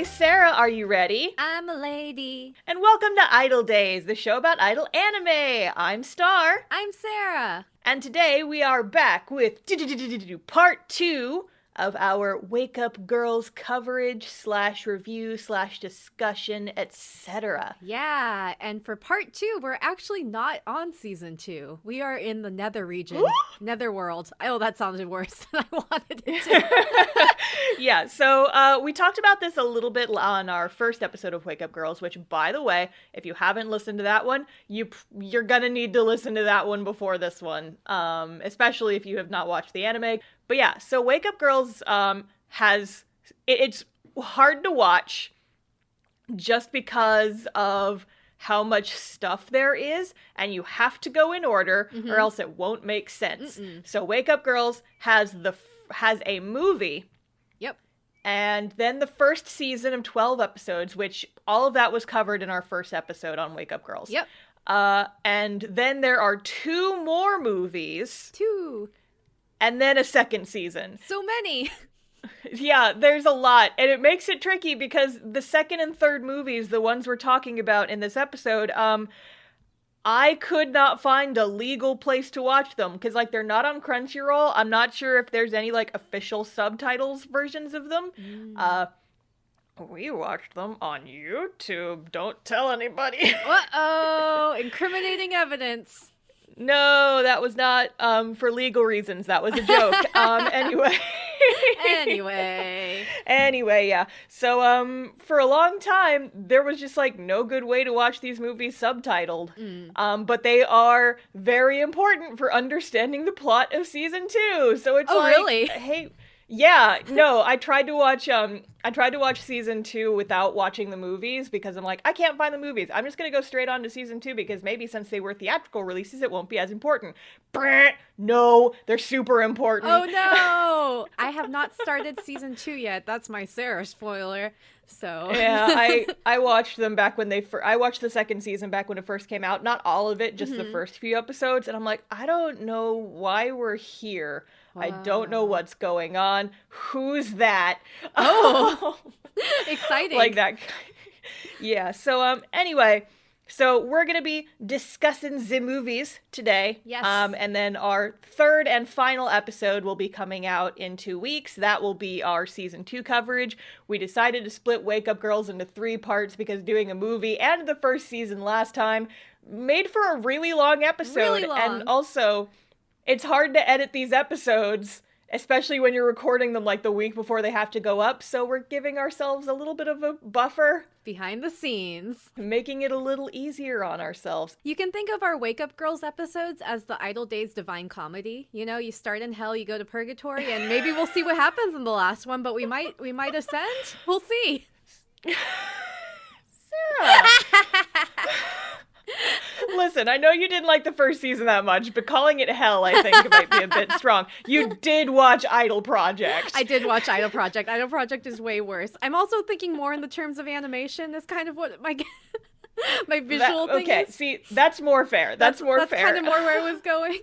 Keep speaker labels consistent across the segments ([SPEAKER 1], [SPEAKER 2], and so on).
[SPEAKER 1] Hey Sarah, are you ready?
[SPEAKER 2] I'm a lady.
[SPEAKER 1] And welcome to Idol Days, the show about idol anime. I'm Star.
[SPEAKER 2] I'm Sarah.
[SPEAKER 1] And today we are back with part 2 of our Wake Up Girls coverage / review / discussion, etc.
[SPEAKER 2] Yeah, and for part 2, we're actually not on season 2. We are in the nether region, netherworld. Oh, that sounded worse than I wanted it to.
[SPEAKER 1] Yeah, so we talked about this a little bit on our first episode of Wake Up Girls, which, by the way, if you haven't listened to that one, you're gonna need to listen to that one before this one, especially if you have not watched the anime. But yeah, so Wake Up Girls it's hard to watch just because of how much stuff there is, and you have to go in order or else it won't make sense. So Wake Up Girls has a movie.
[SPEAKER 2] Yep.
[SPEAKER 1] And then the first season of 12 episodes, which all of that was covered in our first episode on Wake Up Girls.
[SPEAKER 2] Yep.
[SPEAKER 1] And then there are 2 more movies.
[SPEAKER 2] 2.
[SPEAKER 1] And then a second season.
[SPEAKER 2] So many.
[SPEAKER 1] Yeah, there's a lot. And it makes it tricky because the second and third movies, the ones we're talking about in this episode, I could not find a legal place to watch them because, like, they're not on Crunchyroll. I'm not sure if there's any, like, official subtitles versions of them. We watched them on YouTube. Don't tell anybody.
[SPEAKER 2] Uh-oh, incriminating evidence.
[SPEAKER 1] No, that was not for legal reasons. That was a joke. Anyway. Anyway, yeah. So, for a long time, there was just, like, no good way to watch these movies subtitled. But they are very important for understanding the plot of season 2. So it's
[SPEAKER 2] really?
[SPEAKER 1] Hey, yeah, no, I tried to watch season 2 without watching the movies because I'm like, I can't find the movies. I'm just gonna go straight on to season 2 because maybe since they were theatrical releases, it won't be as important. No, they're super important.
[SPEAKER 2] Oh no! I have not started season 2 yet. That's my Sarah spoiler. So
[SPEAKER 1] yeah, I watched them back when I watched the second season back when it first came out. Not all of it, just the first few episodes. And I'm like, I don't know why we're here. Wow. I don't know what's going on. Who's that?
[SPEAKER 2] Oh, exciting.
[SPEAKER 1] Like that. Yeah. So, anyway, so we're going to be discussing the movies today.
[SPEAKER 2] Yes.
[SPEAKER 1] And then our third and final episode will be coming out in 2 weeks. That will be our season 2 coverage. We decided to split Wake Up Girls into 3 parts because doing a movie and the first season last time made for a really long episode.
[SPEAKER 2] Really long.
[SPEAKER 1] And also, it's hard to edit these episodes, especially when you're recording them like the week before they have to go up. So we're giving ourselves a little bit of a buffer.
[SPEAKER 2] Behind the scenes.
[SPEAKER 1] Making it a little easier on ourselves.
[SPEAKER 2] You can think of our Wake Up Girls episodes as the Idol Days Divine Comedy. You know, you start in hell, you go to purgatory, and maybe we'll see what happens in the last one, but we might ascend. We'll see.
[SPEAKER 1] Sarah! Listen, I know you didn't like the first season that much, but calling it hell, I think, might be a bit strong. You did watch Idol Project.
[SPEAKER 2] I did watch Idol Project. Idol Project is way worse. I'm also thinking more in the terms of animation. Is kind of what my visual thing is.
[SPEAKER 1] Okay, see, that's more fair. That's more fair.
[SPEAKER 2] That's kind of more where I was going.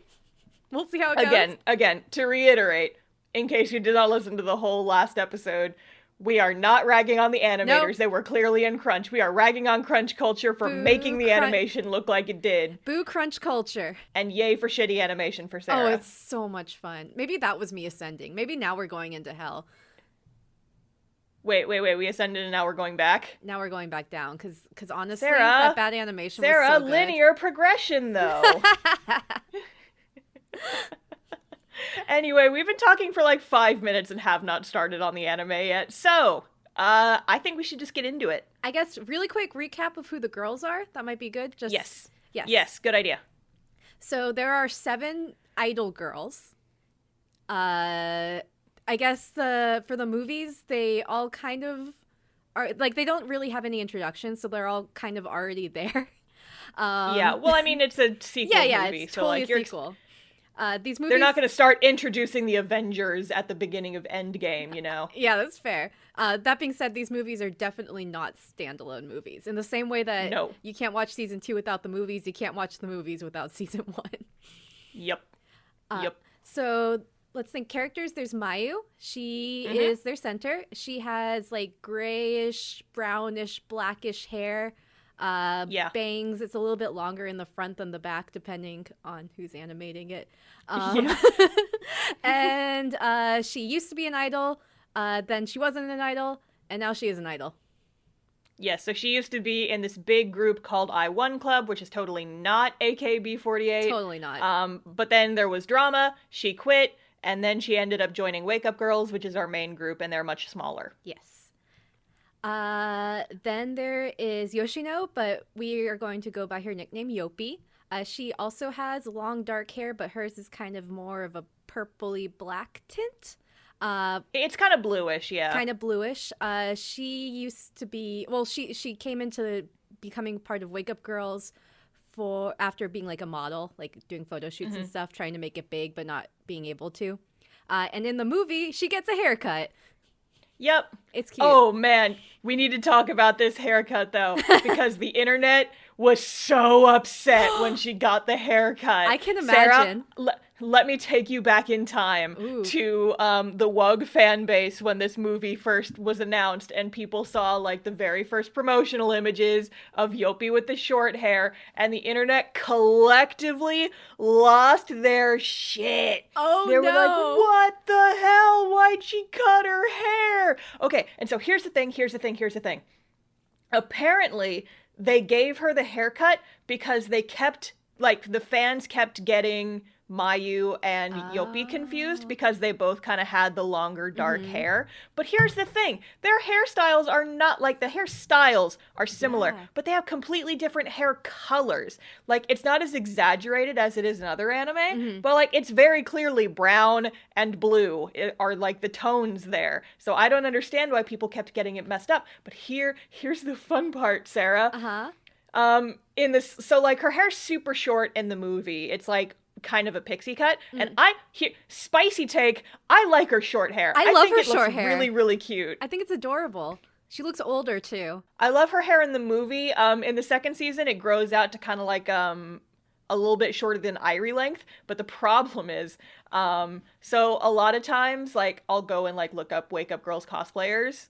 [SPEAKER 2] We'll see how it goes.
[SPEAKER 1] Again, to reiterate, in case you did not listen to the whole last episode, we are not ragging on the animators. Nope. They were clearly in crunch. We are ragging on crunch culture for making the animation look like it did.
[SPEAKER 2] Boo crunch culture.
[SPEAKER 1] And yay for shitty animation for Sarah.
[SPEAKER 2] Oh, it's so much fun. Maybe that was me ascending. Maybe now we're going into hell.
[SPEAKER 1] Wait. We ascended and now we're going back?
[SPEAKER 2] Now we're going back down because honestly,
[SPEAKER 1] Sarah,
[SPEAKER 2] that bad animation was so good.
[SPEAKER 1] Linear progression though. Anyway, we've been talking for like 5 minutes and have not started on the anime yet, so I think we should just get into it.
[SPEAKER 2] I guess really quick recap of who the girls are. That might be good.
[SPEAKER 1] Yes, good idea.
[SPEAKER 2] So there are 7 idol girls. I guess for the movies, they all kind of are like they don't really have any introduction, so they're all kind of already there.
[SPEAKER 1] Yeah, well, I mean, it's a sequel movie,
[SPEAKER 2] it's
[SPEAKER 1] so
[SPEAKER 2] totally
[SPEAKER 1] like
[SPEAKER 2] a sequel. These movies,
[SPEAKER 1] they're not going to start introducing the Avengers at the beginning of Endgame, you know?
[SPEAKER 2] Yeah, that's fair. That being said, these movies are definitely not standalone movies. In the same way that you can't watch season 2 without the movies, you can't watch the movies without season 1.
[SPEAKER 1] Yep.
[SPEAKER 2] So let's think characters. There's Mayu. She
[SPEAKER 1] Mm-hmm.
[SPEAKER 2] is their center. She has like grayish, brownish, blackish hair.
[SPEAKER 1] Yeah.
[SPEAKER 2] Bangs. It's a little bit longer in the front than the back, depending on who's animating it.
[SPEAKER 1] Yeah.
[SPEAKER 2] And she used to be an idol. Then she wasn't an idol, and now she is an idol.
[SPEAKER 1] Yes, so she used to be in this big group called I-1 Club, which is totally not AKB48.
[SPEAKER 2] Totally not.
[SPEAKER 1] But then there was drama, she quit, and then she ended up joining Wake Up Girls, which is our main group, and they're much smaller.
[SPEAKER 2] Yes. Then there is Yoshino, but we are going to go by her nickname Yopi. She also has long dark hair, but hers is kind of more of a purpley black tint.
[SPEAKER 1] It's kind of bluish, yeah.
[SPEAKER 2] Kind of bluish. She used to be, well, she came into becoming part of Wake Up Girls after being like a model, like doing photo shoots and stuff, trying to make it big but not being able to. And in the movie, she gets a haircut.
[SPEAKER 1] Yep.
[SPEAKER 2] It's cute.
[SPEAKER 1] Oh, man. We need to talk about this haircut, though, because the internet was so upset when she got the haircut.
[SPEAKER 2] I can imagine.
[SPEAKER 1] Sarah, let me take you back in time to the WUG fan base when this movie first was announced, and people saw, like, the very first promotional images of Yopi with the short hair, and the internet collectively lost their shit.
[SPEAKER 2] Oh,
[SPEAKER 1] they were
[SPEAKER 2] no.
[SPEAKER 1] like, what the hell? Why'd she cut her hair? Okay, and so here's the thing. Apparently, they gave her the haircut because they kept, like, the fans kept getting Mayu and Yopi confused because they both kind of had the longer dark hair. But here's the thing. Their hairstyles are not, like, the hairstyles are similar, but they have completely different hair colors. Like, it's not as exaggerated as it is in other anime, but, like, it's very clearly brown and blue are, like, the tones there. So I don't understand why people kept getting it messed up. But here's the fun part, Sarah. In this, so, like, her hair's super short in the movie. It's, like, kind of a pixie cut, and spicy take, I like her short hair.
[SPEAKER 2] I love
[SPEAKER 1] think
[SPEAKER 2] her
[SPEAKER 1] it
[SPEAKER 2] short
[SPEAKER 1] looks
[SPEAKER 2] hair.
[SPEAKER 1] really, really cute.
[SPEAKER 2] I think it's adorable. She looks older too.
[SPEAKER 1] I love her hair in the movie. In the second season, it grows out to kind of like a little bit shorter than Irie length, but the problem is, so a lot of times, like, I'll go and, like, look up Wake Up Girls cosplayers,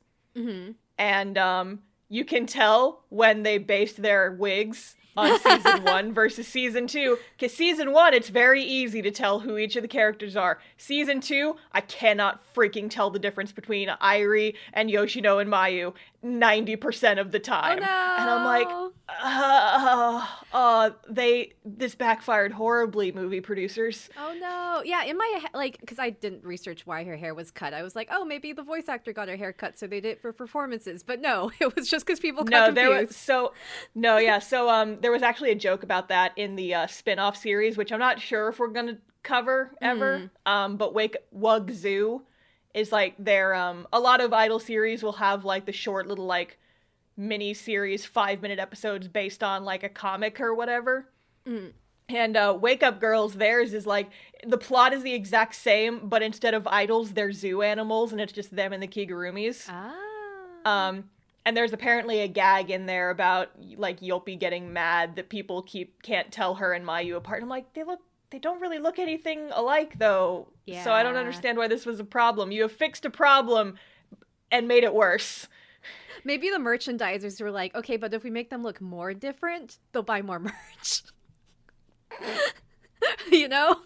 [SPEAKER 1] and you can tell when they based their wigs on season 1 versus season 2, because season 1, it's very easy to tell who each of the characters are. Season 2, I cannot freaking tell the difference between Irie and Yoshino and Mayu 90% of the time.
[SPEAKER 2] Oh, no.
[SPEAKER 1] And I'm like, this backfired horribly, movie producers.
[SPEAKER 2] Oh no. Yeah, in my head, like, because I didn't research why her hair was cut. I was like, oh, maybe the voice actor got her hair cut, so they did it for performances. But no, it was just because people got confused.
[SPEAKER 1] So there was actually a joke about that in the spin-off series, which I'm not sure if we're gonna cover ever. But WUG Zoo is, like, their a lot of idol series will have, like, the short little, like, mini series 5-minute episodes based on, like, a comic or whatever. And Wake Up Girls, theirs is, like, the plot is the exact same, but instead of idols, they're zoo animals, and it's just them and the Kigurumis. And there's apparently a gag in there about, like, Yopi getting mad that people can't tell her and Mayu apart. And I'm like, they don't really look anything alike, though.
[SPEAKER 2] Yeah.
[SPEAKER 1] So I don't understand why this was a problem. You have fixed a problem and made it worse.
[SPEAKER 2] Maybe the merchandisers were like, okay, but if we make them look more different, they'll buy more merch. You know?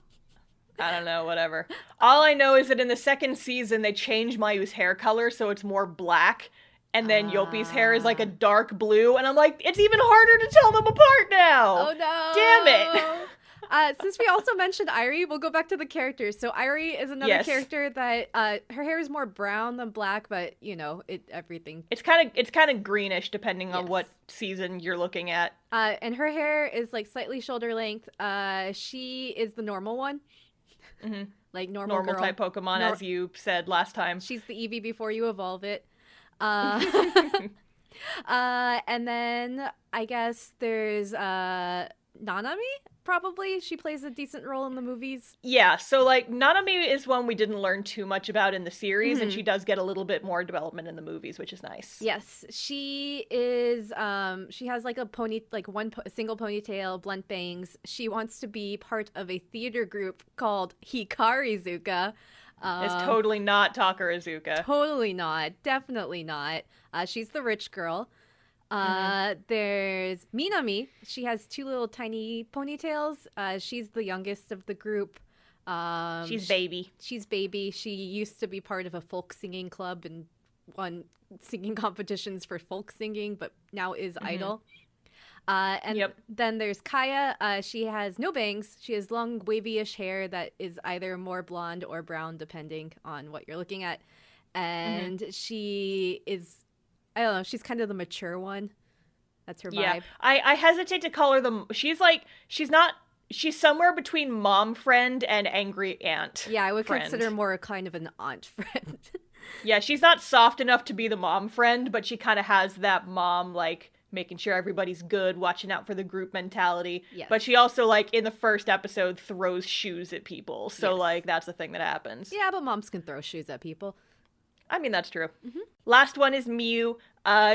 [SPEAKER 1] I don't know, whatever. All I know is that in the second season, they changed Mayu's hair color so it's more black. And then Yopi's hair is, like, a dark blue. And I'm like, it's even harder to tell them apart now.
[SPEAKER 2] Oh, no.
[SPEAKER 1] Damn it.
[SPEAKER 2] Since we also mentioned Irie, we'll go back to the characters. So Irie is another character that her hair is more brown than black, but, you know, everything.
[SPEAKER 1] It's kind of greenish depending on what season you're looking at.
[SPEAKER 2] And her hair is, like, slightly shoulder length. She is the normal one. Like, normal girl.
[SPEAKER 1] Type Pokemon, as you said last time.
[SPEAKER 2] She's the Eevee before you evolve it. And then I guess there's Nanami. probably. She plays a decent role in the movies.
[SPEAKER 1] Yeah, so, like, Nanami is one we didn't learn too much about in the series, and she does get a little bit more development in the movies, which is nice.
[SPEAKER 2] Yes, she is, she has, like, a single ponytail, blunt bangs. She wants to be part of a theater group called Hikarizuka.
[SPEAKER 1] It's totally not Takarazuka.
[SPEAKER 2] Totally not. Definitely not. She's the rich girl. There's Minami. She has two little tiny ponytails. She's the youngest of the group.
[SPEAKER 1] She's baby.
[SPEAKER 2] She's baby. She used to be part of a folk singing club and won singing competitions for folk singing, but now is idol. And then there's Kaya. She has no bangs. She has long, wavy-ish hair that is either more blonde or brown, depending on what you're looking at. And she is, I don't know, she's kind of the mature one. That's her vibe.
[SPEAKER 1] Yeah, I hesitate to call her she's somewhere between mom friend and angry aunt.
[SPEAKER 2] Yeah, I would
[SPEAKER 1] friend.
[SPEAKER 2] consider more kind of an aunt friend.
[SPEAKER 1] Yeah, she's not soft enough to be the mom friend, but she kind of has that mom, like, making sure everybody's good, watching out for the group mentality.
[SPEAKER 2] Yes.
[SPEAKER 1] But she also, like, in the first episode, throws shoes at people. So,
[SPEAKER 2] Yes.
[SPEAKER 1] like, that's the thing that happens.
[SPEAKER 2] Yeah, but moms can throw shoes at people.
[SPEAKER 1] I mean, that's true. Last one is Miu.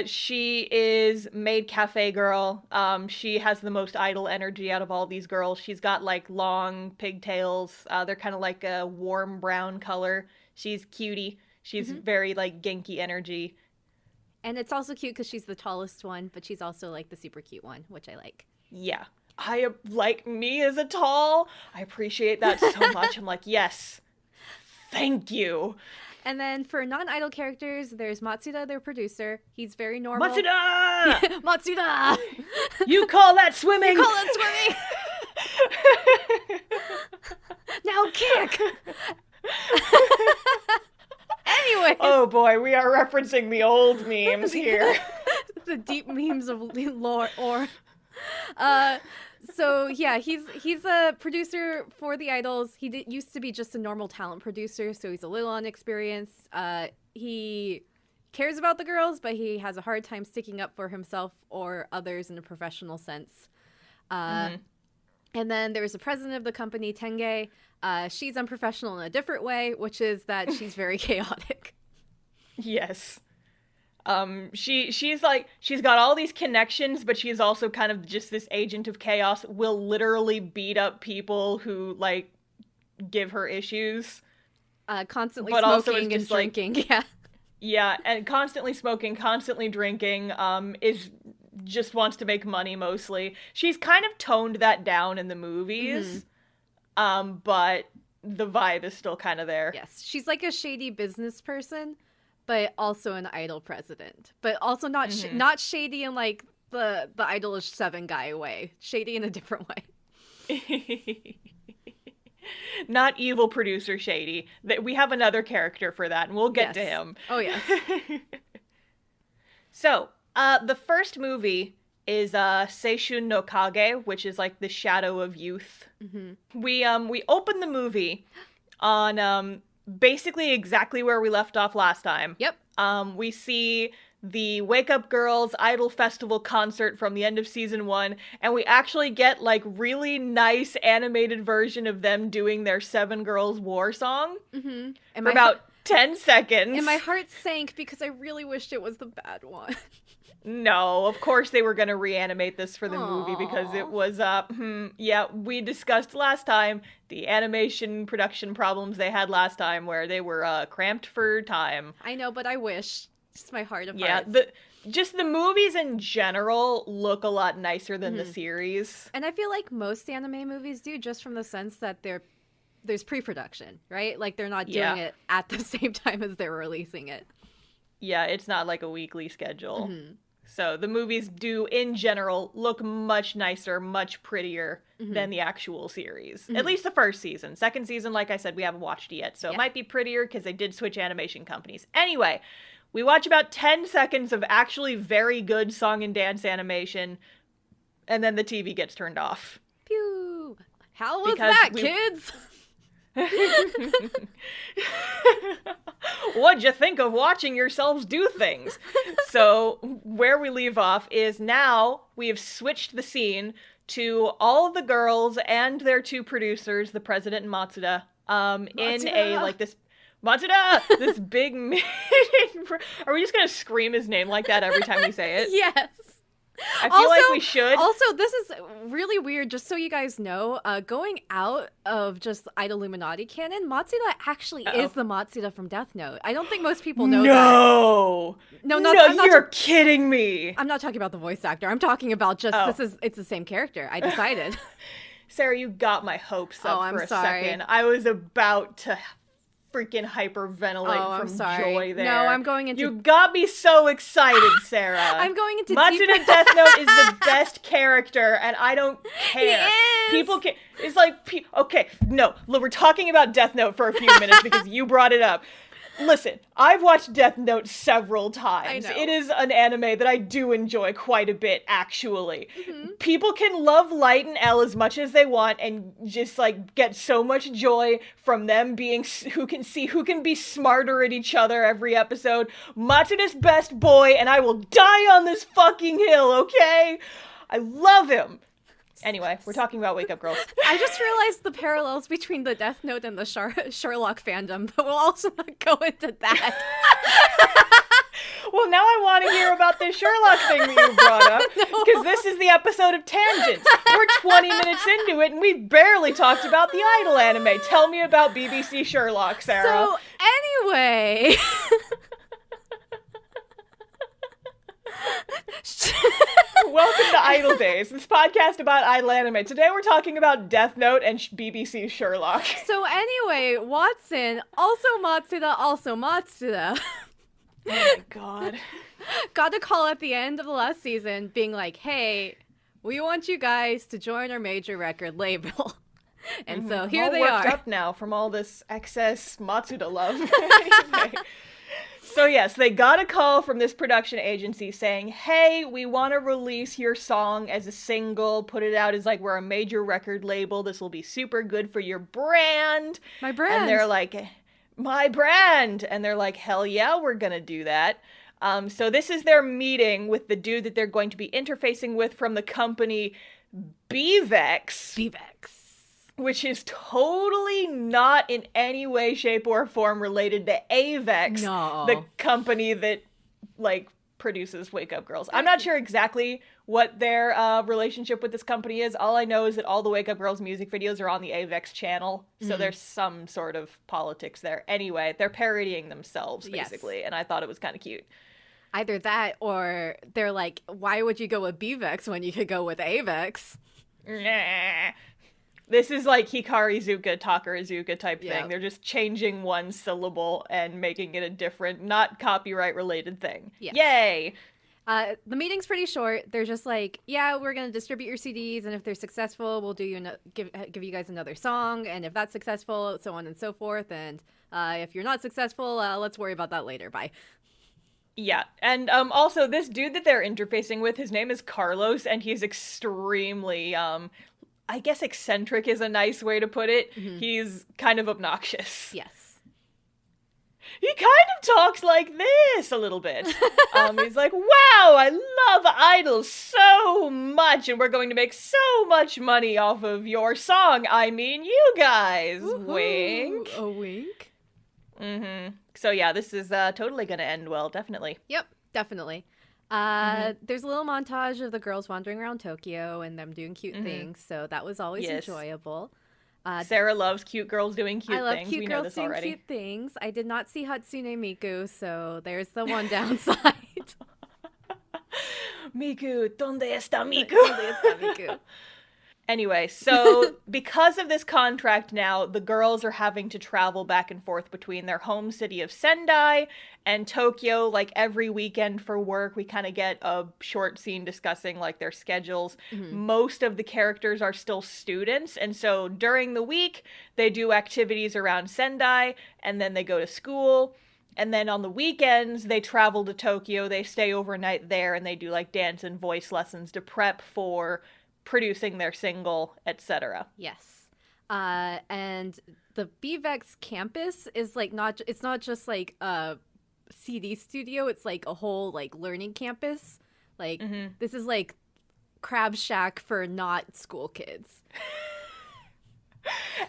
[SPEAKER 1] She is maid cafe girl. She has the most idol energy out of all these girls. She's got, like, long pigtails. They're kind of like a warm brown color. She's cutie. She's very, like, Genki energy.
[SPEAKER 2] And it's also cute because she's the tallest one, but she's also, like, the super cute one, which I like.
[SPEAKER 1] Yeah. I like me as a tall. I appreciate that so much. I'm like, yes. Thank you.
[SPEAKER 2] And then for non-idol characters, there's Matsuda, their producer. He's very normal.
[SPEAKER 1] Matsuda!
[SPEAKER 2] Matsuda!
[SPEAKER 1] You call that swimming?
[SPEAKER 2] Call it swimming! Now kick! Anyway.
[SPEAKER 1] Oh boy, we are referencing the old memes here.
[SPEAKER 2] The deep memes of lore. So yeah, he's a producer for the idols. He used to be just a normal talent producer, so he's a little unexperienced. He cares about the girls, but he has a hard time sticking up for himself or others in a professional sense. And then there's the president of the company, Tenge. She's unprofessional in a different way, which is that she's very chaotic.
[SPEAKER 1] Yes. She's like, she's got all these connections, but she's also kind of just this agent of chaos, will literally beat up people who, like, give her issues.
[SPEAKER 2] Constantly
[SPEAKER 1] but
[SPEAKER 2] smoking and drinking, like, yeah.
[SPEAKER 1] Yeah, and constantly smoking, constantly drinking, just wants to make money mostly. She's kind of toned that down in the movies, but the vibe is still kind of there.
[SPEAKER 2] Yes, she's like a shady business person, but also an idol president. But also not not shady in like the idolish 7 guy way. Shady in a different way.
[SPEAKER 1] Not evil producer shady. We have another character for that, and we'll get to him.
[SPEAKER 2] Oh, yes.
[SPEAKER 1] So, the first movie is Seishun no Kage, which is like the shadow of youth. We open the movie on basically exactly where we left off last time.
[SPEAKER 2] Yep.
[SPEAKER 1] We see the Wake Up Girls Idol Festival concert from the end of season 1, and we actually get like really nice animated version of them doing their 7 Girls War song for about 10 seconds.
[SPEAKER 2] And my heart sank because I really wished it was the bad one.
[SPEAKER 1] No, of course they were going to reanimate this for the movie because it was, yeah, we discussed last time the animation production problems they had last time where they were cramped for time.
[SPEAKER 2] I know, but I wish. Just my heart of
[SPEAKER 1] hearts. Just the movies in general look a lot nicer than the series.
[SPEAKER 2] And I feel like most anime movies do, just from the sense that there's pre-production, right? Like they're not doing it at the same time as they're releasing it.
[SPEAKER 1] Yeah, it's not like a weekly schedule. So the movies do, in general, look much nicer, much prettier than the actual series. At least the first season. Second season, like I said, we haven't watched it yet. So it might be prettier because they did switch animation companies. Anyway, we watch about 10 seconds of actually very good song and dance animation, and then the TV gets turned off.
[SPEAKER 2] Pew! How was that, kids?
[SPEAKER 1] What'd you think of watching yourselves do things? So, where we leave off is now we have switched the scene to all of the girls and their two producers, the president and Matsuda, in a, like, this... Matsuda! This big meeting. Are we just gonna scream his name like that every time we say it?
[SPEAKER 2] Yes.
[SPEAKER 1] I feel like we should.
[SPEAKER 2] Also, this is really weird, just so you guys know, going out of just iDOL Illuminati canon, Matsuda actually is the Matsuda from Death Note. I don't think most people know that.
[SPEAKER 1] No, you're kidding me.
[SPEAKER 2] I'm not talking about the voice actor. I'm talking about just, it's the same character. I decided.
[SPEAKER 1] Sarah, you got my hopes up for a second. I was about to freaking hyperventilate from joy there.
[SPEAKER 2] No, I'm going into...
[SPEAKER 1] You got me so excited, Sarah.
[SPEAKER 2] I'm going into
[SPEAKER 1] Matsuda Death Note is the best character, and I don't care.
[SPEAKER 2] He is!
[SPEAKER 1] People can... It's like... Okay, no. We're talking about Death Note for a few minutes because you brought it up. Listen, I've watched Death Note several times.
[SPEAKER 2] I know.
[SPEAKER 1] It is an anime that I do enjoy quite a bit, actually. People can love Light and L as much as they want and just, like, get so much joy from them being who can be smarter at each other every episode. Matsuda's best boy, and I will die on this fucking hill, okay? I love him. Anyway, we're talking about Wake Up Girls.
[SPEAKER 2] I just realized the parallels between the Death Note and the Sherlock fandom, but we'll also not go into that.
[SPEAKER 1] Well, now I want to hear about this Sherlock thing that you brought up, because this is the episode of Tangents. We're 20 minutes into it, and we've barely talked about the iDOL anime. Tell me about BBC Sherlock, Sarah.
[SPEAKER 2] So, anyway...
[SPEAKER 1] Welcome to iDOL Days, this podcast about iDOL anime. Today we're talking about Death Note and BBC Sherlock.
[SPEAKER 2] So anyway, Watson, also Matsuda.
[SPEAKER 1] Oh my god.
[SPEAKER 2] Got a call at the end of the last season being like, hey, we want you guys to join our major record label. And so here they are.
[SPEAKER 1] Worked up now from all this excess Matsuda love. Anyway. So yes, they got a call from this production agency saying, hey, we want to release your song as a single, put it out as like, we're a major record label, this will be super good for your brand.
[SPEAKER 2] My brand.
[SPEAKER 1] And they're like, my brand. And they're like, hell yeah, we're gonna do that. So this is their meeting with the dude that they're going to be interfacing with from the company BVEX. Which is totally not in any way, shape, or form related to AVEX, the company that, like, produces Wake Up Girls. I'm not sure exactly what their relationship with this company is. All I know is that all the Wake Up Girls music videos are on the AVEX channel, so there's some sort of politics there. Anyway, they're parodying themselves, basically, and I thought it was kind of cute.
[SPEAKER 2] Either that, or they're like, why would you go with BVEX when you could go with AVEX?
[SPEAKER 1] Nah. This is like Hikarizuka, Takarazuka type thing. They're just changing one syllable and making it a different, not copyright-related thing.
[SPEAKER 2] Yes.
[SPEAKER 1] Yay!
[SPEAKER 2] The meeting's pretty short. They're just like, yeah, we're going to distribute your CDs, and if they're successful, we'll do give you guys another song, and if that's successful, so on and so forth, and if you're not successful, let's worry about that later. Bye.
[SPEAKER 1] Yeah, and also, this dude that they're interfacing with, his name is Carlos, and he's extremely... I guess eccentric is a nice way to put it. He's kind of obnoxious.
[SPEAKER 2] Yes.
[SPEAKER 1] He kind of talks like this a little bit. He's like, wow, I love iDOL so much, and we're going to make so much money off of your song. I mean, you guys. Woo-hoo. Wink.
[SPEAKER 2] A wink.
[SPEAKER 1] So yeah, this is totally going to end well, definitely.
[SPEAKER 2] Yep, definitely. There's a little montage of the girls wandering around Tokyo and them doing cute things, so that was always enjoyable.
[SPEAKER 1] Sarah loves cute girls doing cute things.
[SPEAKER 2] I love cute girls doing cute things. I did not see Hatsune Miku, so there's the one downside.
[SPEAKER 1] Miku, ¿dónde está Miku?
[SPEAKER 2] ¿Dónde está Miku?
[SPEAKER 1] Anyway, so because of this contract now, the girls are having to travel back and forth between their home city of Sendai and Tokyo, like, every weekend for work. We kind of get a short scene discussing, like, their schedules. Most of the characters are still students, and so during the week, they do activities around Sendai, and then they go to school. And then on the weekends, they travel to Tokyo, they stay overnight there, and they do, like, dance and voice lessons to prep for producing their single, etc.
[SPEAKER 2] Yes. And the BVEX campus is like it's not just like a CD studio, it's like a whole like learning campus. Like this is like crab shack for not school kids.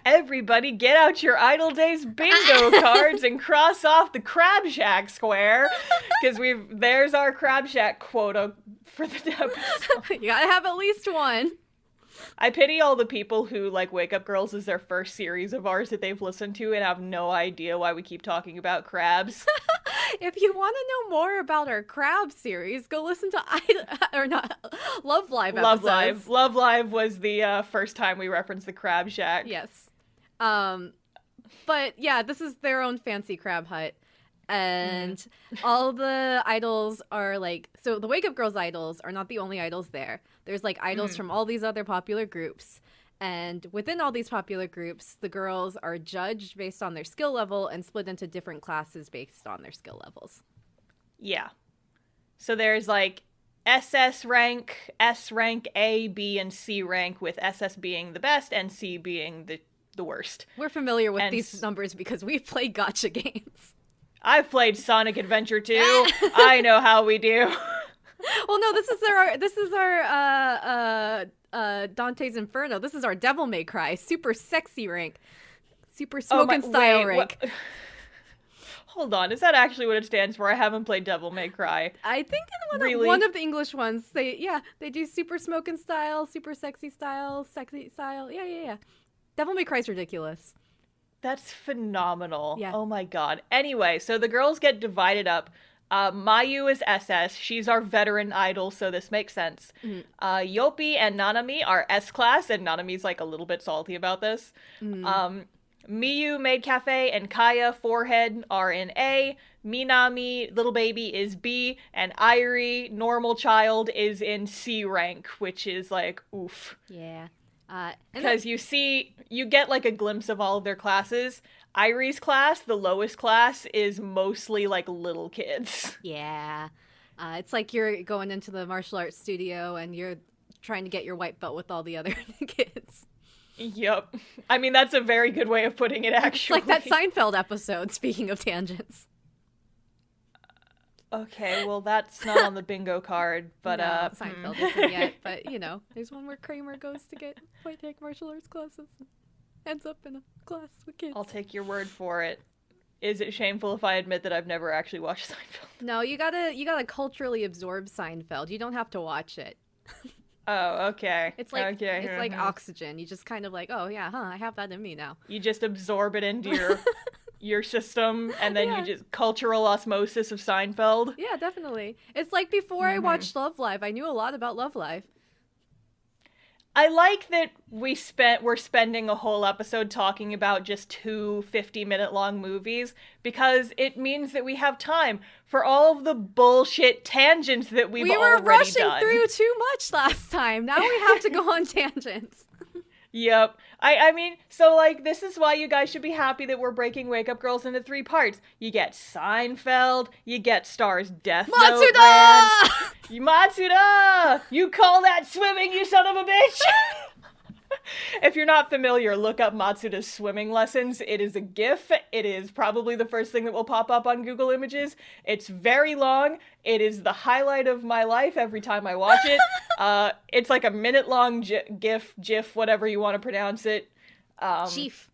[SPEAKER 1] Everybody get out your Idol Days bingo cards and cross off the Crab Shack square, because there's our Crab Shack quota for the episode.
[SPEAKER 2] You gotta have at least one.
[SPEAKER 1] I pity all the people who like Wake Up Girls is their first series of ours that they've listened to and have no idea why we keep talking about crabs.
[SPEAKER 2] If you want to know more about our crab series, go listen to Love Live episodes.
[SPEAKER 1] Love Live was the first time we referenced the Crab Shack.
[SPEAKER 2] Yes. But yeah, this is their own fancy crab hut. And all the idols are like, so the Wake Up Girls idols are not the only idols there. There's like idols from all these other popular groups. And within all these popular groups, the girls are judged based on their skill level and split into different classes based on their skill levels.
[SPEAKER 1] Yeah. So there's like SS rank, S rank, A, B, and C rank, with SS being the best and C being the worst.
[SPEAKER 2] We're familiar with these numbers because we've played gacha games.
[SPEAKER 1] I've played Sonic Adventure 2. I know how we do.
[SPEAKER 2] Well, no, this is our Dante's Inferno. This is our Devil May Cry super sexy rank, super smoking style rank.
[SPEAKER 1] Hold on, is that actually what it stands for? I haven't played Devil May Cry.
[SPEAKER 2] I think in one of the English ones, they do super smoking style, super sexy style, sexy style. Yeah. Devil May Cry's ridiculous.
[SPEAKER 1] That's phenomenal.
[SPEAKER 2] Yeah.
[SPEAKER 1] Oh my god. Anyway, so the girls get divided up. Mayu is SS. She's our veteran idol, so this makes sense. Yopi and Nanami are S-class, and Nanami's like a little bit salty about this. Miyu, Maid Cafe, and Kaya, Forehead, are in A. Minami, Little Baby, is B. And Irie, Normal Child, is in C rank, which is like, oof.
[SPEAKER 2] Yeah.
[SPEAKER 1] Because you get like a glimpse of all of their classes. Irie's class, the lowest class, is mostly like little kids.
[SPEAKER 2] Yeah. It's like you're going into the martial arts studio and you're trying to get your white belt with all the other kids.
[SPEAKER 1] Yep. I mean, that's a very good way of putting it, actually.
[SPEAKER 2] It's like that Seinfeld episode, speaking of tangents.
[SPEAKER 1] Okay, well, that's not on the bingo card, but,
[SPEAKER 2] no, Seinfeld isn't yet, but, there's one where Kramer goes to get White Hack martial arts classes and ends up in a class with kids.
[SPEAKER 1] I'll take your word for it. Is it shameful if I admit that I've never actually watched Seinfeld?
[SPEAKER 2] No, you gotta culturally absorb Seinfeld. You don't have to watch it.
[SPEAKER 1] Oh, okay.
[SPEAKER 2] It's like oxygen. You just kind of like, oh yeah, I have that in me now.
[SPEAKER 1] You just absorb it into your system, and then you just cultural osmosis of Seinfeld.
[SPEAKER 2] Yeah, definitely. It's like before I watched Love Live, I knew a lot about Love Live.
[SPEAKER 1] I like that we're spending a whole episode talking about just two 50-minute long movies, because it means that we have time for all of the bullshit tangents that we've already done.
[SPEAKER 2] We were rushing through too much last time. Now we have to go on tangents.
[SPEAKER 1] Yep. I mean, so, like, this is why you guys should be happy that we're breaking Wake Up Girls into 3 parts. You get Seinfeld, you get Star's Death Note rant. Matsuda! You call that swimming, you son of a bitch! If you're not familiar, look up Matsuda's swimming lessons. It is a GIF. It is probably the first thing that will pop up on Google Images. It's very long. It is the highlight of my life every time I watch it. It's like a minute-long GIF, whatever you want to pronounce it.
[SPEAKER 2] Chief.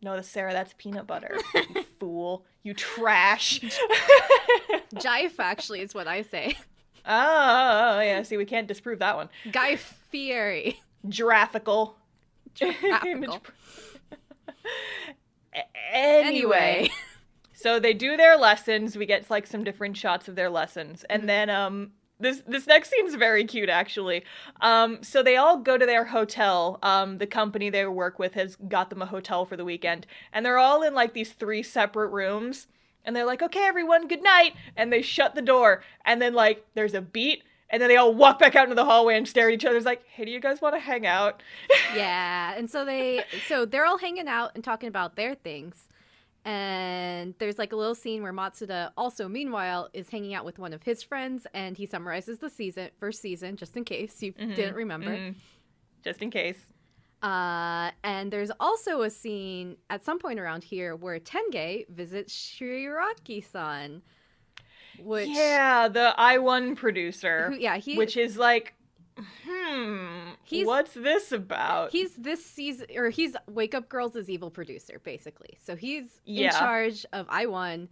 [SPEAKER 1] No, Sarah, that's peanut butter. You fool. You trash.
[SPEAKER 2] Jive, actually, is what I say.
[SPEAKER 1] Oh, yeah. See, we can't disprove that one.
[SPEAKER 2] Guy Fieri.
[SPEAKER 1] Giraffical. Anyway. So they do their lessons. We get like some different shots of their lessons. And then this next scene's very cute, actually. So they all go to their hotel. The company they work with has got them a hotel for the weekend. And they're all in like these 3 separate rooms. And they're like, okay, everyone, good night. And they shut the door. And then, like, there's a beat. And then they all walk back out into the hallway and stare at each other. It's like, hey, do you guys want to hang out?
[SPEAKER 2] Yeah. And so they're all hanging out and talking about their things. And there's, like, a little scene where Matsuda also, meanwhile, is hanging out with one of his friends. And he summarizes the first season, just in case you didn't remember.
[SPEAKER 1] Just in case.
[SPEAKER 2] And there's also a scene at some point around here where Tenge visits Shiiraki-san. which
[SPEAKER 1] Yeah, the I1 producer.
[SPEAKER 2] he
[SPEAKER 1] which is like,
[SPEAKER 2] he's
[SPEAKER 1] what's this about?
[SPEAKER 2] he's this season, or he's Wake Up Girls' evil producer, basically. So he's in
[SPEAKER 1] Yeah.
[SPEAKER 2] charge of I1.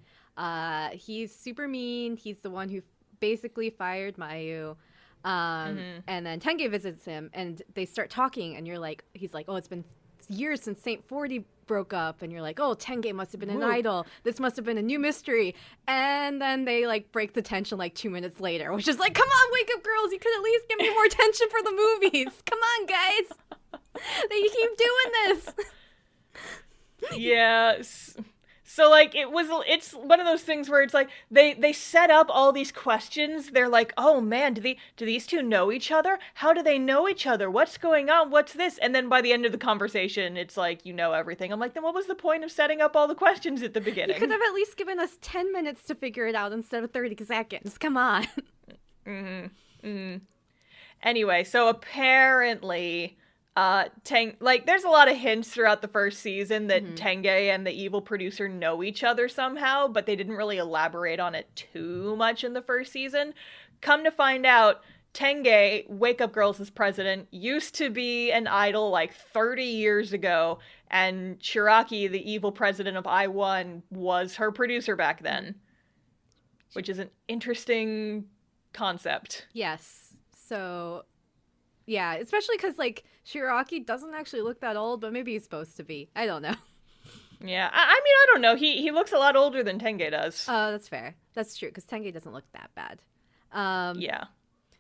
[SPEAKER 2] He's super mean. He's the one who basically fired Mayu. And then Tenge visits him, and they start talking, and he's like, oh, it's been years since Saint 40 broke up, and you're like, oh, Tenge must have been an idol. This must have been a new mystery. And then they like break the tension like 2 minutes later, which is like, come on, Wake Up Girls, you could at least give me more tension for the movies. Come on, guys. They keep doing this.
[SPEAKER 1] Yeah. So like it's one of those things where it's like they set up all these questions. They're like, oh man, do these two know each other? How do they know each other? What's going on? What's this? And then by the end of the conversation, it's like, you know everything. I'm like, then what was the point of setting up all the questions at the beginning?
[SPEAKER 2] You could have at least given us 10 minutes to figure it out instead of 30 seconds. Come on.
[SPEAKER 1] Anyway, so apparently there's a lot of hints throughout the first season that Tenge and the evil producer know each other somehow, but they didn't really elaborate on it too much in the first season. Come to find out, Tenge, Wake Up Girls' president, used to be an idol like 30 years ago, and Shiraki, the evil president of I1, was her producer back then, which is an interesting concept.
[SPEAKER 2] Yes. So, yeah, especially because, like, Shiraki doesn't actually look that old, but maybe he's supposed to be. I don't know.
[SPEAKER 1] Yeah, I mean, I don't know. He looks a lot older than Tenge does.
[SPEAKER 2] Oh, that's fair. That's true, because Tenge doesn't look that bad.
[SPEAKER 1] Yeah.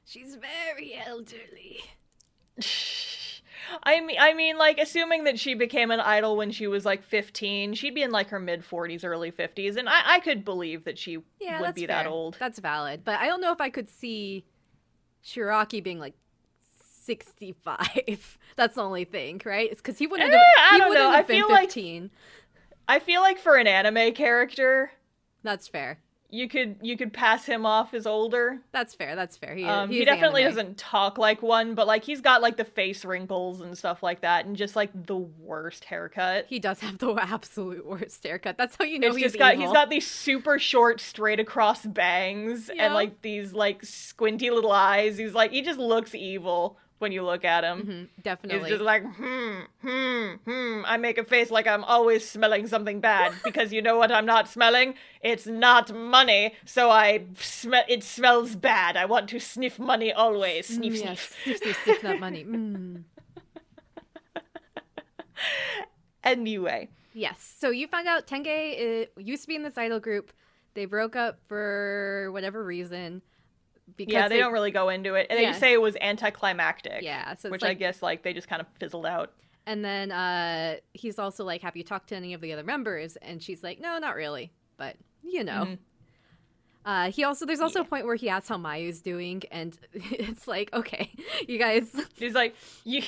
[SPEAKER 2] She's very elderly.
[SPEAKER 1] I mean, like, assuming that she became an idol when she was, like, 15, she'd be in, like, her mid-40s, early 50s, and I could believe that she would be
[SPEAKER 2] fair.
[SPEAKER 1] that old.
[SPEAKER 2] That's valid. But I don't know if I could see Shiraki being, like, 65. That's the only thing, right? It's because he wouldn't have been 15.
[SPEAKER 1] I feel like for an anime character,
[SPEAKER 2] that's fair.
[SPEAKER 1] You could pass him off as older.
[SPEAKER 2] That's fair.
[SPEAKER 1] He definitely doesn't talk like one, but like he's got like the face wrinkles and stuff like that, and just like the worst haircut.
[SPEAKER 2] He does have the absolute worst haircut. That's how you know he's
[SPEAKER 1] evil.
[SPEAKER 2] He's
[SPEAKER 1] got these super short, straight across bangs and like these like squinty little eyes. He just looks evil when you look at him.
[SPEAKER 2] Definitely.
[SPEAKER 1] He's just like, I make a face like I'm always smelling something bad, because you know what I'm not smelling? It's not money, so it smells bad. I want to sniff money always. Sniff,
[SPEAKER 2] sniff. Sniff that money.
[SPEAKER 1] Anyway.
[SPEAKER 2] Yes, so you found out Tenge used to be in this idol group. They broke up for whatever reason.
[SPEAKER 1] Because they don't really go into it. And they just say it was anticlimactic.
[SPEAKER 2] Yeah. So
[SPEAKER 1] which I guess, like, they just kind of fizzled out.
[SPEAKER 2] And then he's also like, have you talked to any of the other members? And she's like, no, not really. But, you know. There's also a point where he asks how Mayu's doing. And it's like, okay, you guys.
[SPEAKER 1] He's like, you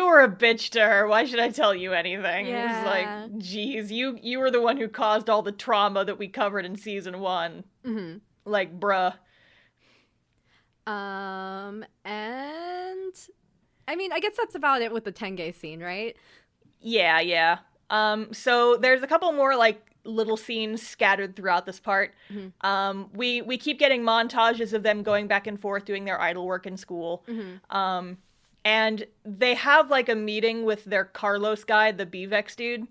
[SPEAKER 1] were a bitch to her. Why should I tell you anything?
[SPEAKER 2] Yeah.
[SPEAKER 1] It's like, geez, you were the one who caused all the trauma that we covered in season 1. Like, bruh.
[SPEAKER 2] And I mean, I guess that's about it with the Tenge scene, right?
[SPEAKER 1] Yeah. So there's a couple more like little scenes scattered throughout this part. We keep getting montages of them going back and forth doing their idol work in school. And they have like a meeting with their Carlos guy, the BVEX dude,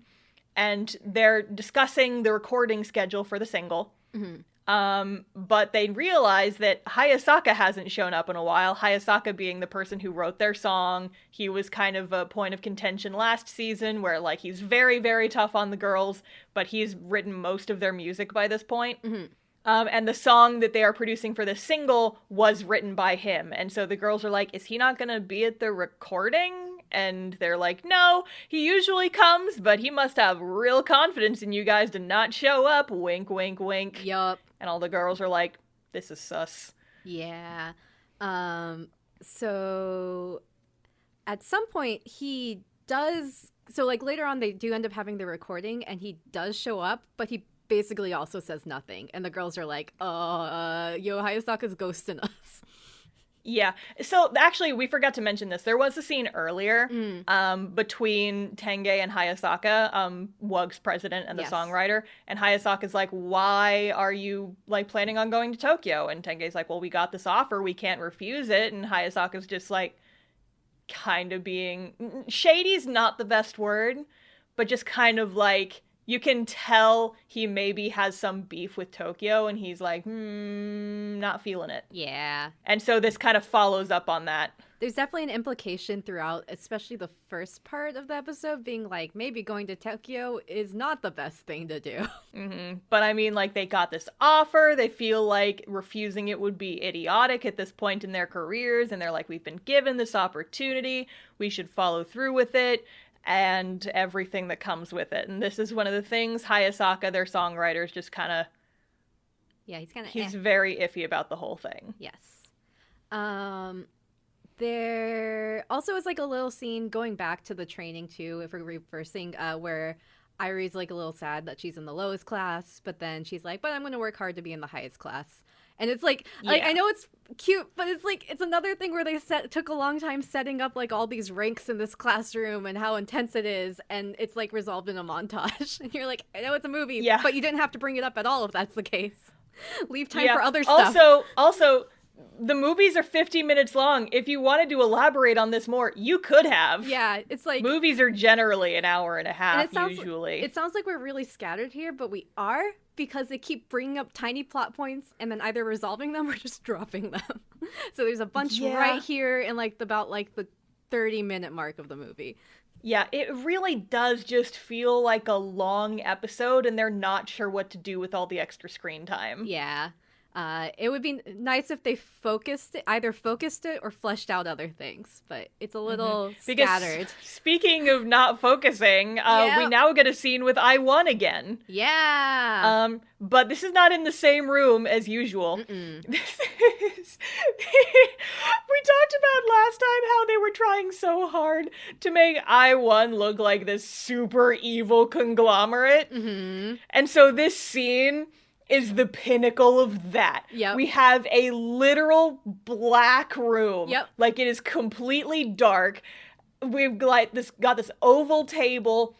[SPEAKER 1] and they're discussing the recording schedule for the single. But they realize that Hayasaka hasn't shown up in a while. Hayasaka being the person who wrote their song. He was kind of a point of contention last season where, like, he's very, very tough on the girls, but he's written most of their music by this point. And the song that they are producing for this single was written by him. And so the girls are like, is he not going to be at the recording? And they're like, no, he usually comes, but he must have real confidence in you guys to not show up. Wink, wink, wink.
[SPEAKER 2] Yup.
[SPEAKER 1] And all the girls are like, this is sus.
[SPEAKER 2] Yeah. So at some point he does, so like later on they do end up having the recording and he does show up, but he basically also says nothing. And the girls are like, yo, Hayasaka's ghosting us.
[SPEAKER 1] Yeah. So actually, we forgot to mention this. There was a scene earlier between Tenge and Hayasaka, WUG's president and the
[SPEAKER 2] Yes.
[SPEAKER 1] songwriter. And Hayasaka's like, why are you like planning on going to Tokyo? And Tenge's like, well, we got this offer. We can't refuse it. And Hayasaka's just like kind of being shady's not the best word, but just kind of like, you can tell he maybe has some beef with Tokyo, and he's like, not feeling it.
[SPEAKER 2] Yeah.
[SPEAKER 1] And so this kind of follows up on that.
[SPEAKER 2] There's definitely an implication throughout, especially the first part of the episode, being like, maybe going to Tokyo is not the best thing to do.
[SPEAKER 1] But I mean, like, they got this offer. They feel like refusing it would be idiotic at this point in their careers. And they're like, we've been given this opportunity. We should follow through with it. And everything that comes with it. And this is one of the things Hayasaka, their songwriters, just kind of...
[SPEAKER 2] Yeah,
[SPEAKER 1] he's very iffy about the whole thing.
[SPEAKER 2] Yes. There also is like a little scene going back to the training too, if we're reversing, where Irie's like a little sad that she's in the lowest class, but then she's like, but I'm going to work hard to be in the highest class. And it's like, I know it's cute, but it's like, it's another thing where they took a long time setting up like all these ranks in this classroom and how intense it is. And it's like resolved in a montage. And you're like, I know it's a movie, but you didn't have to bring it up at all if that's the case. Leave time for other stuff.
[SPEAKER 1] Also, the movies are 50 minutes long. If you wanted to elaborate on this more, you could have.
[SPEAKER 2] Yeah, it's like...
[SPEAKER 1] Movies are generally an hour and a half, usually.
[SPEAKER 2] It sounds like we're really scattered here, but we are, because they keep bringing up tiny plot points and then either resolving them or just dropping them. So there's a bunch right here in like about like the 30-minute mark of the movie.
[SPEAKER 1] Yeah, it really does just feel like a long episode, and they're not sure what to do with all the extra screen time.
[SPEAKER 2] Yeah. It would be nice if they either focused it or fleshed out other things, but it's a little scattered.
[SPEAKER 1] Speaking of not focusing, we now get a scene with iWon again.
[SPEAKER 2] Yeah.
[SPEAKER 1] But this is not in the same room as usual. This is... we talked about last time how they were trying so hard to make iWon look like this super evil conglomerate. And so this scene is the pinnacle of that.
[SPEAKER 2] Yep.
[SPEAKER 1] We have a literal black room.
[SPEAKER 2] Yep.
[SPEAKER 1] Like, it is completely dark. We've got this oval table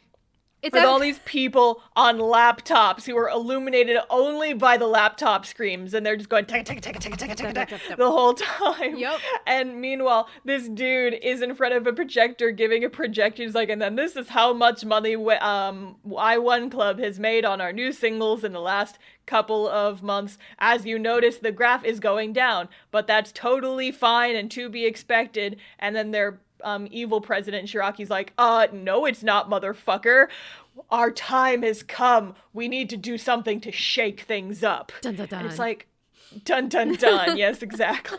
[SPEAKER 1] with all these people on laptops who are illuminated only by the laptop screens, and they're just going the whole time.
[SPEAKER 2] Yep.
[SPEAKER 1] And meanwhile, this dude is in front of a projector giving a projection. He's like, and then this is how much money iOne Club has made on our new singles in the last couple of months. As you notice, the graph is going down, but that's totally fine and to be expected. And then their evil president Shiraki's like, no, it's not, motherfucker. Our time has come. We need to do something to shake things up.
[SPEAKER 2] Dun, dun, dun.
[SPEAKER 1] And it's like, dun, dun, dun. Yes, exactly.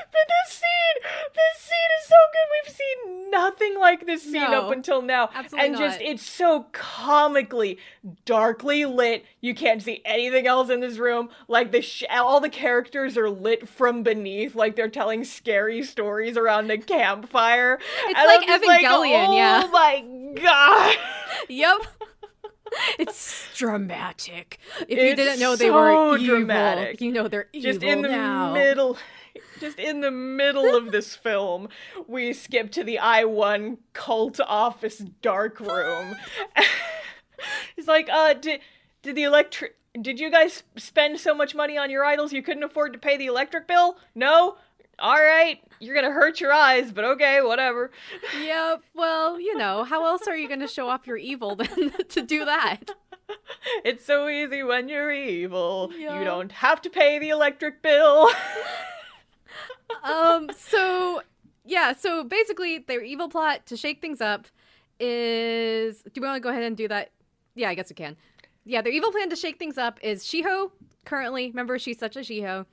[SPEAKER 1] But this scene is so good. We've seen nothing like this scene up until now.
[SPEAKER 2] Absolutely
[SPEAKER 1] and just,
[SPEAKER 2] not.
[SPEAKER 1] it's so comically, darkly lit. You can't see anything else in this room. Like, all the characters are lit from beneath, like they're telling scary stories around a campfire.
[SPEAKER 2] It's
[SPEAKER 1] and
[SPEAKER 2] like
[SPEAKER 1] I'm just
[SPEAKER 2] Evangelion, yeah.
[SPEAKER 1] Oh my god.
[SPEAKER 2] Yep. It's dramatic. If you didn't know they were evil,
[SPEAKER 1] dramatic.
[SPEAKER 2] you know they're evil
[SPEAKER 1] Just in the
[SPEAKER 2] now.
[SPEAKER 1] Just in the middle of this film, we skip to the iOne cult office dark room. He's like, did you guys spend so much money on your idols you couldn't afford to pay the electric bill? No? Alright, you're gonna hurt your eyes, but okay, whatever.
[SPEAKER 2] Yep, well, you know, how else are you going to show off your evil than to do that?
[SPEAKER 1] It's so easy when you're evil.
[SPEAKER 2] Yeah.
[SPEAKER 1] You don't have to pay the electric bill.
[SPEAKER 2] So basically their evil plot to shake things up is... Do we want to go ahead and do that? Yeah, I guess we can. Yeah, their evil plan to shake things up is Shiho currently, remember she's such a Shiho.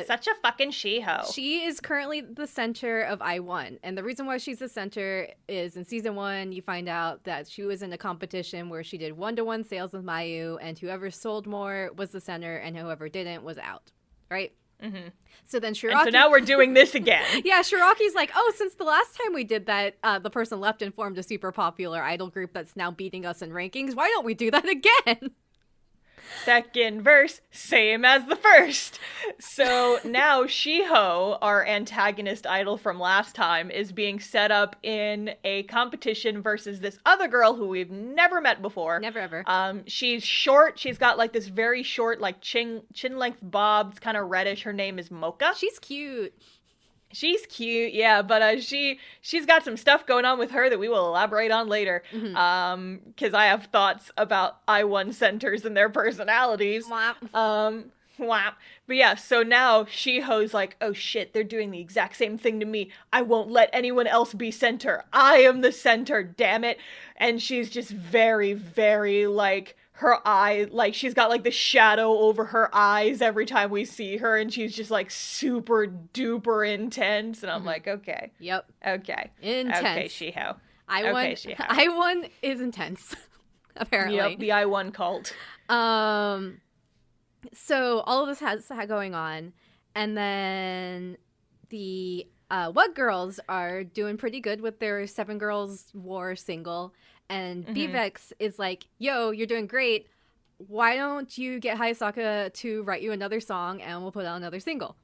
[SPEAKER 1] Such a fucking she-ho.
[SPEAKER 2] She is currently the center of iOne. And the reason why she's the center is in season 1, you find out that she was in a competition where she did 1-to-1 sales with Mayu, and whoever sold more was the center, and whoever didn't was out. Right?
[SPEAKER 1] Mm-hmm.
[SPEAKER 2] So then Shiraki...
[SPEAKER 1] And so now we're doing this again.
[SPEAKER 2] Yeah, Shiraki's like, oh, since the last time we did that, the person left and formed a super popular idol group that's now beating us in rankings. Why don't we do that again?
[SPEAKER 1] Second verse, same as the first. So now Shiho, our antagonist idol from last time, is being set up in a competition versus this other girl who we've never met before.
[SPEAKER 2] Never ever.
[SPEAKER 1] She's short. She's got like this very short, like chin length bob. It's kind of reddish. Her name is Mocha.
[SPEAKER 2] She's cute.
[SPEAKER 1] She's cute, yeah, but she's got some stuff going on with her that we will elaborate on later. Because I have thoughts about I1 centers and their personalities. Whap. But yeah, so now Shiho's like, oh shit, they're doing the exact same thing to me. I won't let anyone else be center. I am the center, damn it. And she's just very, very like, her eye, like she's got like the shadow over her eyes every time we see her, and she's just like super duper intense. And I'm like, okay.
[SPEAKER 2] Yep.
[SPEAKER 1] Okay.
[SPEAKER 2] Intense.
[SPEAKER 1] Okay, Shiho.
[SPEAKER 2] I1 is intense, apparently.
[SPEAKER 1] Yep, the I1 cult.
[SPEAKER 2] So all of this has going on, and then the What Girls are doing pretty good with their 7 Girls War single, and BVEX is like, yo, you're doing great. Why don't you get Hayasaka to write you another song, and we'll put out another single?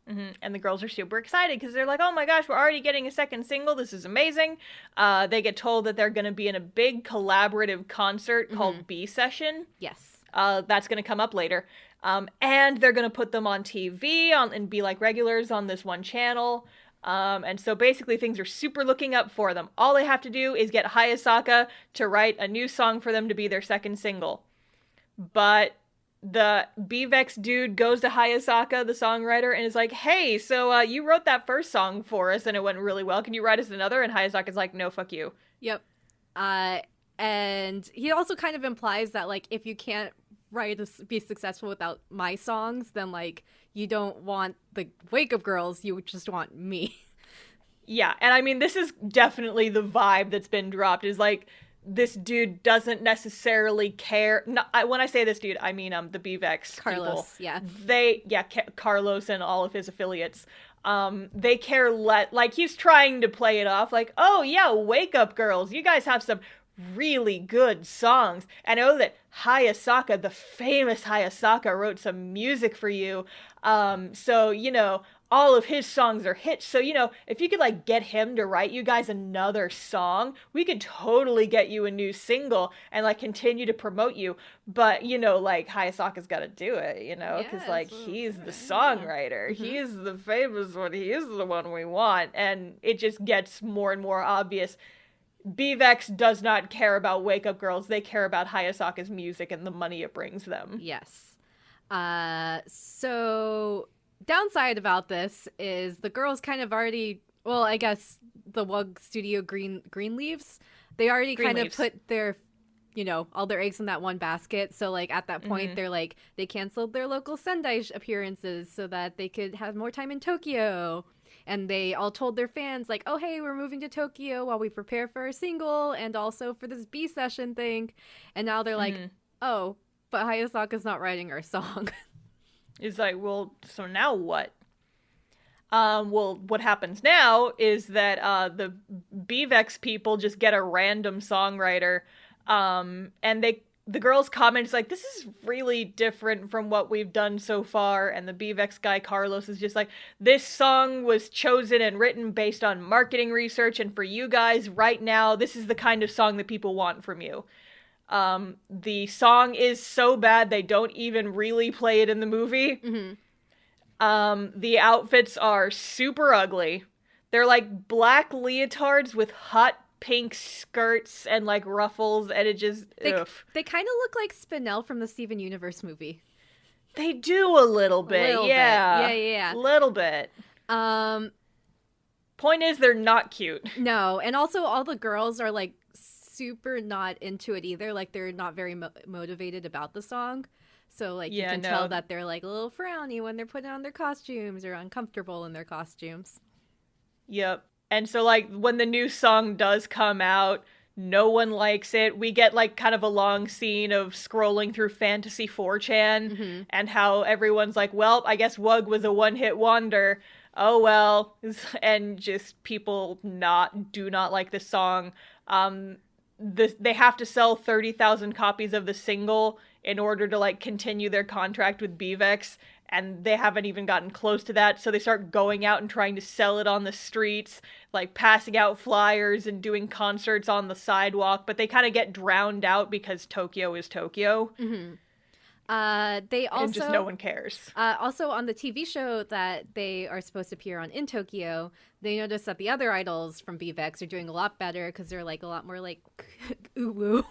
[SPEAKER 1] And the girls are super excited because they're like, oh my gosh, we're already getting a second single. This is amazing. They get told that they're going to be in a big collaborative concert called B Session.
[SPEAKER 2] Yes.
[SPEAKER 1] That's going to come up later. And they're going to put them on TV and be like regulars on this one channel. And so basically things are super looking up for them. All they have to do is get Hayasaka to write a new song for them to be their second single. But the BVEX dude goes to Hayasaka, the songwriter, and is like, hey, so you wrote that first song for us and it went really well. Can you write us another? And Hayasaka's like, no, fuck you.
[SPEAKER 2] Yep. And he also kind of implies that, like, if you can't be successful without my songs, then, like, you don't want the Wake Up Girls, you just want me.
[SPEAKER 1] Yeah, and I mean, this is definitely the vibe that's been dropped, is like, this dude doesn't necessarily care. No, when I say this dude, I mean the BVEX
[SPEAKER 2] Carlos,
[SPEAKER 1] people.
[SPEAKER 2] yeah.
[SPEAKER 1] Carlos and all of his affiliates. They care like, he's trying to play it off like, oh yeah, Wake Up Girls, you guys have some really good songs. And I know that Hayasaka, the famous Hayasaka, wrote some music for you. So, you know, all of his songs are hits. So, you know, if you could like get him to write you guys another song, we could totally get you a new single and like continue to promote you. But, you know, like Hayasaka's got to do it, you know, because like he's the songwriter. He's the famous one. He is the one we want. And it just gets more and more obvious. BVEX does not care about Wake Up Girls. They care about Hayasaka's music and the money it brings them.
[SPEAKER 2] Yes. So downside about this is the girls kind of already, well, I guess the WUG Studio Greenleaves, they already kind of put their, you know, all their eggs in that one basket. So like at that point, they're like, they canceled their local Sendai appearances so that they could have more time in Tokyo. And they all told their fans, like, oh, hey, we're moving to Tokyo while we prepare for our single and also for this B Session thing. And now they're like, oh, but Hayasaka's not writing our song.
[SPEAKER 1] It's like, well, so now what? Well, what happens now is that the BVEX people just get a random songwriter, and the girls comment, it's like, this is really different from what we've done so far. And the BVEX guy, Carlos, is just like, this song was chosen and written based on marketing research. And for you guys right now, this is the kind of song that people want from you. The song is so bad, they don't even really play it in the movie. The outfits are super ugly. They're like black leotards with hot pink skirts and like ruffles, and it just
[SPEAKER 2] they kind of look like Spinell from the Steven Universe movie.
[SPEAKER 1] They do a little bit. Yeah,
[SPEAKER 2] a
[SPEAKER 1] little bit. Point is, they're not cute.
[SPEAKER 2] No, and also all the girls are like super not into it either. Like they're not very motivated about the song. So like you can tell that they're like a little frowny when they're putting on their costumes or uncomfortable in their costumes.
[SPEAKER 1] Yep. And so, like, when the new song does come out, no one likes it. We get, like, kind of a long scene of scrolling through Fantasy 4chan and how everyone's like, well, I guess WUG was a one-hit wonder. Oh, well. And just people do not like this song. They have to sell 30,000 copies of the single in order to like continue their contract with BVEX, and they haven't even gotten close to that, so they start going out and trying to sell it on the streets, like passing out flyers and doing concerts on the sidewalk, but they kind of get drowned out because Tokyo is Tokyo.
[SPEAKER 2] Mm-hmm. They also,
[SPEAKER 1] and just no one cares.
[SPEAKER 2] Also on the TV show that they are supposed to appear on in Tokyo, they notice that the other idols from BVEX are doing a lot better because they're like a lot more like ooh-woo.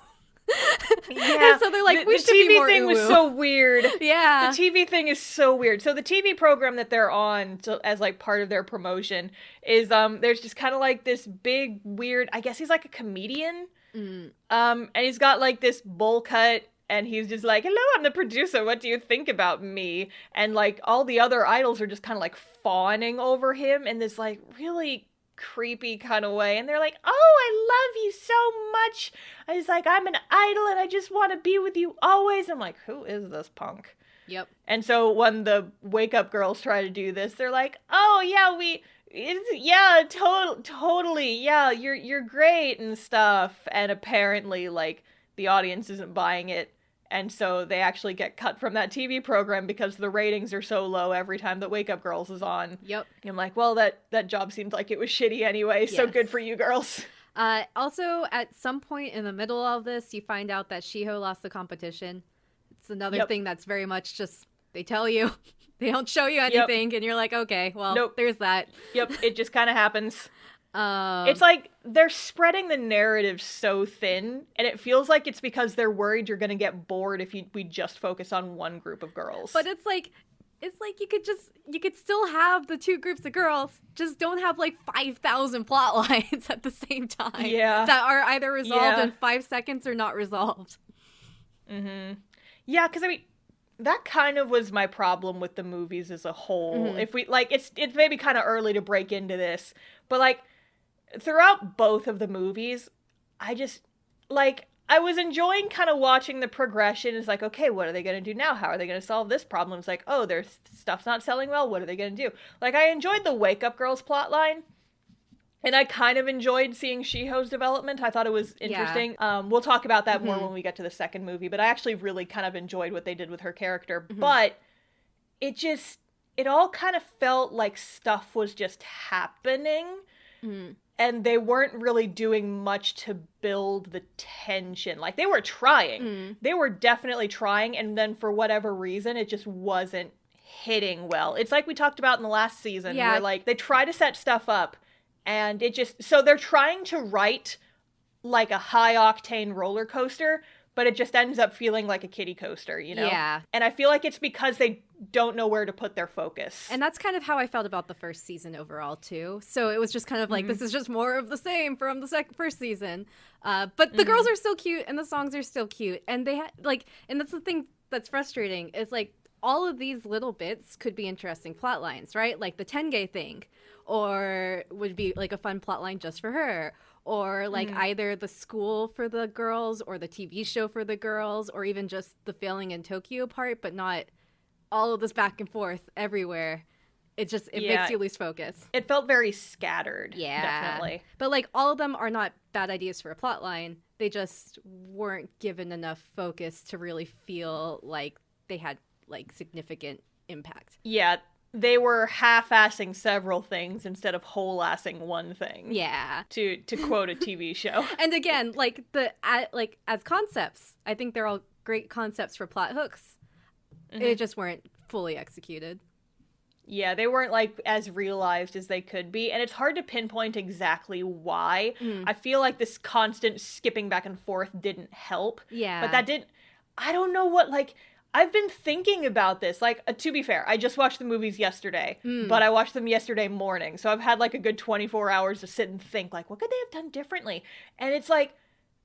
[SPEAKER 1] Yeah,
[SPEAKER 2] so they're like, we should
[SPEAKER 1] TV
[SPEAKER 2] be more
[SPEAKER 1] thing
[SPEAKER 2] ooh-woo.
[SPEAKER 1] was so weird.
[SPEAKER 2] Yeah,
[SPEAKER 1] the TV thing is so weird. So the TV program that they're on as like part of their promotion is there's just kind of like this big weird. I guess he's like a comedian. And he's got like this bowl cut. And he's just like, hello, I'm the producer. What do you think about me? And like all the other idols are just kind of like fawning over him in this like really creepy kind of way. And they're like, oh, I love you so much. I was like, I'm an idol and I just want to be with you always. I'm like, who is this punk?
[SPEAKER 2] Yep.
[SPEAKER 1] And so when the Wake Up girls try to do this, they're like, oh yeah, totally. Yeah, you're great and stuff. And apparently like the audience isn't buying it. And so they actually get cut from that TV program because the ratings are so low every time that Wake Up Girls is on.
[SPEAKER 2] Yep.
[SPEAKER 1] And I'm like, well, that job seemed like it was shitty anyway, so
[SPEAKER 2] Yes.
[SPEAKER 1] good for you girls.
[SPEAKER 2] Also, at some point in the middle of this, you find out that Shiho lost the competition. It's another thing that's very much just, they tell you, they don't show you anything, and you're like, okay, well, there's that.
[SPEAKER 1] Yep, it just kind of happens. It's like they're spreading the narrative so thin, and it feels like it's because they're worried you're gonna get bored if we just focus on one group of girls.
[SPEAKER 2] But it's like you could still have the two groups of girls, just don't have like 5,000 plot lines at the same time.
[SPEAKER 1] Yeah.
[SPEAKER 2] That are either resolved in 5 seconds or not resolved.
[SPEAKER 1] Mm-hmm. Yeah, because I mean, that kind of was my problem with the movies as a whole.
[SPEAKER 2] Mm-hmm.
[SPEAKER 1] If we like, it's maybe kind of early to break into this, but like throughout both of the movies, I just like I was enjoying kind of watching the progression. It's like, okay, what are they gonna do now? How are they gonna solve this problem? It's like, oh, their stuff's not selling well. What are they gonna do? Like, I enjoyed the Wake Up Girls plotline. And I kind of enjoyed seeing Shiho's development. I thought it was interesting. Yeah. We'll talk about that more when we get to the second movie, but I actually really kind of enjoyed what they did with her character. Mm-hmm. But it all kind of felt like stuff was just happening. Mm-hmm. And they weren't really doing much to build the tension. Like, they were trying. Mm-hmm. They were definitely trying, and then for whatever reason, it just wasn't hitting well. It's like we talked about in the last season, where, like, they try to set stuff up, and it just... So they're trying to write, like, a high-octane roller coaster, but it just ends up feeling like a kiddie coaster, you know?
[SPEAKER 2] Yeah.
[SPEAKER 1] And I feel like it's because they don't know where to put their focus.
[SPEAKER 2] And that's kind of how I felt about the first season overall, too. So it was just kind of like, this is just more of the same from the first season. But the girls are still cute, and the songs are still cute. And they and that's the thing that's frustrating, is, like, all of these little bits could be interesting plot lines, right? Like the Tenge thing, or would be like a fun plot line just for her, or like either the school for the girls or the TV show for the girls, or even just the failing in Tokyo part, but not all of this back and forth everywhere. It makes you lose focus.
[SPEAKER 1] It felt very scattered.
[SPEAKER 2] Yeah.
[SPEAKER 1] Definitely.
[SPEAKER 2] But like all of them are not bad ideas for a plot line. They just weren't given enough focus to really feel like they had like significant impact.
[SPEAKER 1] Yeah, they were half-assing several things instead of whole-assing one thing.
[SPEAKER 2] Yeah.
[SPEAKER 1] To quote a TV show.
[SPEAKER 2] And again, like as concepts, I think they're all great concepts for plot hooks. Mm-hmm. It just weren't fully executed.
[SPEAKER 1] Yeah, they weren't like as realized as they could be, and it's hard to pinpoint exactly why. I feel like this constant skipping back and forth didn't help.
[SPEAKER 2] Yeah.
[SPEAKER 1] But that didn't... I don't know what, like... I've been thinking about this. Like, to be fair, I just watched the movies yesterday, but I watched them yesterday morning. So I've had like a good 24 hours to sit and think, like, what could they have done differently? And it's like,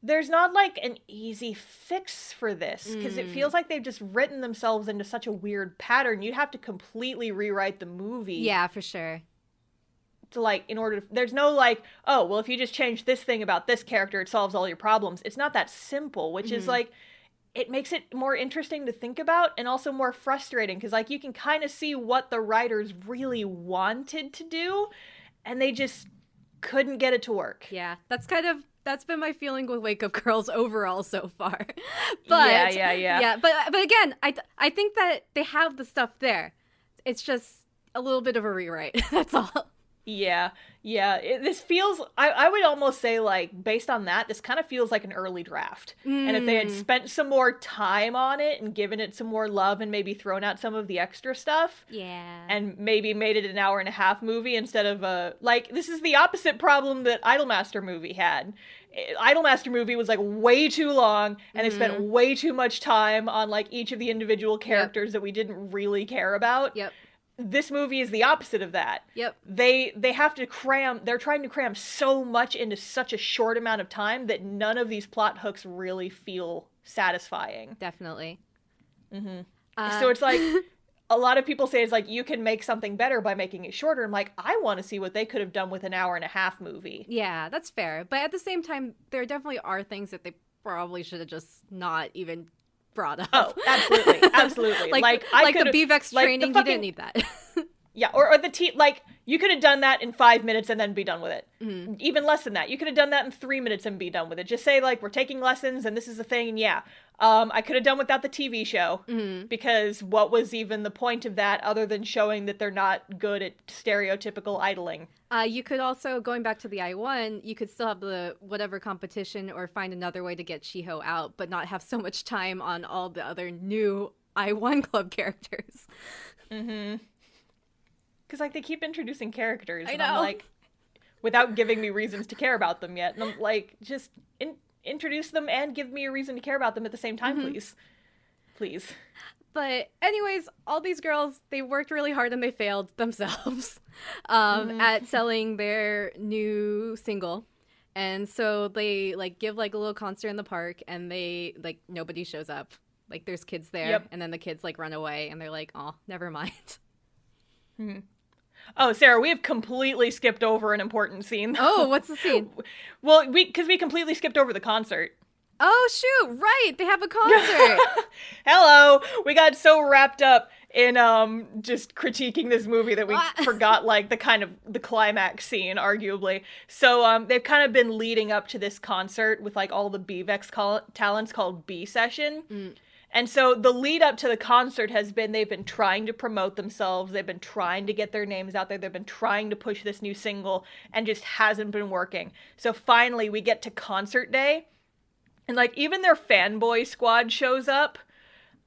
[SPEAKER 1] there's not like an easy fix for this, because it feels like they've just written themselves into such a weird pattern. You'd have to completely rewrite the movie.
[SPEAKER 2] Yeah, for sure.
[SPEAKER 1] To like, in order to, there's no like, oh, well, if you just change this thing about this character, it solves all your problems. It's not that simple, which is like, it makes it more interesting to think about and also more frustrating, because like you can kind of see what the writers really wanted to do and they just couldn't get it to work.
[SPEAKER 2] Yeah, that's kind of That's been my feeling with Wake Up Girls overall so far. But
[SPEAKER 1] yeah.
[SPEAKER 2] But again, I think that they have the stuff there. It's just a little bit of a rewrite. That's all.
[SPEAKER 1] Yeah. This feels, I would almost say, like, based on that, this kind of feels like an early draft. And if they had spent some more time on it and given it some more love and maybe thrown out some of the extra stuff.
[SPEAKER 2] Yeah.
[SPEAKER 1] And maybe made it an hour and a half movie instead of this is the opposite problem that Idolmaster movie had. Idolmaster movie was, like, way too long, and they spent way too much time on, like, each of the individual characters that we didn't really care about.
[SPEAKER 2] Yep.
[SPEAKER 1] This movie is the opposite of that.
[SPEAKER 2] Yep.
[SPEAKER 1] They have to they're trying to cram so much into such a short amount of time that none of these plot hooks really feel satisfying.
[SPEAKER 2] Definitely.
[SPEAKER 1] So it's like, a lot of people say it's like, you can make something better by making it shorter. I'm like, I want to see what they could have done with an hour and a half movie.
[SPEAKER 2] Yeah, that's fair. But at the same time, there definitely are things that they probably should have just not even brought up.
[SPEAKER 1] Oh, absolutely.
[SPEAKER 2] like the BVEX training, you didn't need that.
[SPEAKER 1] Yeah, or the like, you could have done that in 5 minutes and then be done with it. Even less than that. You could have done that in 3 minutes and be done with it. Just say, like, we're taking lessons and this is the thing, and yeah. I could have done without the TV show, because what was even the point of that other than showing that they're not good at stereotypical idling?
[SPEAKER 2] You could also, going back to the I-1, you could still have the whatever competition or find another way to get Shiho out, but not have so much time on all the other new I-1 club characters.
[SPEAKER 1] Because, like, they keep introducing characters, and
[SPEAKER 2] I know.
[SPEAKER 1] I'm like, without giving me reasons to care about them yet. And I'm like, just introduce them and give me a reason to care about them at the same time, please. Please.
[SPEAKER 2] But anyways, all these girls, they worked really hard and they failed themselves at selling their new single. And so they, like, give, like, a little concert in the park, and they, like, nobody shows up. Like, there's kids there, and then the kids, like, run away, and they're like, oh, never mind.
[SPEAKER 1] Oh, Sarah, we have completely skipped over an important scene.
[SPEAKER 2] Oh, what's the scene?
[SPEAKER 1] Well, because we completely skipped over the concert.
[SPEAKER 2] Oh, shoot, right, they have a concert.
[SPEAKER 1] Hello! We got so wrapped up in just critiquing this movie that we forgot, like, the climax scene, arguably. So they've kind of been leading up to this concert with, like, all the BVEX talents called B Session. And so the lead up to the concert has been, they've been trying to promote themselves, they've been trying to get their names out there, they've been trying to push this new single, and just hasn't been working. So finally we get to concert day, and, like, even their fanboy squad shows up,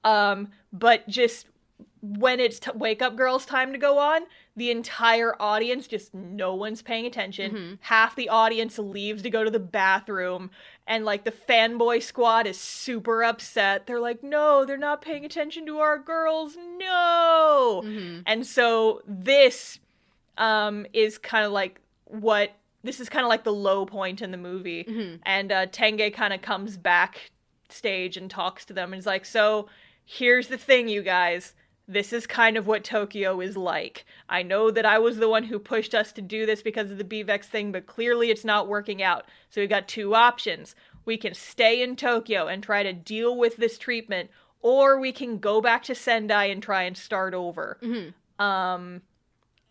[SPEAKER 1] but just when it's Wake Up Girls time to go on, the entire audience, just no one's paying attention. Half the audience leaves to go to the bathroom, and, like, the fanboy squad is super upset. They're like, no, they're not paying attention to our girls, no! And so this is kind of like this is kind of like the low point in the movie. And Tenge kind of comes backstage and talks to them and is like, so here's the thing, you guys. This is kind of what Tokyo is like. I know that I was the one who pushed us to do this because of the BVEX thing, but clearly it's not working out. So we got two options. We can stay in Tokyo and try to deal with this treatment, or we can go back to Sendai and try and start over.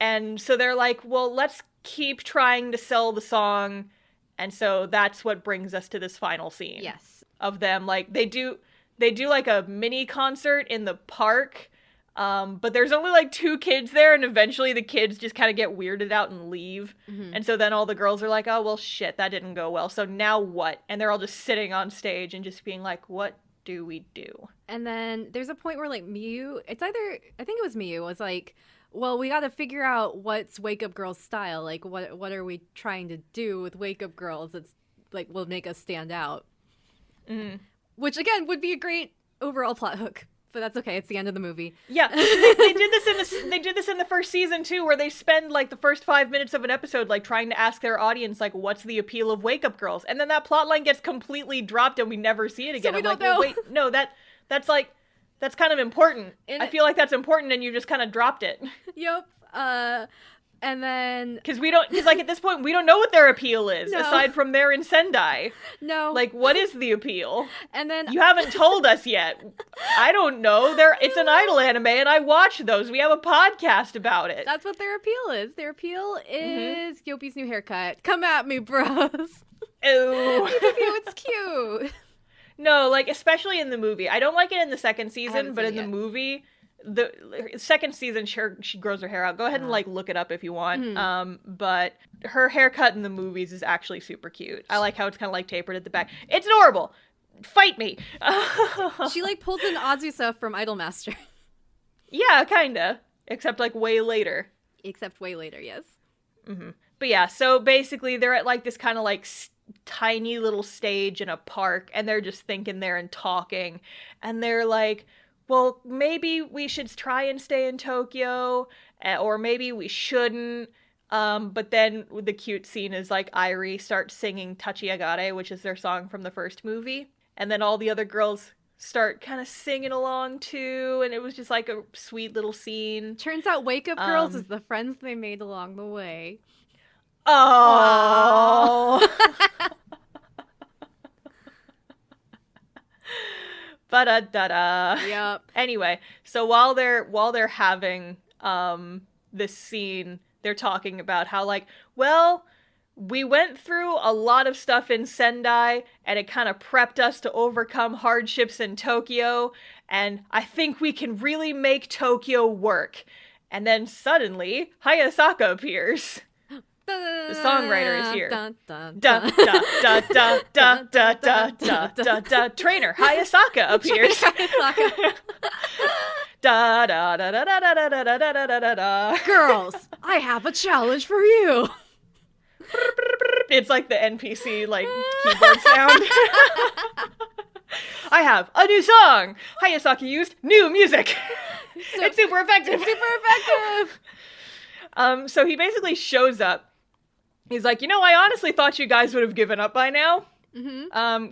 [SPEAKER 1] And so they're like, well, let's keep trying to sell the song. And so that's what brings us to this final scene.
[SPEAKER 2] Yes.
[SPEAKER 1] Of them. Like, they do like a mini concert in the park. But there's only, like, 2 kids there, and eventually the kids just kind of get weirded out and leave. And so then all the girls are like, oh, well, shit, that didn't go well. So now what? And they're all just sitting on stage and just being like, what do we do?
[SPEAKER 2] And then there's a point where, like, Miyu, I think it was Miyu, was like, well, we got to figure out what's Wake Up Girls style. Like, what are we trying to do with Wake Up Girls that's, like, will make us stand out? Which, again, would be a great overall plot hook. But that's okay. It's the end of the movie.
[SPEAKER 1] Yeah, they did this in the first season too, where they spend, like, the first 5 minutes of an episode, like, trying to ask their audience, like, what's the appeal of Wake Up Girls, and then that plot line gets completely dropped and we never see it again.
[SPEAKER 2] So we don't
[SPEAKER 1] like,
[SPEAKER 2] know.
[SPEAKER 1] Well, wait, no, that's kind of important. I feel like that's important, and you just kind of dropped it.
[SPEAKER 2] Yep. And then...
[SPEAKER 1] Because like, at this point, we don't know what their appeal is,
[SPEAKER 2] No.
[SPEAKER 1] aside from they're in Sendai.
[SPEAKER 2] No.
[SPEAKER 1] Like, what is the appeal?
[SPEAKER 2] And then...
[SPEAKER 1] You haven't told us yet. I don't know. It's an idol anime, and I watch those. We have a podcast about it.
[SPEAKER 2] That's what their appeal is. Their appeal is Yopi's new haircut. Come at me, bros.
[SPEAKER 1] Ew.
[SPEAKER 2] it's cute.
[SPEAKER 1] No, like, especially in the movie. I don't like it in the second season, but in the
[SPEAKER 2] yet.
[SPEAKER 1] movie, the second season, sure, she grows her hair out. Go ahead and, like, look it up if you want. But her haircut in the movies is actually super cute. I like how it's kind of, like, tapered at the back. It's adorable. Fight me.
[SPEAKER 2] She, like, pulls in Azusa from Idolmaster.
[SPEAKER 1] Yeah, kinda. Except, like, way later.
[SPEAKER 2] Except way later, yes.
[SPEAKER 1] But yeah, so basically they're at, like, this kind of, like, tiny little stage in a park, and they're just thinking there and talking, and they're like, well, maybe we should try and stay in Tokyo, or maybe we shouldn't. But then the cute scene is, like, Irie starts singing Tachiagare, which is their song from the first movie, and then all the other girls start kind of singing along too, and it was just like a sweet little scene.
[SPEAKER 2] Turns out Wake Up Girls is the friends they made along the way.
[SPEAKER 1] Oh. Ba-da-da-da.
[SPEAKER 2] Yep.
[SPEAKER 1] Anyway, so while they're having this scene, they're talking about how, like, well, we went through a lot of stuff in Sendai, and it kind of prepped us to overcome hardships in Tokyo, and I think we can really make Tokyo work. And then suddenly, Hayasaka appears. The songwriter is here.
[SPEAKER 2] Dun, dun,
[SPEAKER 1] Da
[SPEAKER 2] dun.
[SPEAKER 1] da da da da da da da da da. Trainer Hayasaka appears. Da da da da da da da da da da da da.
[SPEAKER 2] Girls, I have a challenge for you.
[SPEAKER 1] It's like the NPC like keyboard sound. I have a new song. Hayasaka used new music. It's super effective. So he basically shows up. He's like, I honestly thought you guys would have given up by now.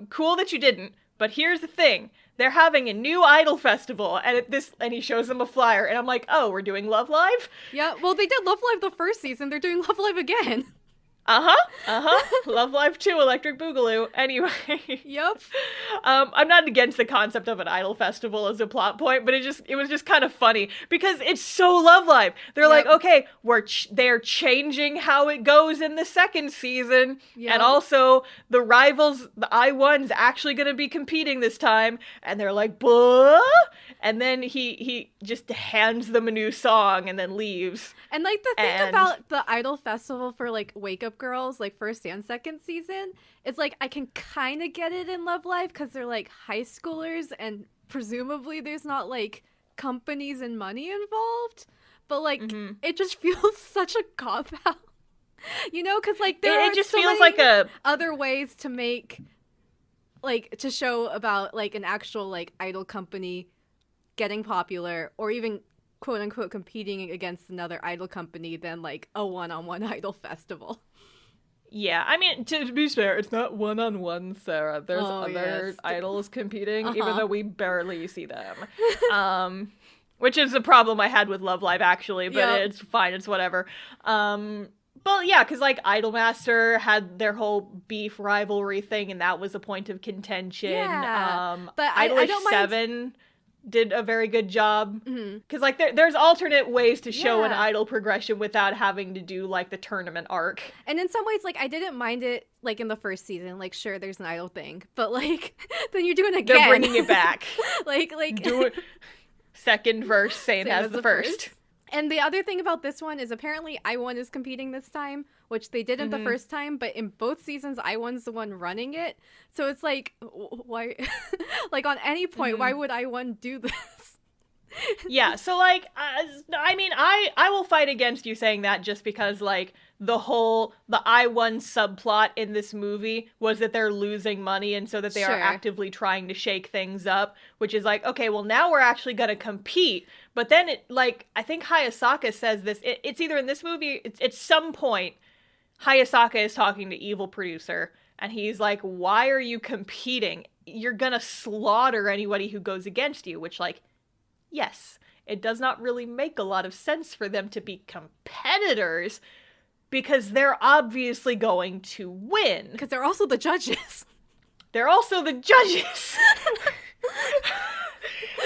[SPEAKER 1] Cool that you didn't. But here's the thing. They're having a new idol festival, and he shows them a flyer, and I'm like, oh, we're doing Love Live?
[SPEAKER 2] Yeah, well, they did Love Live the first season. They're doing Love Live again.
[SPEAKER 1] Love Live 2, Electric Boogaloo. Anyway.
[SPEAKER 2] Yep.
[SPEAKER 1] I'm not against the concept of an idol festival as a plot point, but it was just kind of funny because it's so Love Live. They're like, okay, they're changing how it goes in the second season, and also the rivals, the I1's actually going to be competing this time, and they're like, buh? And then he just hands them a new song and then leaves.
[SPEAKER 2] And, like, the thing about the Idol Festival for, like, Wake Up Girls, like, first and second season, is, like, I can kind of get it in Love Live because they're, like, high schoolers and presumably there's not, like, companies and money involved. But, like, it just feels such a cop-out. Because, like, there
[SPEAKER 1] just
[SPEAKER 2] so
[SPEAKER 1] feels
[SPEAKER 2] many
[SPEAKER 1] like a
[SPEAKER 2] other ways to make, like, to show about, like, an actual, like, idol company getting popular or even quote unquote competing against another idol company than like a one-on-one idol festival.
[SPEAKER 1] Yeah, I mean, to be fair, it's not one-on-one, Sarah. There's other idols competing, even though we barely see them. Which is a problem I had with Love Live, actually, but it's fine, it's whatever. But yeah, because, like, Idolmaster had their whole beef rivalry thing, and that was a point of contention.
[SPEAKER 2] Yeah, but
[SPEAKER 1] Idol
[SPEAKER 2] I don't mind...
[SPEAKER 1] 7 did a very good job. Because, like, there's alternate ways to show an idol progression without having to do, like, the tournament arc.
[SPEAKER 2] And in some ways, like, I didn't mind it, like, in the first season. Like, sure, there's an idol thing. But, like, then you're doing it again.
[SPEAKER 1] They're bringing it back.
[SPEAKER 2] like...
[SPEAKER 1] Do it. Second verse, same as the first.
[SPEAKER 2] And the other thing about this one is apparently I1 is competing this time, which they didn't the first time, but in both seasons, I1's the one running it. So it's like, why? Like, on any point, why would I1 do this?
[SPEAKER 1] Yeah, so, like, I mean, I will fight against you saying that just because, like, the I1 subplot in this movie was that they're losing money and so that they are actively trying to shake things up, which is like, okay, well, now we're actually going to compete. But then, I think Hayasaka says this, it's either in this movie, it's at some point, Hayasaka is talking to evil producer, and he's like, why are you competing? You're going to slaughter anybody who goes against you, which, like, yes, it does not really make a lot of sense for them to be competitors because they're obviously going to win.
[SPEAKER 2] Because they're also the judges.
[SPEAKER 1] They're also the judges.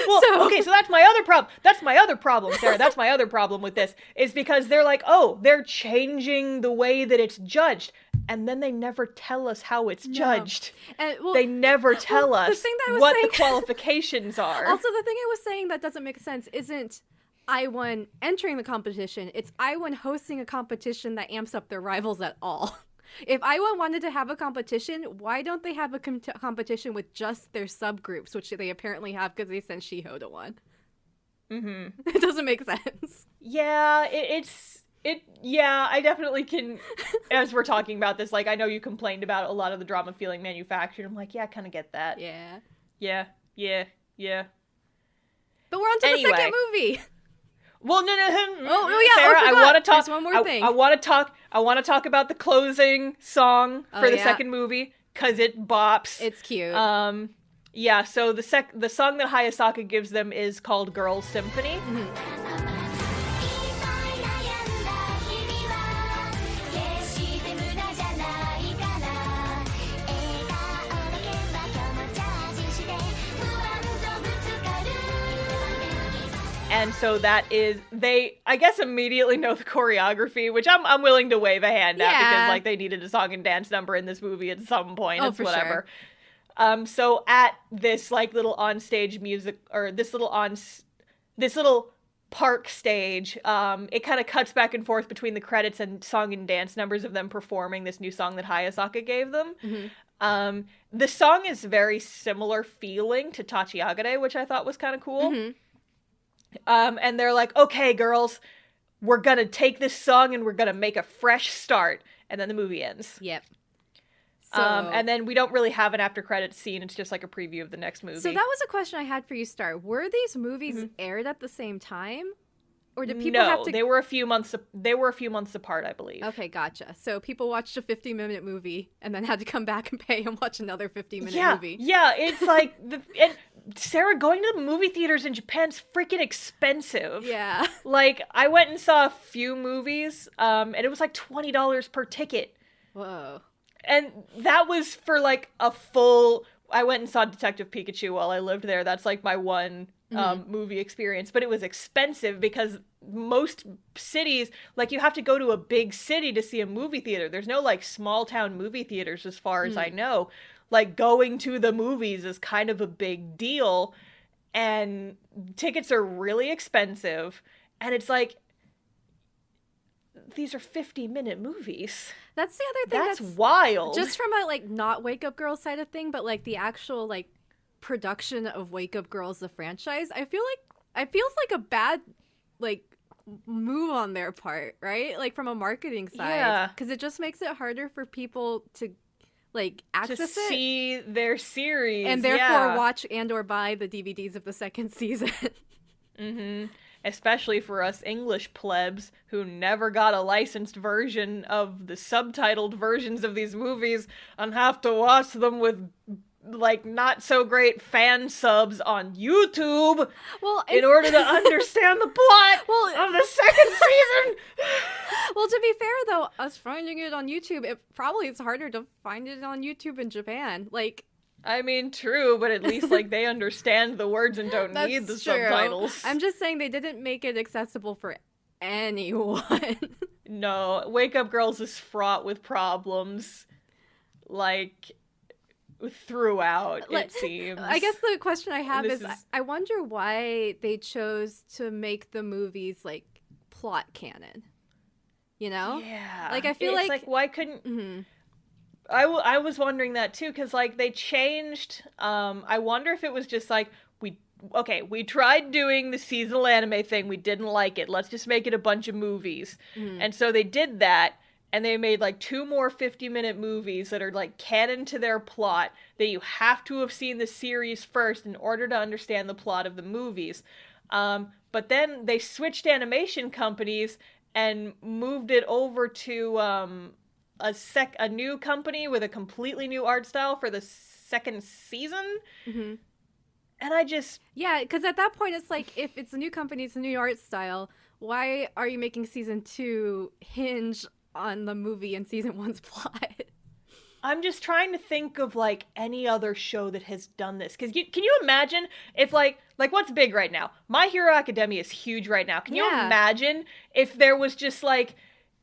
[SPEAKER 1] Well, okay, so that's my other problem. That's my other problem, Sarah. That's my other problem with this, is because they're like, oh, they're changing the way that it's judged. and then they never tell us how it's
[SPEAKER 2] No.
[SPEAKER 1] judged.
[SPEAKER 2] And, well,
[SPEAKER 1] They never tell
[SPEAKER 2] the
[SPEAKER 1] us
[SPEAKER 2] thing that I was
[SPEAKER 1] what
[SPEAKER 2] saying-
[SPEAKER 1] the qualifications are.
[SPEAKER 2] Also, the thing I was saying that doesn't make sense isn't I1 entering the competition. It's I1 hosting a competition that amps up their rivals at all. If I1 wanted to have a competition, why don't they have a competition with just their subgroups, which they apparently have because they sent Shiho to one?
[SPEAKER 1] Mm-hmm.
[SPEAKER 2] It doesn't make sense.
[SPEAKER 1] Yeah, yeah, I definitely can, as we're talking about this, like, I know you complained about a lot of the drama feeling manufactured. I'm like, yeah, I kind of get that.
[SPEAKER 2] Yeah.
[SPEAKER 1] Yeah.
[SPEAKER 2] But we're on to the second movie.
[SPEAKER 1] Well, no,
[SPEAKER 2] yeah,
[SPEAKER 1] Sarah,
[SPEAKER 2] I
[SPEAKER 1] I
[SPEAKER 2] forgot.
[SPEAKER 1] want to talk.
[SPEAKER 2] There's one more thing.
[SPEAKER 1] I want to talk about the closing song for the
[SPEAKER 2] yeah.
[SPEAKER 1] second movie because it bops.
[SPEAKER 2] It's cute.
[SPEAKER 1] Yeah. So the song that Hayasaka gives them is called "Girls Symphony."
[SPEAKER 2] Mm-hmm.
[SPEAKER 1] And so that is, they, I guess, immediately know the choreography, which I'm willing to wave a hand at because, like, they needed a song and dance number in this movie at some point. It's
[SPEAKER 2] for
[SPEAKER 1] whatever.
[SPEAKER 2] Sure.
[SPEAKER 1] So at this, like, little onstage music, or this little park stage, it kind of cuts back and forth between the credits and song and dance numbers of them performing this new song that Hayasaka gave them.
[SPEAKER 2] Mm-hmm.
[SPEAKER 1] The song is very similar feeling to Tachiagare, which I thought was kind of cool.
[SPEAKER 2] Mm-hmm.
[SPEAKER 1] And they're like, okay, girls, we're gonna take this song and we're gonna make a fresh start. And then the movie ends.
[SPEAKER 2] Yep. So,
[SPEAKER 1] and then we don't really have an after credits scene. It's just like a preview of the next movie.
[SPEAKER 2] So that was a question I had for you, Star. Were these movies aired at the same time? Or did people have to...
[SPEAKER 1] they were a few months apart, I believe.
[SPEAKER 2] Okay, gotcha. So people watched a 50-minute movie and then had to come back and pay and watch another 50-minute movie.
[SPEAKER 1] Yeah, it's like... and Sarah, going to the movie theaters in Japan's freaking expensive.
[SPEAKER 2] Yeah.
[SPEAKER 1] Like, I went and saw a few movies, and it was like $20 per ticket.
[SPEAKER 2] Whoa.
[SPEAKER 1] And that was for, like, a full... I went and saw Detective Pikachu while I lived there. That's, like, my one movie experience. But it was expensive because most cities... Like, you have to go to a big city to see a movie theater. There's no, like, small-town movie theaters as far as I know. Like, going to the movies is kind of a big deal. And tickets are really expensive. And it's like... These are 50-minute movies.
[SPEAKER 2] That's the other thing
[SPEAKER 1] that's wild.
[SPEAKER 2] Just from a, like, not Wake Up Girls side of thing, but, like, the actual, like, production of Wake Up Girls, the franchise, it feels like a bad, like, move on their part, right? Like, from a marketing side.
[SPEAKER 1] Yeah.
[SPEAKER 2] Because it just makes it harder for people to, like, access
[SPEAKER 1] to
[SPEAKER 2] it.
[SPEAKER 1] see their series.
[SPEAKER 2] And therefore watch and or buy the DVDs of the second season.
[SPEAKER 1] Mm-hmm. Especially for us English plebs who never got a licensed version of the subtitled versions of these movies and have to watch them with, like, not so great fan subs on YouTube in order to understand the plot of the second season.
[SPEAKER 2] Well, to be fair, though, us finding it on YouTube, it probably is harder to find it on YouTube in Japan. Like,
[SPEAKER 1] I mean, true, but at least, like, they understand the words and don't need the subtitles.
[SPEAKER 2] I'm just saying they didn't make it accessible for anyone.
[SPEAKER 1] No, Wake Up Girls is fraught with problems, like, throughout, it seems.
[SPEAKER 2] I guess the question I have is,
[SPEAKER 1] is...
[SPEAKER 2] I wonder why they chose to make the movies, like, plot canon. You know?
[SPEAKER 1] Yeah.
[SPEAKER 2] Like, I feel
[SPEAKER 1] like why couldn't... Mm-hmm. I was wondering that too, because, like, they changed, I wonder if it was just like, we tried doing the seasonal anime thing, we didn't like it, let's just make it a bunch of movies. And so they did that, and they made, like, 2 more 50-minute movies that are, like, canon to their plot, that you have to have seen the series first in order to understand the plot of the movies. But then they switched animation companies and moved it over to, a new company with a completely new art style for the second season.
[SPEAKER 2] Mm-hmm.
[SPEAKER 1] And I just...
[SPEAKER 2] Yeah, because at that point, it's like, if it's a new company, it's a new art style, why are you making season 2 hinge on the movie and season 1's plot?
[SPEAKER 1] I'm just trying to think of, like, any other show that has done this. Because can you imagine if, like, what's big right now? My Hero Academia is huge right now. Can you imagine if there was just, like,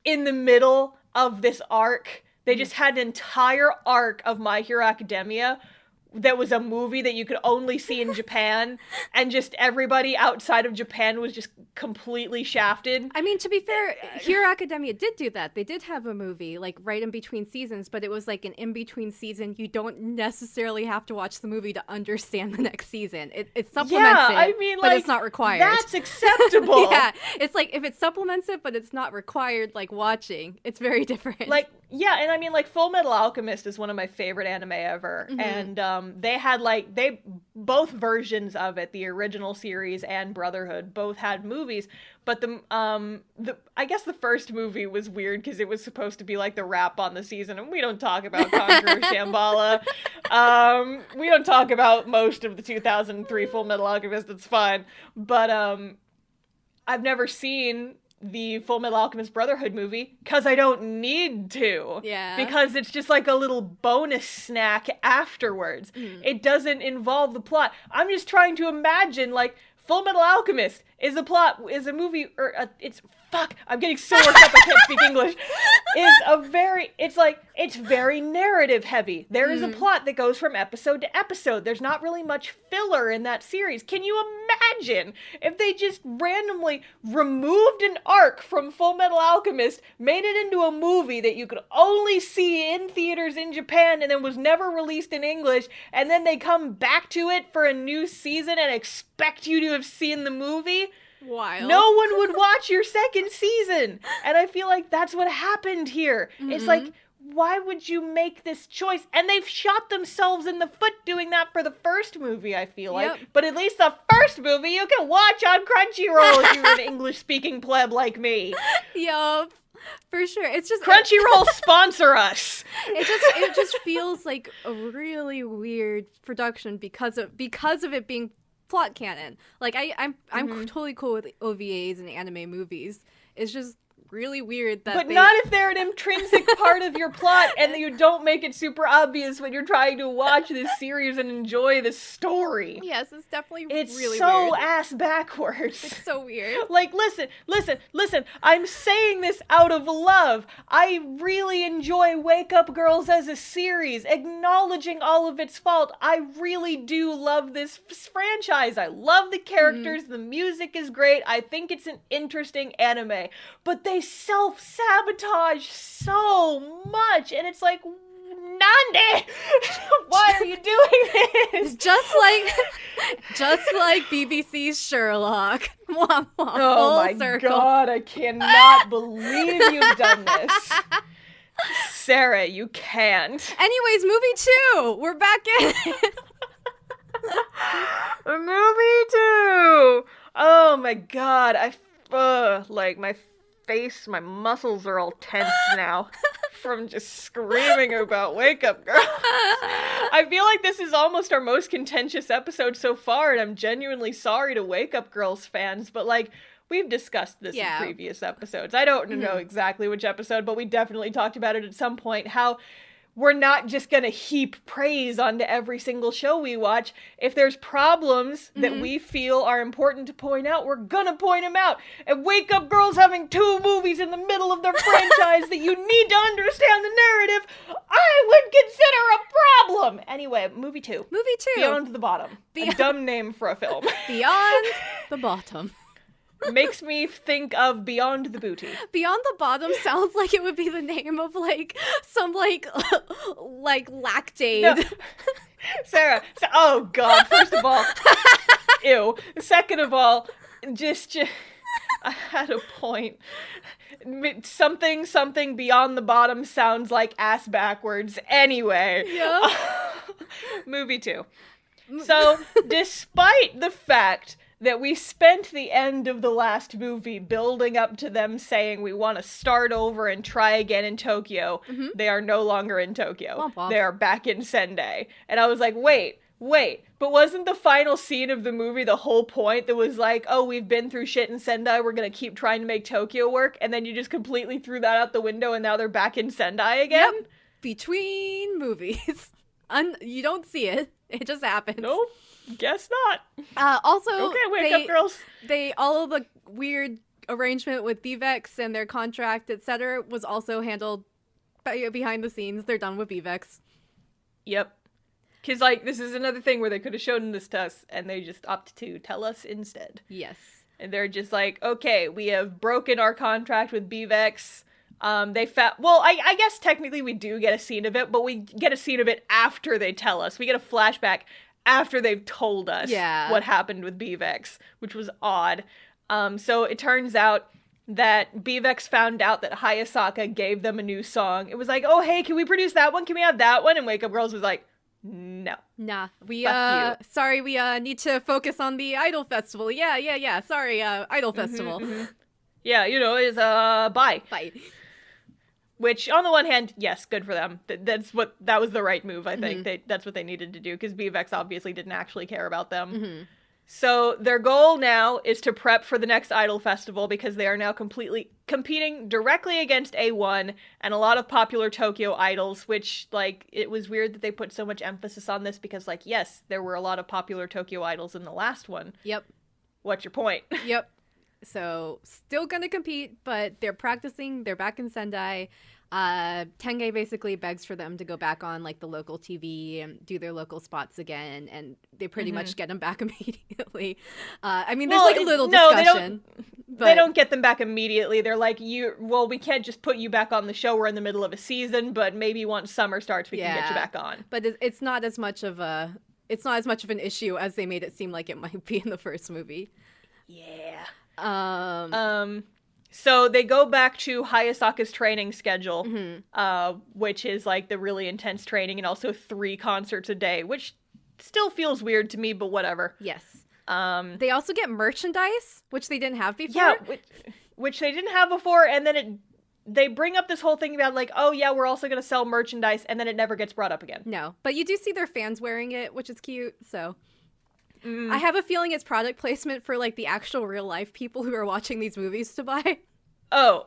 [SPEAKER 1] in the middle of this arc, They just had an entire arc of My Hero Academia that was a movie that you could only see in Japan, and just everybody outside of Japan was just completely shafted.
[SPEAKER 2] I mean, to be fair, Hero Academia did do that. They did have a movie, like, right in between seasons, but it was like an in-between season. You don't necessarily have to watch the movie to understand the next season. It supplements it, but it's not required.
[SPEAKER 1] That's acceptable.
[SPEAKER 2] Yeah, it's like, if it supplements it, but it's not required, like, watching, it's very different.
[SPEAKER 1] Like, yeah, and I mean, like, Full Metal Alchemist is one of my favorite anime ever, and they had, like, both versions of it, the original series and Brotherhood, both had movies, but I guess the first movie was weird because it was supposed to be, like, the wrap on the season, and we don't talk about Conqueror Shambhala. We don't talk about most of the 2003 Full Metal Alchemist, it's fine, but, I've never seen the Full Metal Alchemist Brotherhood movie because I don't need to.
[SPEAKER 2] Yeah.
[SPEAKER 1] Because it's just like a little bonus snack afterwards. It doesn't involve the plot. I'm just trying to imagine, like, Full Metal Alchemist is a movie, or I'm getting so worked up I can't speak English. It's very narrative heavy. There is a plot that goes from episode to episode. There's not really much filler in that series. Can you imagine if they just randomly removed an arc from Full Metal Alchemist, made it into a movie that you could only see in theaters in Japan and then was never released in English, and then they come back to it for a new season and expect you to have seen the movie?
[SPEAKER 2] Wild.
[SPEAKER 1] No one would watch your second season. And I feel like that's what happened here. It's like, why would you make this choice? And they've shot themselves in the foot doing that for the first movie, I feel like. But at least the first movie you can watch on Crunchyroll if you're an English-speaking pleb like me.
[SPEAKER 2] Yup. For sure. It's just
[SPEAKER 1] Crunchyroll sponsor us.
[SPEAKER 2] It just feels like a really weird production because of it being plot canon. Like, I'm totally cool with OVAs and anime movies. It's just really weird that
[SPEAKER 1] not if they're an intrinsic part of your plot and you don't make it super obvious when you're trying to watch this series and enjoy the story.
[SPEAKER 2] Yes, it's definitely
[SPEAKER 1] it's
[SPEAKER 2] really
[SPEAKER 1] so
[SPEAKER 2] weird.
[SPEAKER 1] ass backwards.
[SPEAKER 2] It's so weird.
[SPEAKER 1] Like, listen, I'm saying this out of love. I really enjoy Wake Up Girls as a series, acknowledging all of its fault. I really do love this franchise. I love the characters, the music is great, I think it's an interesting anime, but they self-sabotage so much, and it's like, Nande! Why are you doing this?
[SPEAKER 2] Just like BBC's Sherlock.
[SPEAKER 1] Oh my god, I cannot believe you've done this. Sarah, you can't.
[SPEAKER 2] Anyways, movie 2! We're back in it.
[SPEAKER 1] Movie 2! Oh my god, like my face, my muscles are all tense now from just screaming about Wake Up Girl. I feel like this is almost our most contentious episode so far, and I'm genuinely sorry to Wake Up Girls fans, but like, we've discussed this in previous episodes. I don't know exactly which episode, but we definitely talked about it at some point, how we're not just gonna heap praise onto every single show we watch. If there's problems that we feel are important to point out, we're gonna point them out. And Wake Up Girls having 2 movies in the middle of their franchise that you need to understand the narrative, I would consider a problem. Anyway, movie 2.
[SPEAKER 2] Movie 2.
[SPEAKER 1] Beyond the Bottom. A dumb name for a film.
[SPEAKER 2] Beyond the Bottom.
[SPEAKER 1] Makes me think of Beyond the Booty.
[SPEAKER 2] Beyond the Bottom sounds like it would be the name of, like, some, like Lactaid.
[SPEAKER 1] No. Sarah, oh god, first of all, ew. Second of all, just I had a point. Something Beyond the Bottom sounds like ass backwards. Anyway.
[SPEAKER 2] Yeah.
[SPEAKER 1] Movie 2. So, despite the fact that we spent the end of the last movie building up to them saying we want to start over and try again in Tokyo, they are no longer in Tokyo.
[SPEAKER 2] Womp womp.
[SPEAKER 1] They are back in Sendai. And I was like, wait, but wasn't the final scene of the movie the whole point that was like, oh, we've been through shit in Sendai, we're gonna keep trying to make Tokyo work, and then you just completely threw that out the window and now they're back in Sendai again?
[SPEAKER 2] Yep. Between movies. You don't see it. It just happens.
[SPEAKER 1] Nope. Guess not.
[SPEAKER 2] Also,
[SPEAKER 1] okay, Wake Up Girls.
[SPEAKER 2] All of the weird arrangement with DVX and their contract, etc., was also handled behind the scenes. They're done with BVEX.
[SPEAKER 1] Yep. Because, like, this is another thing where they could have shown this to us, and they just opted to tell us instead.
[SPEAKER 2] Yes.
[SPEAKER 1] And they're just like, okay, we have broken our contract with BVEX. I guess technically we do get a scene of it, but we get a scene of it after they tell us. We get a flashback after they've told us what happened with BVEX, which was odd. So it turns out that BVEX found out that Hayasaka gave them a new song. It was like, oh, hey, can we produce that one? Can we have that one? And Wake Up Girls was like, no.
[SPEAKER 2] Nah.
[SPEAKER 1] Fuck
[SPEAKER 2] we need to focus on the Idol Festival. Yeah. Sorry, Idol Festival.
[SPEAKER 1] Mm-hmm. Yeah, bye.
[SPEAKER 2] Bye.
[SPEAKER 1] Which, on the one hand, yes, good for them. That was the right move, I think. That's what they needed to do, because BVEX obviously didn't actually care about them.
[SPEAKER 2] Mm-hmm.
[SPEAKER 1] So their goal now is to prep for the next Idol Festival, because they are now completely competing directly against A1 and a lot of popular Tokyo idols, which, like, it was weird that they put so much emphasis on this, because, like, yes, there were a lot of popular Tokyo idols in the last one.
[SPEAKER 2] Yep.
[SPEAKER 1] What's your point?
[SPEAKER 2] Yep. So, still gonna compete, but they're practicing, they're back in Sendai. Tenge basically begs for them to go back on, like, the local TV and do their local spots again, and they pretty much get them back immediately. I mean, there's, a little discussion.
[SPEAKER 1] They don't get them back immediately. They're like, we can't just put you back on the show. We're in the middle of a season, but maybe once summer starts, we can get you back on.
[SPEAKER 2] But it's not as much of an issue as they made it seem like it might be in the first movie.
[SPEAKER 1] Yeah. So they go back to Hayasaka's training schedule, which is, like, the really intense training and also 3 concerts a day, which still feels weird to me, but whatever.
[SPEAKER 2] Yes. They also get merchandise, which they didn't have before.
[SPEAKER 1] Yeah, which they didn't have before, and then they bring up this whole thing about, like, oh yeah, we're also going to sell merchandise, and then it never gets brought up again.
[SPEAKER 2] No, but you do see their fans wearing it, which is cute, so... I have a feeling it's product placement for, like, the actual real life people who are watching these movies to buy.
[SPEAKER 1] Oh,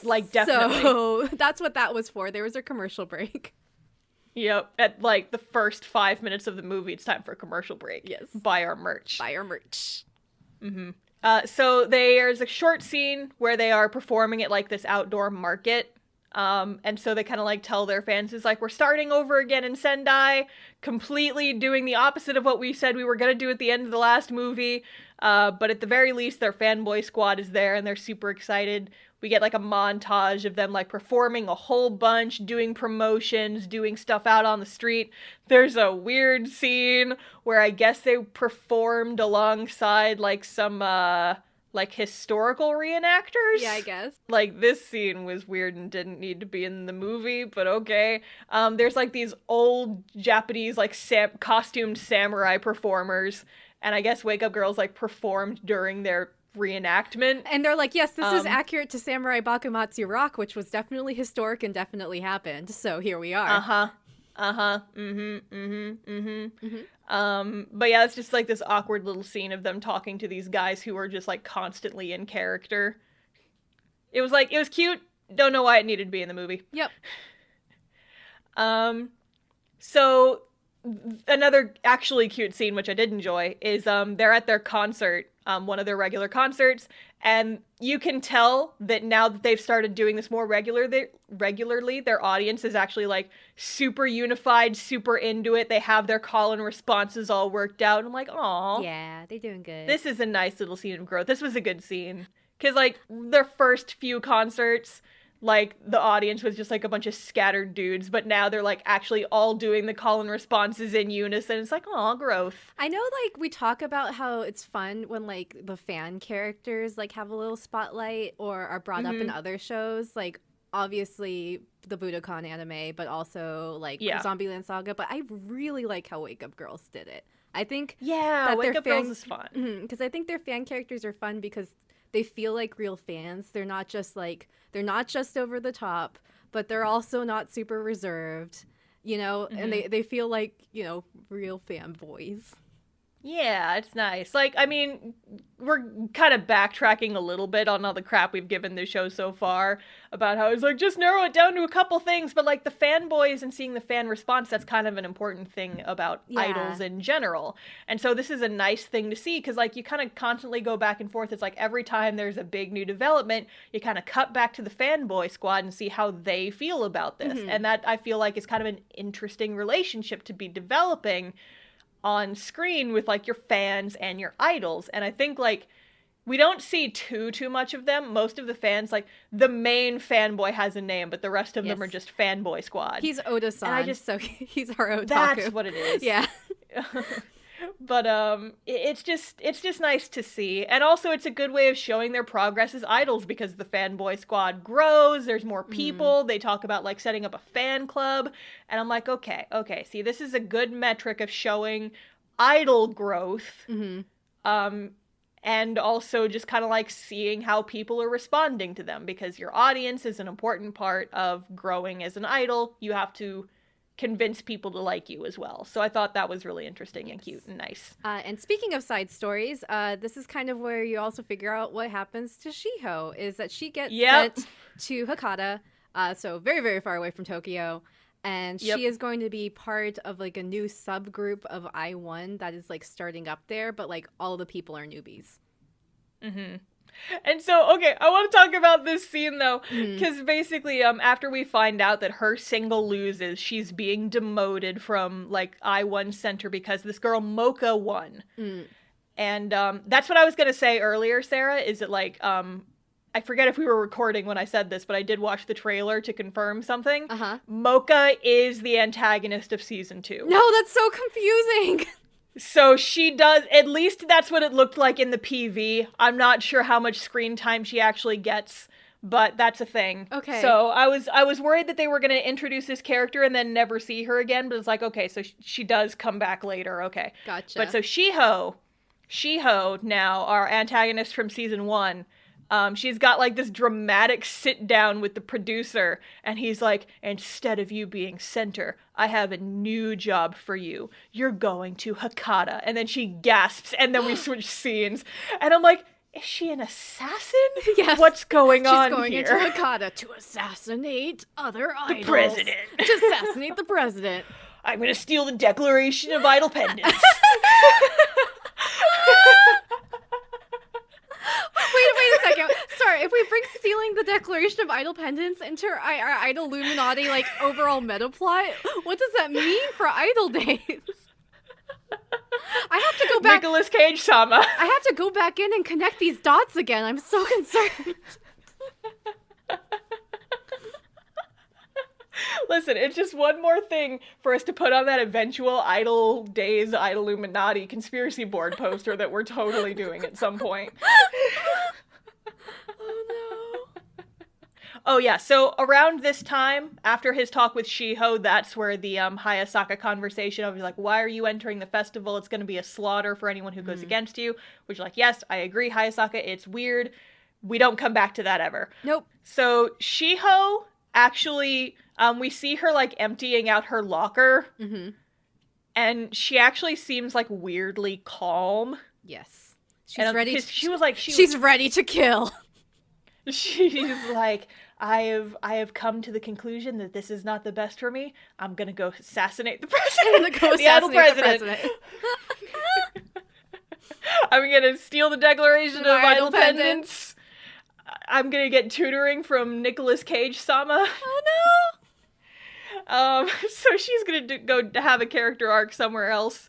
[SPEAKER 1] like, definitely.
[SPEAKER 2] So that's what that was for. There was a commercial break.
[SPEAKER 1] Yep, at, like, the first 5 minutes of the movie, it's time for a commercial break.
[SPEAKER 2] Yes.
[SPEAKER 1] Buy our merch.
[SPEAKER 2] Mm-hmm.
[SPEAKER 1] So there's a short scene where they are performing at, like, this outdoor market. And so they kind of, like, tell their fans, it's like, we're starting over again in Sendai, completely doing the opposite of what we said we were going to do at the end of the last movie. But at the very least, their fanboy squad is there and they're super excited. We get, like, a montage of them, like, performing a whole bunch, doing promotions, doing stuff out on the street. There's a weird scene where I guess they performed alongside, like, some, like, historical reenactors?
[SPEAKER 2] Yeah, I guess.
[SPEAKER 1] Like, this scene was weird and didn't need to be in the movie, but okay. There's, like, these old Japanese, like, costumed samurai performers, and I guess Wake Up Girls, like, performed during their reenactment.
[SPEAKER 2] And they're like, yes, this is accurate to Samurai Bakumatsu Rock, which was definitely historic and definitely happened, so here we are.
[SPEAKER 1] But yeah, it's just, like, this awkward little scene of them talking to these guys who are just, like, constantly in character. It was cute. Don't know why it needed to be in the movie.
[SPEAKER 2] Yep.
[SPEAKER 1] So another actually cute scene, which I did enjoy, is they're at their concert, one of their regular concerts, and you can tell that now that they've started doing this more regularly, their audience is actually, like, super unified, super into it. They have their call and responses all worked out, and I'm like, aw.
[SPEAKER 2] Yeah, they're doing good.
[SPEAKER 1] This is a nice little scene of growth. This was a good scene. Because, like, their first few concerts, like, the audience was just, like, a bunch of scattered dudes, but now they're, like, actually all doing the call and responses in unison. It's like, aw, growth.
[SPEAKER 2] I know, like, we talk about how it's fun when, like, the fan characters, like, have a little spotlight or are brought up in other shows, like, obviously the Budokan anime, but also, like, Zombieland Saga, but I really like how Wake Up Girls did it. I think that
[SPEAKER 1] Wake Up Girls is fun.
[SPEAKER 2] Because I think their fan characters are fun because they feel like real fans. They're not just over the top, but they're also not super reserved, you know, and they feel like, you know, real fanboys.
[SPEAKER 1] Yeah, it's nice. Like, I mean, we're kind of backtracking a little bit on all the crap we've given this show so far about how it's like, just narrow it down to a couple things, but like the fanboys and seeing the fan response, that's kind of an important thing about idols in general. And so this is a nice thing to see because like you kind of constantly go back and forth. It's like every time there's a big new development, you kind of cut back to the fanboy squad and see how they feel about this. And that I feel like is kind of an interesting relationship to be developing on screen with like your fans and your idols. And I think like we don't see too much of them. Most of the fans, like the main fanboy has a name, but the rest of them are just fanboy squad.
[SPEAKER 2] He's Oda-san, so he's our otaku.
[SPEAKER 1] That's what it is.
[SPEAKER 2] Yeah.
[SPEAKER 1] But it's just nice to see. And also it's a good way of showing their progress as idols because the fanboy squad grows, there's more people, they talk about like setting up a fan club, and I'm like, okay, see, this is a good metric of showing idol growth. And also just kind of like seeing how people are responding to them because your audience is an important part of growing as an idol. You have to convince people to like you as well. So I thought that was really interesting and cute and nice.
[SPEAKER 2] And speaking of side stories, this is kind of where you also figure out what happens to Shiho, is that she gets sent to Hakata, so very, very far away from Tokyo, and she is going to be part of like a new subgroup of I-1 that is like starting up there, but like all the people are newbies.
[SPEAKER 1] And so, okay, I want to talk about this scene, though, because basically, after we find out that her single loses, she's being demoted from, like, I-1 Center because this girl, Mocha, won. And that's what I was going to say earlier, Sarah, is that, like, I forget if we were recording when I said this, but I did watch the trailer to confirm something. Mocha is the antagonist of Season 2.
[SPEAKER 2] No, that's so confusing!
[SPEAKER 1] So she does, at least that's what it looked like in the PV. I'm not sure how much screen time she actually gets, but that's a thing.
[SPEAKER 2] Okay.
[SPEAKER 1] So I was worried that they were going to introduce this character and then never see her again, but it's like, okay, so she does come back later, okay.
[SPEAKER 2] Gotcha.
[SPEAKER 1] But so Shiho now, our antagonist from Season 1, she's got like this dramatic sit down with the producer, and he's like, instead of you being center, I have a new job for you. You're going to Hakata. And then she gasps, and then we switch scenes. And I'm like, is she an assassin?
[SPEAKER 2] Yes.
[SPEAKER 1] What's going on
[SPEAKER 2] here? She's going into Hakata to assassinate other idols.
[SPEAKER 1] The president.
[SPEAKER 2] To assassinate the president.
[SPEAKER 1] I'm going to steal the Declaration of Idol Pendants.
[SPEAKER 2] Wait a second. Sorry, if we bring stealing the Declaration of Idol Pendants into our Idol Illuminati, like, overall meta plot, what does that mean for Idol Days? I have to go back.
[SPEAKER 1] Nicolas Cage sama.
[SPEAKER 2] I have to go back in and connect these dots again. I'm so concerned.
[SPEAKER 1] Listen, it's just one more thing for us to put on that eventual Idol Days, Idol Illuminati conspiracy board poster that we're totally doing at some point.
[SPEAKER 2] Oh no.
[SPEAKER 1] Oh yeah, so around this time, after his talk with Shiho, that's where the Hayasaka conversation of like, why are you entering the festival? It's going to be a slaughter for anyone who goes against you. Which like, yes, I agree, Hayasaka, it's weird. We don't come back to that ever.
[SPEAKER 2] Nope.
[SPEAKER 1] So Shiho actually, we see her like emptying out her locker, and she actually seems like weirdly calm.
[SPEAKER 2] Yes, she's ready.
[SPEAKER 1] She was like,
[SPEAKER 2] she's ready to kill.
[SPEAKER 1] She's like, I have come to the conclusion that this is not the best for me. I'm gonna go assassinate the president.
[SPEAKER 2] I'm gonna go assassinate the president.
[SPEAKER 1] I'm gonna steal the Declaration of Idol Pendants. I'm gonna get tutoring from Nicolas Cage sama.
[SPEAKER 2] Oh no!
[SPEAKER 1] So she's gonna go have a character arc somewhere else.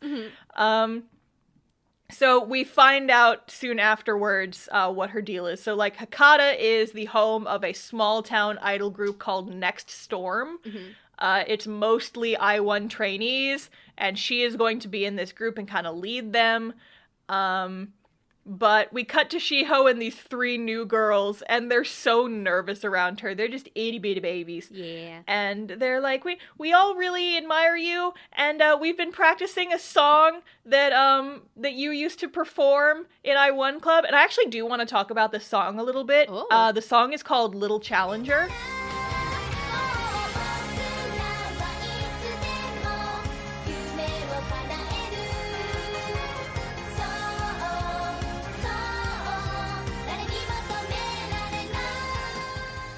[SPEAKER 1] So we find out soon afterwards what her deal is. So like Hakata is the home of a small town idol group called Next Storm. It's mostly I-1 trainees, and she is going to be in this group and kind of lead them. But we cut to Shiho and these 3 new girls, and they're so nervous around her. They're just itty-bitty babies.
[SPEAKER 2] Yeah.
[SPEAKER 1] And they're like, we all really admire you, and we've been practicing a song that you used to perform in I-1 Club. And I actually do want to talk about the song a little bit.
[SPEAKER 2] Oh.
[SPEAKER 1] The song is called Little Challenger.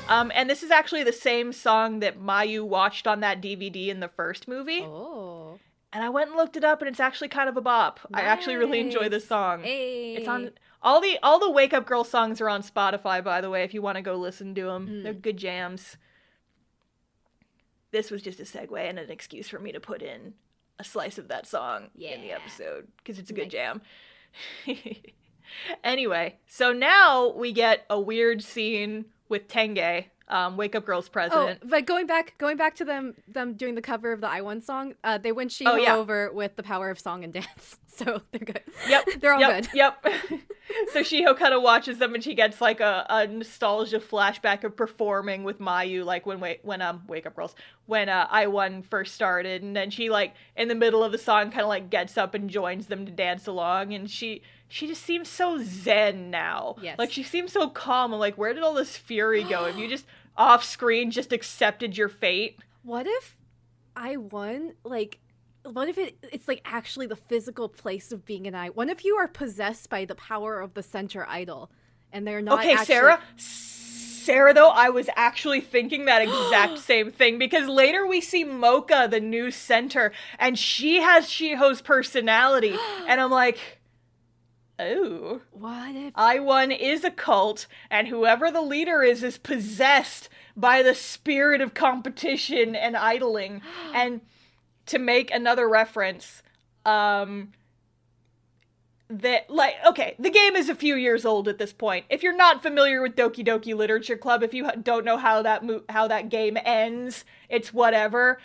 [SPEAKER 1] And this is actually the same song that Mayu watched on that DVD in the first movie.
[SPEAKER 2] Oh.
[SPEAKER 1] And I went and looked it up, and it's actually kind of a bop. Nice. I actually really enjoy this song.
[SPEAKER 2] Hey.
[SPEAKER 1] It's on all the Wake Up Girl songs are on Spotify, by the way, if you want to go listen to them. They're good jams. This was just a segue and an excuse for me to put in a slice of that song in the episode, because it's a good jam. Anyway, so now we get a weird scene with Tenge, Wake Up Girl's president.
[SPEAKER 2] Oh, but going back to them doing the cover of the iOne song, they win Shiho over with the power of song and dance. So they're good. Yep. They're all good.
[SPEAKER 1] Yep. So Shiho kind of watches them, and she gets like a nostalgia flashback of performing with Mayu, like when Wake Up Girls, when iOne first started, and then she like in the middle of the song kind of like gets up and joins them to dance along, and she just seems so zen now.
[SPEAKER 2] Yes.
[SPEAKER 1] Like she seems so calm. I'm like, where did all this fury go? Have you just off screen just accepted your fate?
[SPEAKER 2] What if iOne what if it's like actually the physical place of being an idol? What if you are possessed by the power of the center idol, and they're not?
[SPEAKER 1] Okay,
[SPEAKER 2] actually...
[SPEAKER 1] Sarah, though, I was actually thinking that exact same thing, because later we see Mocha, the new center, and she has Shiho's personality, and I'm like, oh,
[SPEAKER 2] what if
[SPEAKER 1] iOne is a cult, and whoever the leader is possessed by the spirit of competition and idling, and. To make another reference, the game is a few years old at this point. If you're not familiar with Doki Doki Literature Club, if you don't know how that game ends, it's whatever.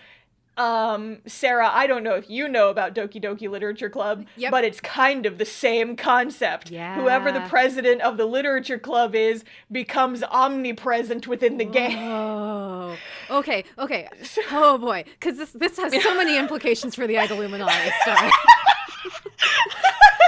[SPEAKER 1] Sarah, I don't know if you know about Doki Doki Literature Club, but it's kind of the same concept.
[SPEAKER 2] Yeah.
[SPEAKER 1] Whoever the president of the literature club is becomes omnipresent within the game.
[SPEAKER 2] Oh, okay. Oh boy, because this has so many implications for the iDOL Illuminati star.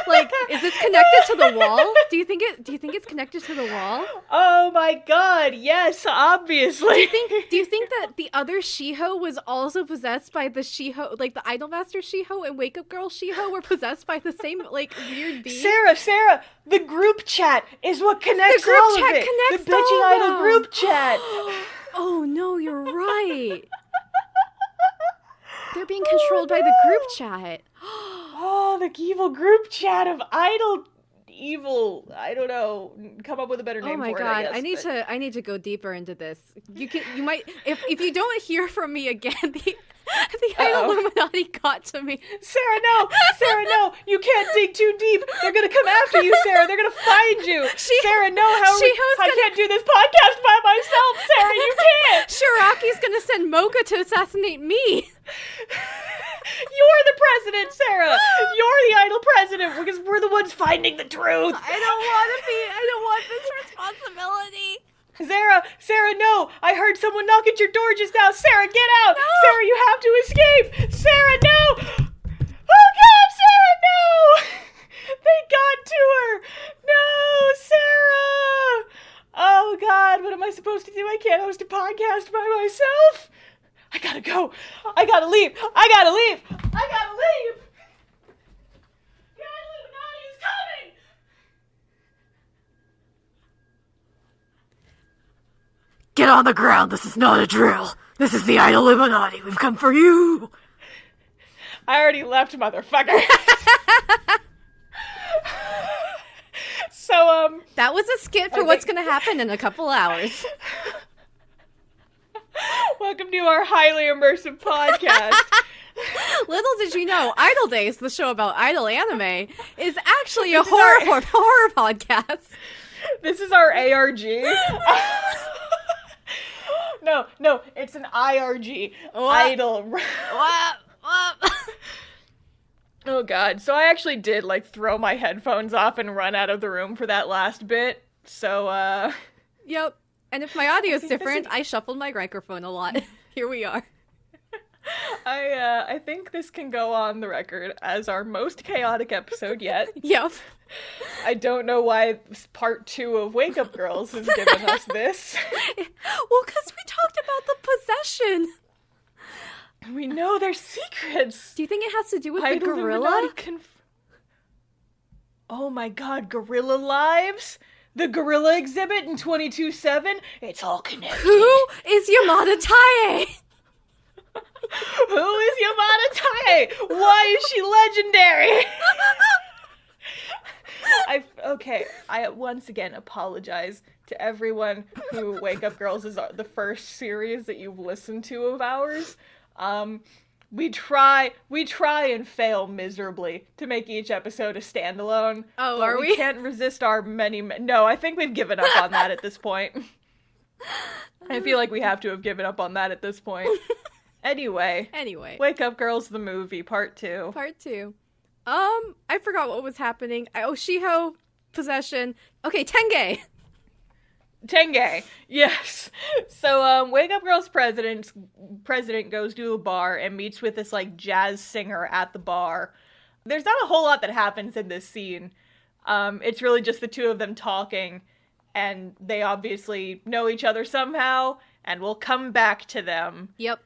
[SPEAKER 2] Like, is this connected to the wall? Do you think it's connected to the wall?
[SPEAKER 1] Oh my god, yes, obviously.
[SPEAKER 2] Do you think that the other Shiho was also possessed by the Shiho, like the Idolmaster Shiho and Wake Up Girl Shiho were possessed by the same like weird being?
[SPEAKER 1] Sarah, the group chat is what connects all of it. The bitchy idol group chat.
[SPEAKER 2] Oh no, you're right. They're being controlled by the group chat.
[SPEAKER 1] Oh, the evil group chat of evil. I don't know. Come up with a better name for it.
[SPEAKER 2] Oh my god, I need to go deeper into this. You might if you don't hear from me again, the iDOL Illuminati got to me.
[SPEAKER 1] Sarah, no, you can't dig too deep. They're gonna come after you, Sarah. They're gonna find you. Sarah, no, I can't do this podcast by myself. Sarah, you can't.
[SPEAKER 2] Shiraki's gonna send Mocha to assassinate me.
[SPEAKER 1] You're the president, Sarah. You're the idol president, because we're the ones finding the truth.
[SPEAKER 2] I don't want this responsibility.
[SPEAKER 1] Sarah, no. I heard someone knock at your door just now. Sarah, get out.
[SPEAKER 2] No.
[SPEAKER 1] Sarah, you have to escape. Sarah, no. Oh God, Sarah, no. They got to her. No, Sarah. Oh God, what am I supposed to do? I can't host a podcast by myself. I gotta go. I gotta leave. The Illuminati is coming.
[SPEAKER 2] Get on the ground. This is not a drill. This is the iDOL Illuminati. We've come for you.
[SPEAKER 1] I already left, motherfucker. So,
[SPEAKER 2] that was a skit for what's gonna happen in a couple hours.
[SPEAKER 1] Welcome to our highly immersive podcast.
[SPEAKER 2] Little did you know, Idol Days, the show about idol anime, is actually a horror podcast.
[SPEAKER 1] This is our ARG. No, it's an IRG.
[SPEAKER 2] What?
[SPEAKER 1] Idol.
[SPEAKER 2] What?
[SPEAKER 1] Oh God. So I actually did throw my headphones off and run out of the room for that last bit. So
[SPEAKER 2] Yep. And if my audio is different, I shuffled my microphone a lot. Here we are.
[SPEAKER 1] I think this can go on the record as our most chaotic episode yet.
[SPEAKER 2] Yep.
[SPEAKER 1] I don't know why part 2 of Wake Up Girls has given us this.
[SPEAKER 2] Well, because we talked about the possession.
[SPEAKER 1] We know their secrets.
[SPEAKER 2] Do you think it has to do with the gorilla?
[SPEAKER 1] Oh my God, gorilla lives? The gorilla exhibit in 22-7? It's all connected.
[SPEAKER 2] Who is Yamada Tae?
[SPEAKER 1] Who is Yamada Tae? Why is she legendary? I once again apologize to everyone who Wake Up Girls is the first series that you've listened to of ours. We try and fail miserably to make each episode a standalone.
[SPEAKER 2] Oh,
[SPEAKER 1] but
[SPEAKER 2] are we?
[SPEAKER 1] We can't resist our no, I think we've given up on that at this point. I feel like we have to have given up on that at this point. Anyway. Wake Up Girls the movie, part 2.
[SPEAKER 2] Part 2. I forgot what was happening. Shiho possession. Okay,
[SPEAKER 1] Tenge, yes. So, Wake Up Girl's president goes to a bar and meets with this, like, jazz singer at the bar. There's not a whole lot that happens in this scene. It's really just the two of them talking, and they obviously know each other somehow, and we'll come back to them.
[SPEAKER 2] Yep.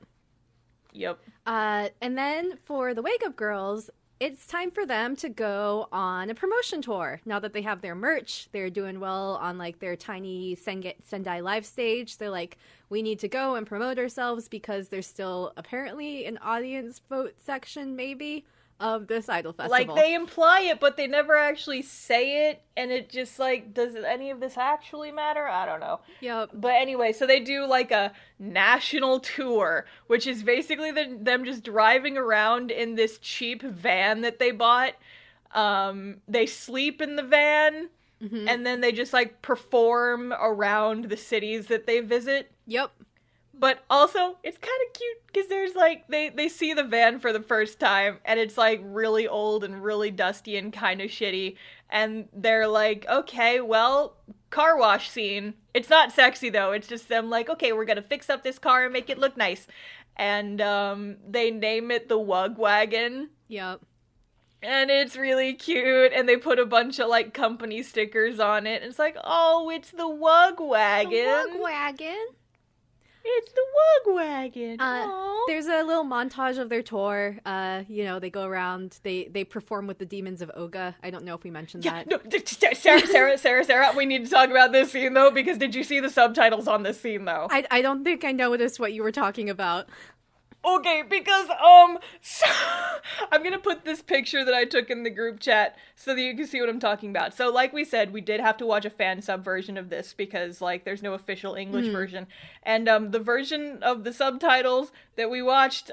[SPEAKER 1] And
[SPEAKER 2] then for the Wake Up Girls, it's time for them to go on a promotion tour. Now that they have their merch, they're doing well on like their tiny Sendai live stage. They're like, we need to go and promote ourselves because there's still apparently an audience vote section maybe of this idol festival.
[SPEAKER 1] Like, they imply it, but they never actually say it, and it just, like, does any of this actually matter? I don't know.
[SPEAKER 2] Yep.
[SPEAKER 1] But anyway, so they do, like, a national tour, which is basically them just driving around in this cheap van that they bought. They sleep in the van, and then they just, like, perform around the cities that they visit.
[SPEAKER 2] Yep.
[SPEAKER 1] But also, it's kind of cute because there's like, they see the van for the first time and it's like really old and really dusty and kind of shitty. And they're like, okay, well, car wash scene. It's not sexy though. It's just them like, okay, we're going to fix up this car and make it look nice. And they name it the Wug Wagon.
[SPEAKER 2] Yep.
[SPEAKER 1] And it's really cute. And they put a bunch of like company stickers on it. And it's like, oh, it's the Wug Wagon.
[SPEAKER 2] The Wug Wagon.
[SPEAKER 1] It's the Wug Wagon.
[SPEAKER 2] There's a little montage of their tour. They go around. They perform with the Demons of Oga. I don't know if we mentioned that.
[SPEAKER 1] No, Sarah, we need to talk about this scene, though, because did you see the subtitles on this scene, though?
[SPEAKER 2] I don't think I noticed what you were talking about.
[SPEAKER 1] Okay, because, so I'm gonna put this picture that I took in the group chat so that you can see what I'm talking about. So, like we said, we did have to watch a fan sub version of this because, like, there's no official English version. And, the version of the subtitles that we watched,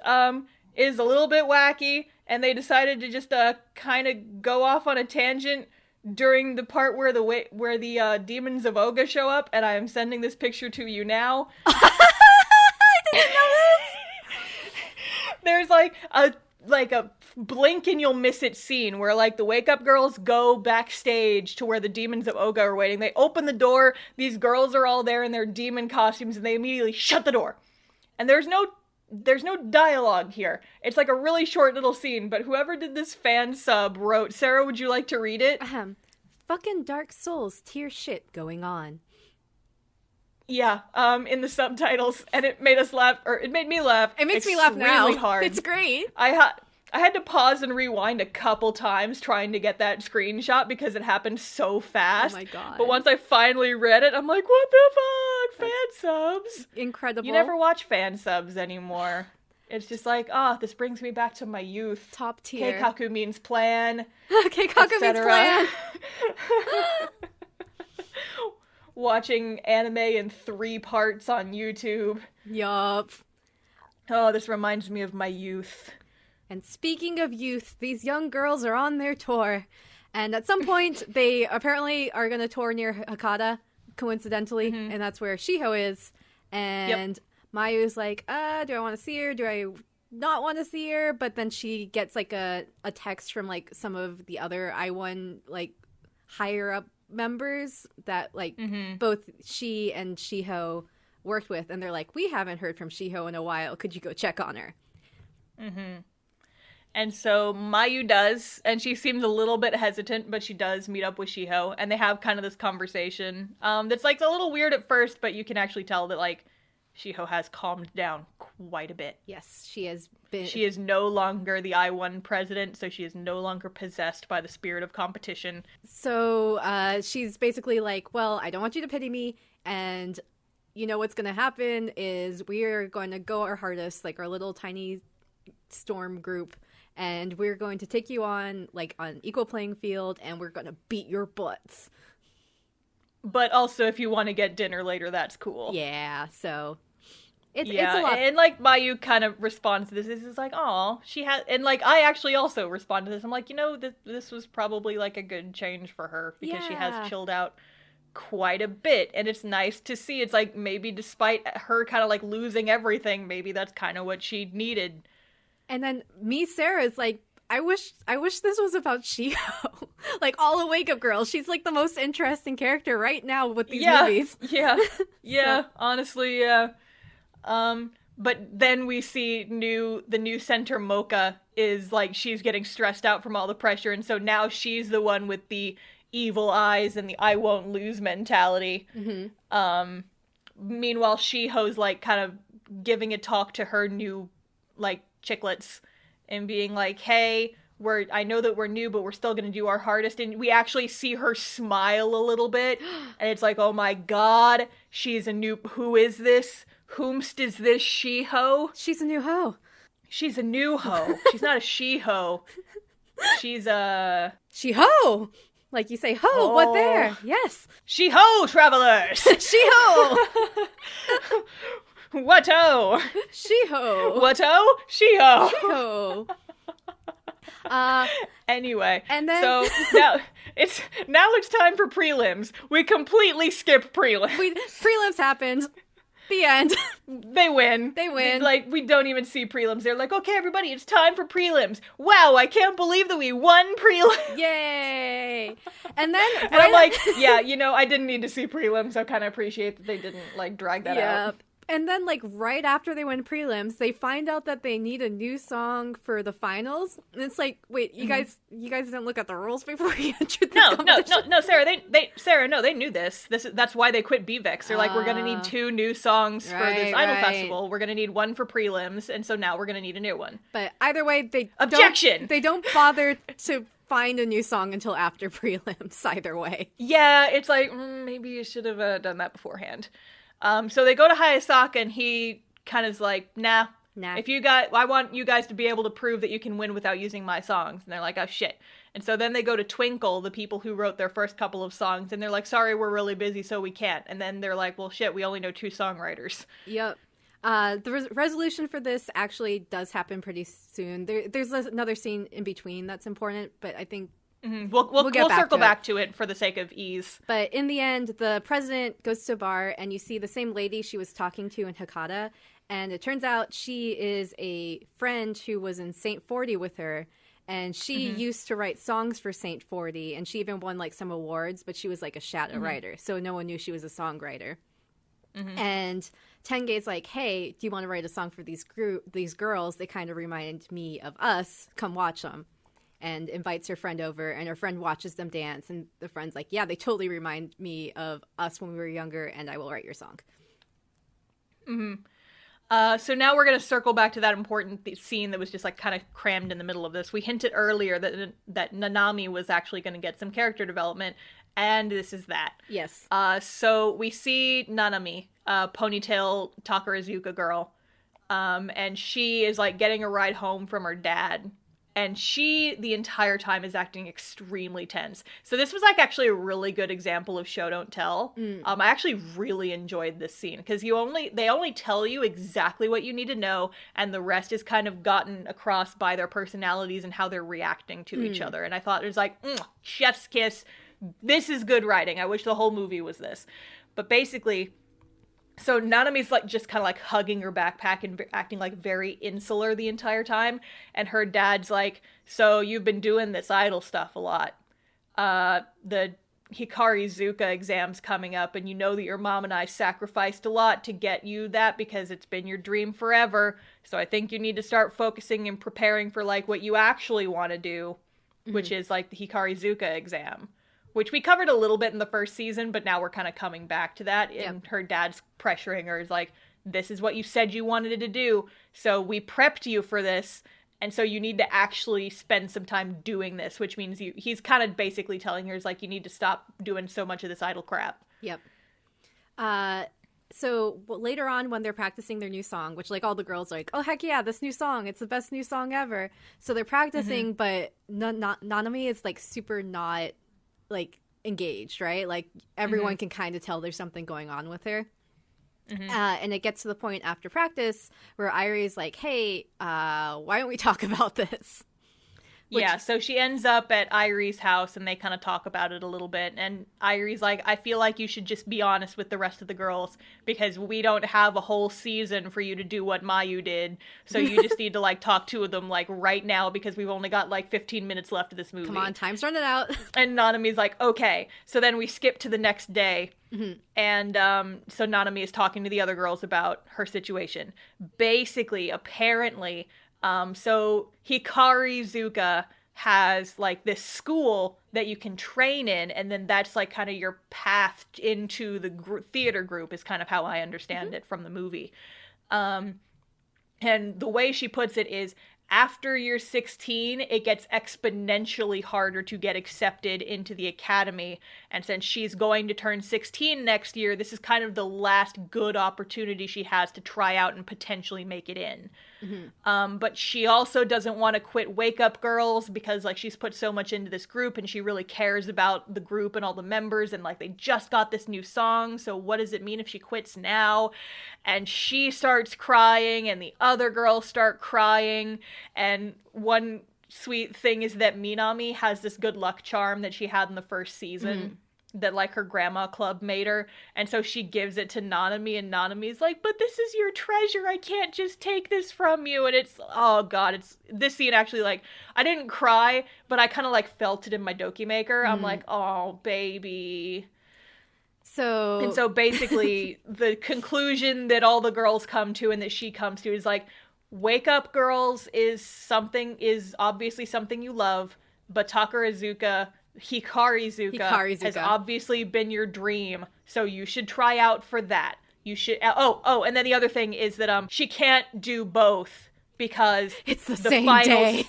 [SPEAKER 1] is a little bit wacky, and they decided to just, kind of go off on a tangent during the part where the Demons of Oga show up, and I am sending this picture to you now.
[SPEAKER 2] I didn't know this!
[SPEAKER 1] There's like a blink and you'll miss it scene where like the Wake Up Girls go backstage to where the Demons of Oga are waiting. They open the door, these girls are all there in their demon costumes, and they immediately shut the door. And there's no dialogue here. It's like a really short little scene, but whoever did this fan sub wrote, Sarah, would you like to read it?
[SPEAKER 2] Fucking Dark Souls tier shit going on.
[SPEAKER 1] Yeah, in the subtitles, and it made us laugh, or it made me laugh.
[SPEAKER 2] It makes me laugh now.
[SPEAKER 1] Really hard.
[SPEAKER 2] It's great.
[SPEAKER 1] I had to pause and rewind a couple times trying to get that screenshot because it happened so fast.
[SPEAKER 2] Oh my god.
[SPEAKER 1] But once I finally read it, I'm like, what the fuck? Fan subs?
[SPEAKER 2] Incredible.
[SPEAKER 1] You never watch fan subs anymore. It's just like, this brings me back to my youth.
[SPEAKER 2] Top tier.
[SPEAKER 1] Keikaku means plan.
[SPEAKER 2] Keikaku means plan.
[SPEAKER 1] Watching anime in 3 parts on YouTube.
[SPEAKER 2] Yup.
[SPEAKER 1] Oh, this reminds me of my youth.
[SPEAKER 2] And speaking of youth, these young girls are on their tour. And at some point, they apparently are going to tour near Hakata, coincidentally. And that's where Shiho is. And Mayu's like, do I want to see her? Do I not want to see her? But then she gets like a text from like some of the other I1 like higher up members that like both she and Shiho worked with, and they're like, we haven't heard from Shiho in a while, could you go check on her?
[SPEAKER 1] And so Mayu does, and she seems a little bit hesitant, but she does meet up with Shiho, and they have kind of this conversation that's like a little weird at first, but you can actually tell that like Shiho has calmed down quite a bit.
[SPEAKER 2] Yes, she has been.
[SPEAKER 1] She is no longer the I-1 president, so she is no longer possessed by the spirit of competition.
[SPEAKER 2] So she's basically like, well, I don't want you to pity me, and you know what's going to happen is we're going to go our hardest, like our little tiny storm group, and we're going to take you on, like, on equal playing field, and we're going to beat your butts.
[SPEAKER 1] But also, if you want to get dinner later, that's cool.
[SPEAKER 2] Yeah, so it's
[SPEAKER 1] yeah,
[SPEAKER 2] a lot.
[SPEAKER 1] And like Mayu kind of responds to this. This is like, oh, she has, and like I actually also respond to this. I'm like, you know, this was probably like a good change for her because she has chilled out quite a bit, and it's nice to see. It's like maybe despite her kind of like losing everything, maybe that's kind of what she needed.
[SPEAKER 2] And then Sarah's like, I wish this was about Shiho. Like, all the Wake Up Girls. She's like the most interesting character right now with these movies.
[SPEAKER 1] Yeah.
[SPEAKER 2] So.
[SPEAKER 1] Honestly, yeah. But then we see the new center Mocha is like, she's getting stressed out from all the pressure, and so now she's the one with the evil eyes and the I won't lose mentality.
[SPEAKER 2] Mm-hmm.
[SPEAKER 1] Meanwhile, Shiho's like kind of giving a talk to her new like chicklets and being like, hey, I know that we're new, but we're still gonna do our hardest. And we actually see her smile a little bit, and it's like, oh my god, she's a new, who is this? Whomst is this Shiho?
[SPEAKER 2] She's a new hoe.
[SPEAKER 1] She's a new hoe. She's not a Shiho. She's a...
[SPEAKER 2] Shiho! Like you say, ho, what there? Yes.
[SPEAKER 1] Shiho, travelers!
[SPEAKER 2] Shiho!
[SPEAKER 1] What-o?
[SPEAKER 2] Shiho!
[SPEAKER 1] What-o? Shiho!
[SPEAKER 2] Shiho!
[SPEAKER 1] Anyway,
[SPEAKER 2] and then...
[SPEAKER 1] so now it's time for prelims. We completely skip prelims.
[SPEAKER 2] Prelims happened. The end.
[SPEAKER 1] They win. Like, we don't even see prelims. They're like, okay, everybody, it's time for prelims. Wow, I can't believe that we won prelims.
[SPEAKER 2] Yay! And then...
[SPEAKER 1] And I'm like, yeah, you know, I didn't need to see prelims. I kind of appreciate that they didn't, like, drag that out.
[SPEAKER 2] And then, like, right after they win prelims, they find out that they need a new song for the finals. And it's like, wait, you guys didn't look at the rules before you entered the competition?
[SPEAKER 1] No, Sarah, they knew this. That's why they quit BVEX. They're like, we're gonna need 2 new songs for this Idol Festival. We're gonna need one for prelims, and so now we're gonna need a new one.
[SPEAKER 2] But either way, they don't bother to find a new song until after prelims, either way.
[SPEAKER 1] Yeah, it's like, maybe you should have done that beforehand. So they go to Hayasaka, and he kind of is like, nah. If you guys, I want you guys to be able to prove that you can win without using my songs. And they're like, oh shit. And so then they go to Twinkle, the people who wrote their first couple of songs, and they're like, sorry, we're really busy, so we can't. And then they're like, well shit, we only know 2 songwriters.
[SPEAKER 2] Yep. The resolution for this actually does happen pretty soon. There's another scene in between that's important, but I think
[SPEAKER 1] We'll circle back to it for the sake of ease.
[SPEAKER 2] But in the end, the president goes to a bar, and you see the same lady she was talking to in Hakata, and it turns out she is a friend who was in Saint 40 with her, and she used to write songs for Saint 40, and she even won like some awards, but she was like a shadow writer, so no one knew she was a songwriter. And Tenge's like, hey, do you want to write a song for these girls? They kind of remind me of us. Come watch them. And invites her friend over, and her friend watches them dance, and the friend's like, yeah, they totally remind me of us when we were younger, and I will write your song.
[SPEAKER 1] So now we're going to circle back to that important scene that was just like kind of crammed in the middle of this. We hinted earlier that Nanami was actually going to get some character development, and this is that.
[SPEAKER 2] Yes.
[SPEAKER 1] So we see Nanami, ponytail Takarazuka girl, and she is like getting a ride home from her dad. And she, the entire time, is acting extremely tense. So this was, like, actually a really good example of show don't tell. I actually really enjoyed this scene. Because they only tell you exactly what you need to know, and the rest is kind of gotten across by their personalities and how they're reacting to each other. And I thought it was like, chef's kiss. This is good writing. I wish the whole movie was this. But basically... So Nanami's like just kind of like hugging her backpack and acting like very insular the entire time. And her dad's like, so you've been doing this idol stuff a lot. The Hikari Zuka exam's coming up, and you know that your mom and I sacrificed a lot to get you that because it's been your dream forever. So I think you need to start focusing and preparing for like what you actually want to do, which is like the Hikari Zuka exam. Which we covered a little bit in the first season, but now we're kind of coming back to that. And her dad's pressuring her is like, this is what you said you wanted to do, so we prepped you for this, and so you need to actually spend some time doing this, which means he's kind of basically telling her, is like, you need to stop doing so much of this idol crap.
[SPEAKER 2] Yep. So later on, when they're practicing their new song, which, like, all the girls are like, oh, heck yeah, this new song, it's the best new song ever. So they're practicing, but Nanami is, like, super not, like, engaged, right? Like, everyone can kind of tell there's something going on with her. And it gets to the point after practice where Irie's like, hey, why don't we talk about this?
[SPEAKER 1] Yeah, so she ends up at Irie's house, and they kind of talk about it a little bit, and Irie's like, I feel like you should just be honest with the rest of the girls, because we don't have a whole season for you to do what Mayu did, so you just need to, like, talk to them, like, right now, because we've only got, like, 15 minutes left of this movie.
[SPEAKER 2] Come on, time's running out.
[SPEAKER 1] And Nanami's like, okay. So then we skip to the next day, and so Nanami is talking to the other girls about her situation. Basically, apparently... so Hikari Zuka has, like, this school that you can train in, and then that's, like, kind of your path into the theater group is kind of how I understand it from the movie. And the way she puts it is, after you're 16, it gets exponentially harder to get accepted into the academy, and since she's going to turn 16 next year, this is kind of the last good opportunity she has to try out and potentially make it in. But she also doesn't want to quit Wake Up Girls, because, like, she's put so much into this group, and she really cares about the group and all the members, and, like, they just got this new song, so what does it mean if she quits now? And she starts crying, and the other girls start crying, and one sweet thing is that Minami has this good luck charm that she had in the first season that, like, her grandma club made her, and so she gives it to Nanami, and Nanami's like, but this is your treasure, I can't just take this from you, and it's, oh god, it's, this scene actually, like, I didn't cry, but I kind of, like, felt it in my Doki Maker. I'm like, oh, baby. And so basically, the conclusion that all the girls come to and that she comes to is, like, Wake Up Girls is obviously something you love, but Hikari Zuka has obviously been your dream, so you should try out for that. You should, and then the other thing is that, she can't do both, because
[SPEAKER 2] it's the same finals, day.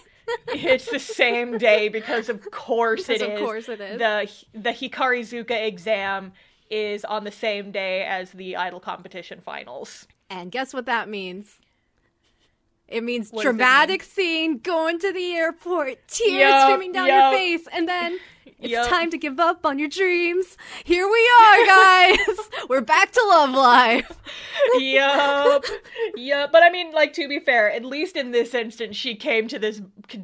[SPEAKER 1] It's the same day, because of course it is.
[SPEAKER 2] Of course it is.
[SPEAKER 1] The Hikari Zuka exam is on the same day as the Idol competition finals.
[SPEAKER 2] And guess what that means? It means dramatic scene, going to the airport, tears streaming down your face, and then it's time to give up on your dreams. Here we are, guys! We're back to Love Live!
[SPEAKER 1] Yup. But I mean, like, to be fair, at least in this instance, she came to this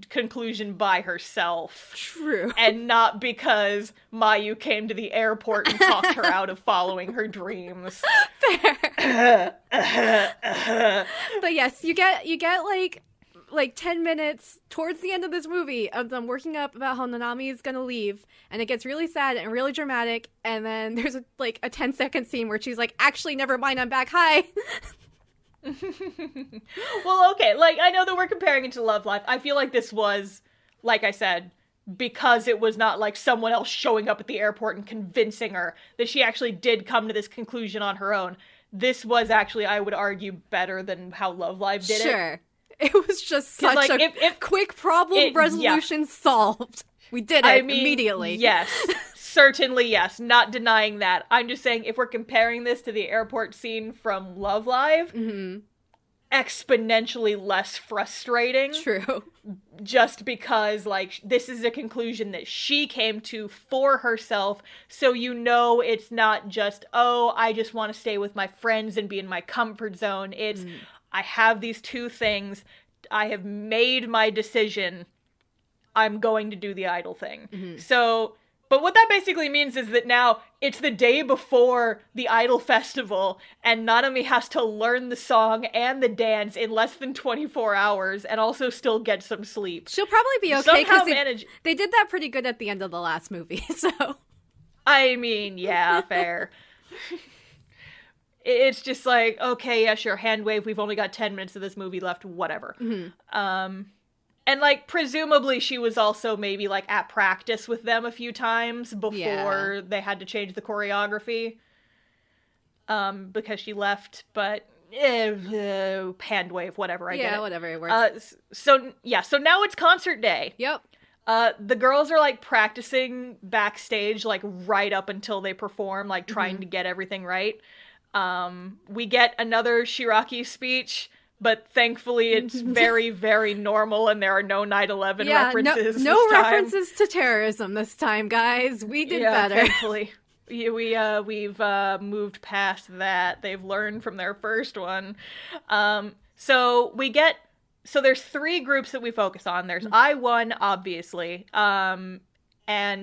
[SPEAKER 1] conclusion by herself.
[SPEAKER 2] True.
[SPEAKER 1] And not because Mayu came to the airport and talked her out of following her dreams.
[SPEAKER 2] Fair. But yes, you get like 10 minutes towards the end of this movie of them working up about how Nanami is gonna leave, and it gets really sad and really dramatic, and then there's a 10-second scene where she's like, actually, never mind, I'm back, hi.
[SPEAKER 1] Well, okay, like, I know that we're comparing it to Love Live. I feel like this was, like I said, because it was not, like, someone else showing up at the airport and convincing her, that she actually did come to this conclusion on her own. This was actually, I would argue, better than how Love Live did it.
[SPEAKER 2] Sure. It was just such, like, a quick problem resolution solved. We did it immediately.
[SPEAKER 1] Yes. Certainly, yes. Not denying that. I'm just saying, if we're comparing this to the airport scene from Love Live, exponentially less frustrating.
[SPEAKER 2] True.
[SPEAKER 1] Just because, like, this is a conclusion that she came to for herself, so you know it's not just, oh, I just want to stay with my friends and be in my comfort zone. It's, I have these two things. I have made my decision. I'm going to do the idol thing. So, but what that basically means is that now it's the day before the Idol Festival, and Nanami has to learn the song and the dance in less than 24 hours and also still get some sleep.
[SPEAKER 2] She'll probably be okay because they did that pretty good at the end of the last movie, so.
[SPEAKER 1] I mean, yeah, fair. It's just like, okay, yeah, sure, hand wave, we've only got 10 minutes of this movie left, whatever. And, like, presumably she was also maybe, like, at practice with them a few times before they had to change the choreography. Because she left, but hand wave, whatever. I get it.
[SPEAKER 2] whatever, it works.
[SPEAKER 1] So now it's concert day.
[SPEAKER 2] Yep.
[SPEAKER 1] The girls are like practicing backstage, like right up until they perform, like trying to get everything right. We get another Shiraki speech, but thankfully it's very, very normal, and there are no 9/11 references.
[SPEAKER 2] No references to terrorism this time, guys. We did better.
[SPEAKER 1] Thankfully. We've moved past that. They've learned from their first one. So there's 3 groups that we focus on. There's I-1, obviously. And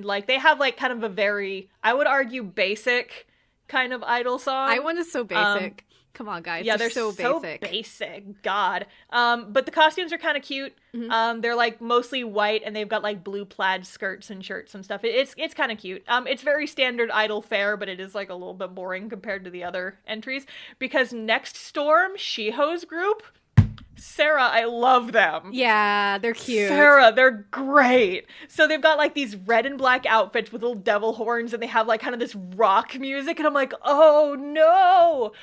[SPEAKER 1] like they have like kind of a very, I would argue, basic kind of idol song.
[SPEAKER 2] I-1 is so basic. Come on, guys.
[SPEAKER 1] Yeah, they're so basic. God. But the costumes are kind of cute. They're like mostly white, and they've got like blue plaid skirts and shirts and stuff. It's kind of cute. It's very standard idol fare, but it is like a little bit boring compared to the other entries, because Next Storm, Shiho's group, Sarah, I love them.
[SPEAKER 2] Yeah, they're cute.
[SPEAKER 1] Sarah, they're great. So they've got like these red and black outfits with little devil horns, and they have like kind of this rock music, and I'm like, oh no,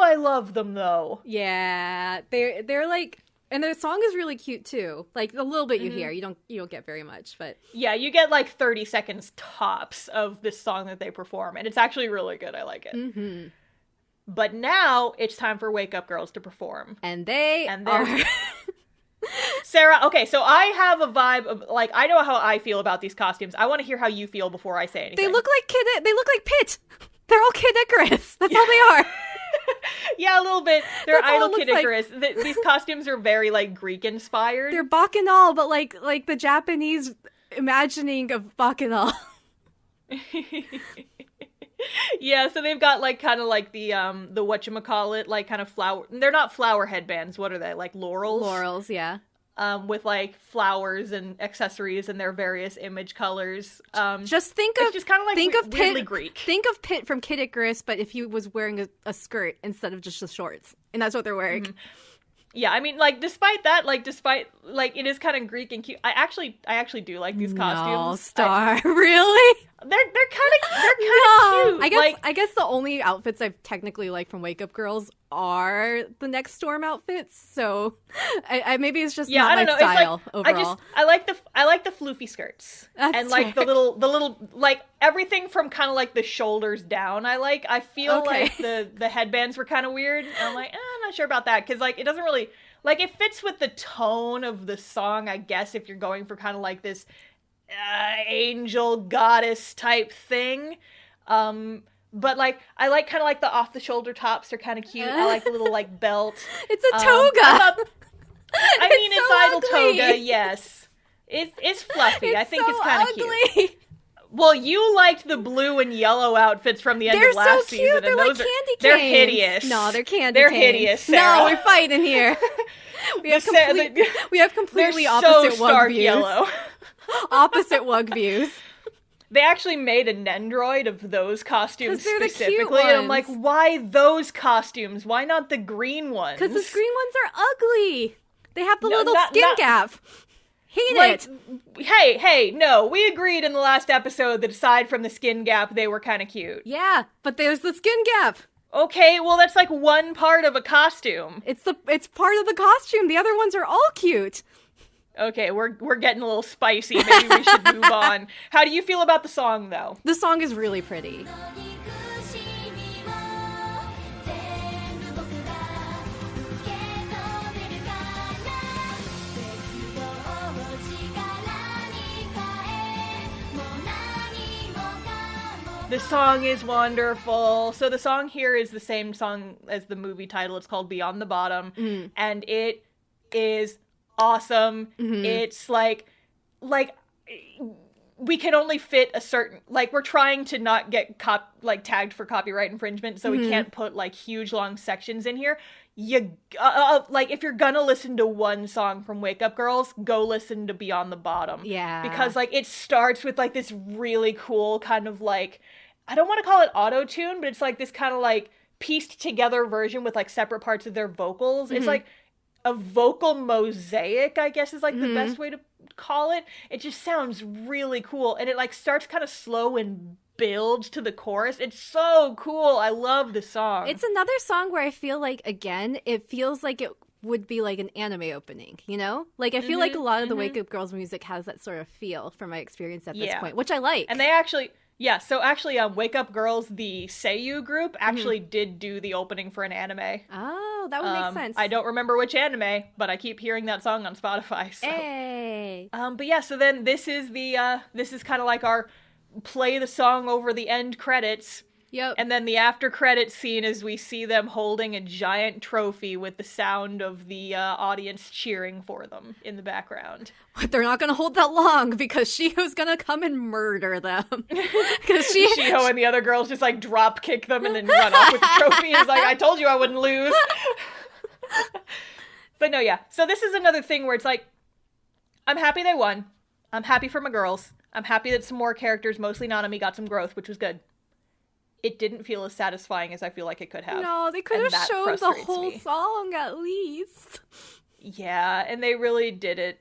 [SPEAKER 1] I love them though.
[SPEAKER 2] Yeah, they're like, and their song is really cute too. Like the little bit you hear, you don't get very much, but
[SPEAKER 1] yeah, you get like 30 seconds tops of this song that they perform, and it's actually really good. I like it. But now it's time for Wake Up Girls to perform.
[SPEAKER 2] And they're
[SPEAKER 1] Sarah, okay, so I have a vibe of, like, I know how I feel about these costumes. I want to hear how you feel before I say anything.
[SPEAKER 2] They look like Pit. They're all Kid Icarus. That's all they are.
[SPEAKER 1] Yeah, a little bit. They're
[SPEAKER 2] That's all
[SPEAKER 1] idol
[SPEAKER 2] it
[SPEAKER 1] Kid
[SPEAKER 2] looks
[SPEAKER 1] Icarus. These costumes are very, like, Greek-inspired.
[SPEAKER 2] They're Bacchanal, but like the Japanese imagining of Bacchanal.
[SPEAKER 1] Yeah, so they've got like kind of like the whatchamacallit, like kind of flower. They're not flower headbands. What are they? Like laurels?
[SPEAKER 2] Laurels, yeah.
[SPEAKER 1] With like flowers and accessories and their various image colors.
[SPEAKER 2] Just think of
[SPEAKER 1] weirdly
[SPEAKER 2] Pit.
[SPEAKER 1] Greek.
[SPEAKER 2] Think of Pit from Kid Icarus, but if he was wearing a skirt instead of just the shorts, and that's what they're wearing.
[SPEAKER 1] Yeah, I mean, like, despite it is kind of Greek and cute. I actually do like these costumes.
[SPEAKER 2] No, Star, really?
[SPEAKER 1] They're kind of cute.
[SPEAKER 2] I guess the only outfits I've technically liked from Wake Up Girls are the Next Storm outfits. So, I maybe it's just not my style overall.
[SPEAKER 1] I like the floofy skirts.
[SPEAKER 2] That's
[SPEAKER 1] like the little like everything from kind of like the shoulders down. I feel like the headbands were kind of weird. And I'm like, I'm not sure about that, because like it doesn't really, like, it fits with the tone of the song, I guess, if you're going for kind of like this angel goddess type thing. But like I like kind of like the off the shoulder tops. They're kind of cute. I like the little like belt.
[SPEAKER 2] It's a toga.
[SPEAKER 1] It's idol toga. Yes, it's fluffy. I think it's kind of cute. Well, you liked the blue and yellow outfits from the end of last season.
[SPEAKER 2] They're so cute. They're like candy canes.
[SPEAKER 1] They're hideous.
[SPEAKER 2] No, they're candy canes.
[SPEAKER 1] They're hideous, Sarah.
[SPEAKER 2] No, we're fighting here. We have completely
[SPEAKER 1] they're
[SPEAKER 2] opposite
[SPEAKER 1] so stark
[SPEAKER 2] wug views.
[SPEAKER 1] Yellow.
[SPEAKER 2] Opposite wug views.
[SPEAKER 1] They actually made a Nendroid of those costumes specifically,
[SPEAKER 2] the cute ones.
[SPEAKER 1] and I'm like, why those costumes? Why not the green ones?
[SPEAKER 2] Because the green ones are ugly. They have the little skin gap. Hate it.
[SPEAKER 1] Hey, no. We agreed in the last episode that aside from the skin gap, they were kind of cute.
[SPEAKER 2] Yeah, but there's the skin gap.
[SPEAKER 1] Okay, well, that's like one part of a costume.
[SPEAKER 2] It's part of the costume. The other ones are all cute.
[SPEAKER 1] Okay, we're getting a little spicy. Maybe we should move on. How do you feel about the song, though?
[SPEAKER 2] The song is really pretty.
[SPEAKER 1] The song is wonderful. So the song here is the same song as the movie title. It's called Beyond the Bottom. And it is awesome. It's like we can only fit a certain, like, we're trying to not get tagged for copyright infringement, so we can't put like huge long sections in here. You like, if you're gonna listen to one song from Wake Up Girls, go listen to Beyond the Bottom.
[SPEAKER 2] Yeah,
[SPEAKER 1] because like it starts with like this really cool kind of like, I don't want to call it auto-tune, but it's like this kind of like pieced together version with like separate parts of their vocals. It's like a vocal mosaic, I guess is like the best way to call it. It just sounds really cool, and it like starts kind of slow and build to the chorus. It's so cool. I love the song.
[SPEAKER 2] It's another song where I feel like, again, it feels like it would be like an anime opening, you know? Like, I feel like a lot of the Wake Up Girls music has that sort of feel from my experience at this point, which I like.
[SPEAKER 1] And they actually... Yeah, so actually, Wake Up Girls, the Seiyu group, actually did do the opening for an anime.
[SPEAKER 2] Oh, that would make sense.
[SPEAKER 1] I don't remember which anime, but I keep hearing that song on Spotify. So.
[SPEAKER 2] Hey!
[SPEAKER 1] But yeah, so then this is kind of like our play the song over the end credits.
[SPEAKER 2] Yep.
[SPEAKER 1] And then the after credits scene is we see them holding a giant trophy with the sound of the audience cheering for them in the background.
[SPEAKER 2] But they're not going to hold that long because Shiho's going to come and murder them. Because
[SPEAKER 1] Shiho and the other girls just like drop kick them and then run off with the trophy. It's like, I told you I wouldn't lose. But no, yeah. So this is another thing where it's like, I'm happy they won. I'm happy for my girls. I'm happy that some more characters, mostly Nanami, got some growth, which was good. It didn't feel as satisfying as I feel like it could have.
[SPEAKER 2] No, they could have shown the whole song at least.
[SPEAKER 1] Yeah, and they really did it.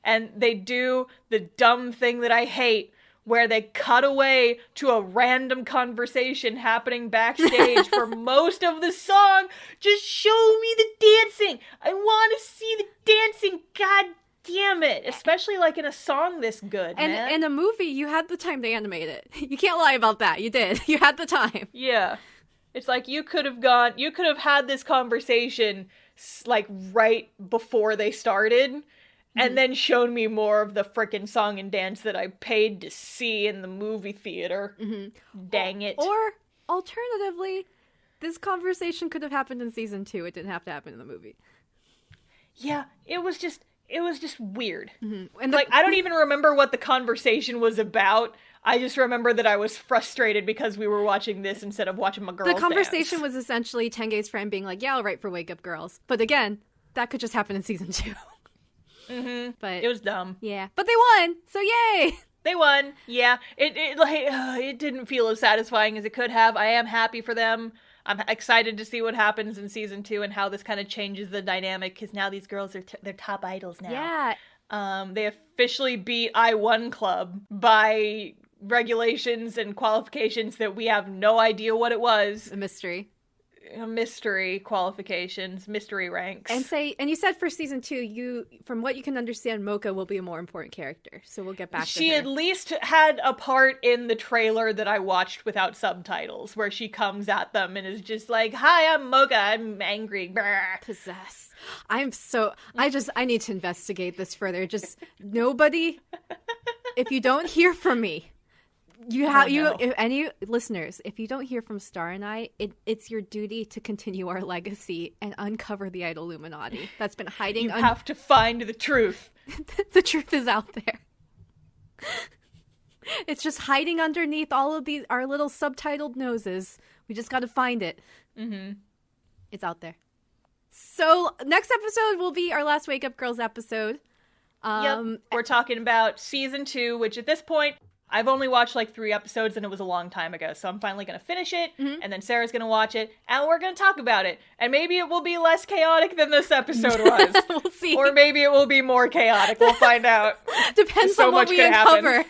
[SPEAKER 1] And they do the dumb thing that I hate, where they cut away to a random conversation happening backstage for most of the song. Just show me the dancing. I want to see the dancing. God damn it. Especially like in a song this good,
[SPEAKER 2] and
[SPEAKER 1] man.
[SPEAKER 2] In a movie, you had the time to animate it. You can't lie about that. You did. You had the time.
[SPEAKER 1] Yeah. It's like you could have had this conversation like right before they started and then shown me more of the frickin' song and dance that I paid to see in the movie theater. Dang it.
[SPEAKER 2] Or alternatively, this conversation could have happened in season 2. It didn't have to happen in the movie.
[SPEAKER 1] Yeah, it was just weird.
[SPEAKER 2] And
[SPEAKER 1] like, I don't even remember what the conversation was about. I just remember that I was frustrated because we were watching this instead of watching my girls
[SPEAKER 2] The conversation
[SPEAKER 1] dance.
[SPEAKER 2] was essentially Tenge's friend being like, yeah, I'll write for Wake Up Girls. But again, that could just happen in season 2. But
[SPEAKER 1] it was dumb.
[SPEAKER 2] Yeah. But they won, so yay!
[SPEAKER 1] They won. Yeah. It didn't feel as satisfying as it could have. I am happy for them. I'm excited to see what happens in season 2 and how this kind of changes the dynamic, because now these girls are they're top idols now.
[SPEAKER 2] Yeah.
[SPEAKER 1] They officially beat I-1 Club by regulations and qualifications that we have no idea what it was.
[SPEAKER 2] A mystery.
[SPEAKER 1] Mystery qualifications, mystery ranks.
[SPEAKER 2] And you said for season 2, from what you can understand, Mocha will be a more important character. So we'll get back to her.
[SPEAKER 1] She at least had a part in the trailer that I watched without subtitles, where she comes at them and is just like, "Hi, I'm Mocha. I'm angry." Brr.
[SPEAKER 2] Possessed. I need to investigate this further. Just nobody. If you don't hear from me. If any listeners, if you don't hear from Star and I, it's your duty to continue our legacy and uncover the iDOL Illuminati that's been hiding.
[SPEAKER 1] You have to find the truth.
[SPEAKER 2] The truth is out there. It's just hiding underneath all of our little subtitled noses. We just got to find it. It's out there. So next episode will be our last Wake Up Girls episode.
[SPEAKER 1] Yep. We're talking about season 2, which at this point, I've only watched like 3 episodes and it was a long time ago, so I'm finally going to finish it, and then Sarah's going to watch it, and we're going to talk about it. And maybe it will be less chaotic than this episode was.
[SPEAKER 2] We'll see.
[SPEAKER 1] Or maybe it will be more chaotic. We'll find out.
[SPEAKER 2] Depends on what we uncover.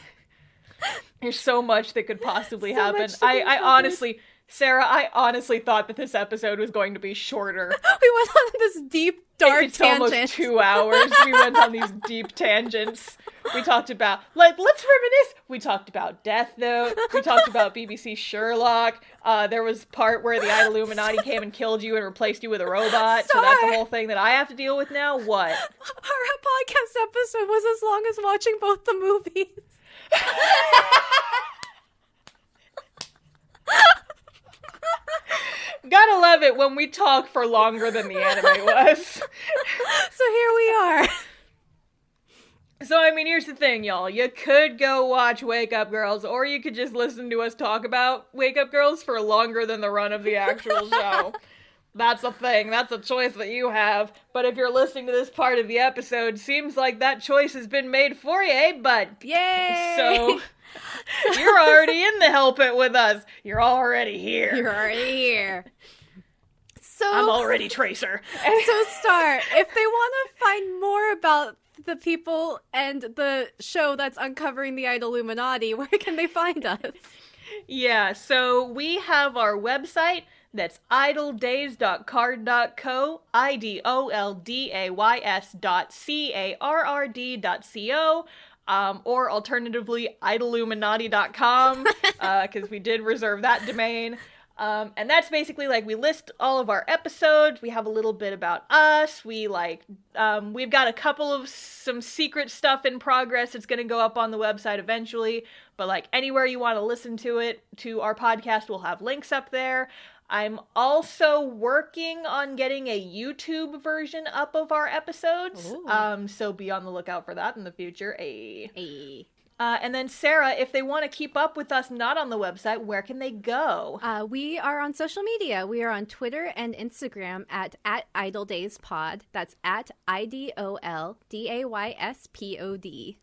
[SPEAKER 1] There's so much that could possibly happen. I honestly... Sarah, I honestly thought that this episode was going to be shorter.
[SPEAKER 2] We went on this deep, dark tangent.
[SPEAKER 1] It's almost 2 hours. We went on these deep tangents. We talked about, let's reminisce. We talked about Death Note. We talked about BBC Sherlock. There was part where the iDOL Illuminati came and killed you and replaced you with a robot. So that's the whole thing that I have to deal with now. What?
[SPEAKER 2] Our podcast episode was as long as watching both the movies.
[SPEAKER 1] Gotta love it when we talk for longer than the anime was.
[SPEAKER 2] So here we are.
[SPEAKER 1] So, I mean, here's the thing, y'all. You could go watch Wake Up Girls, or you could just listen to us talk about Wake Up Girls for longer than the run of the actual show. That's a thing. That's a choice that you have. But if you're listening to this part of the episode, seems like that choice has been made for you, eh, bud?
[SPEAKER 2] Yay!
[SPEAKER 1] So... You're already in the Hell Pit with us. You're already here.
[SPEAKER 2] You're already here. So
[SPEAKER 1] I'm already Tracer.
[SPEAKER 2] So Star, if they want to find more about the people and the show that's uncovering the Idol Illuminati, where can they find us?
[SPEAKER 1] Yeah, so we have our website. That's idoldays.card.co, idoldays.carrd.co, or alternatively, idolluminati.com, because we did reserve that domain. And that's basically like we list all of our episodes. We have a little bit about us. We've got a couple of some secret stuff in progress. It's going to go up on the website eventually, but like anywhere you want to listen to it, to our podcast, we'll have links up there. I'm also working on getting a YouTube version up of our episodes. So be on the lookout for that in the future. And then Sarah, if they want to keep up with us not on the website, where can they go?
[SPEAKER 2] We are on social media. We are on Twitter and Instagram at IDOLDaysPod. That's at IDOLDAYSPOD.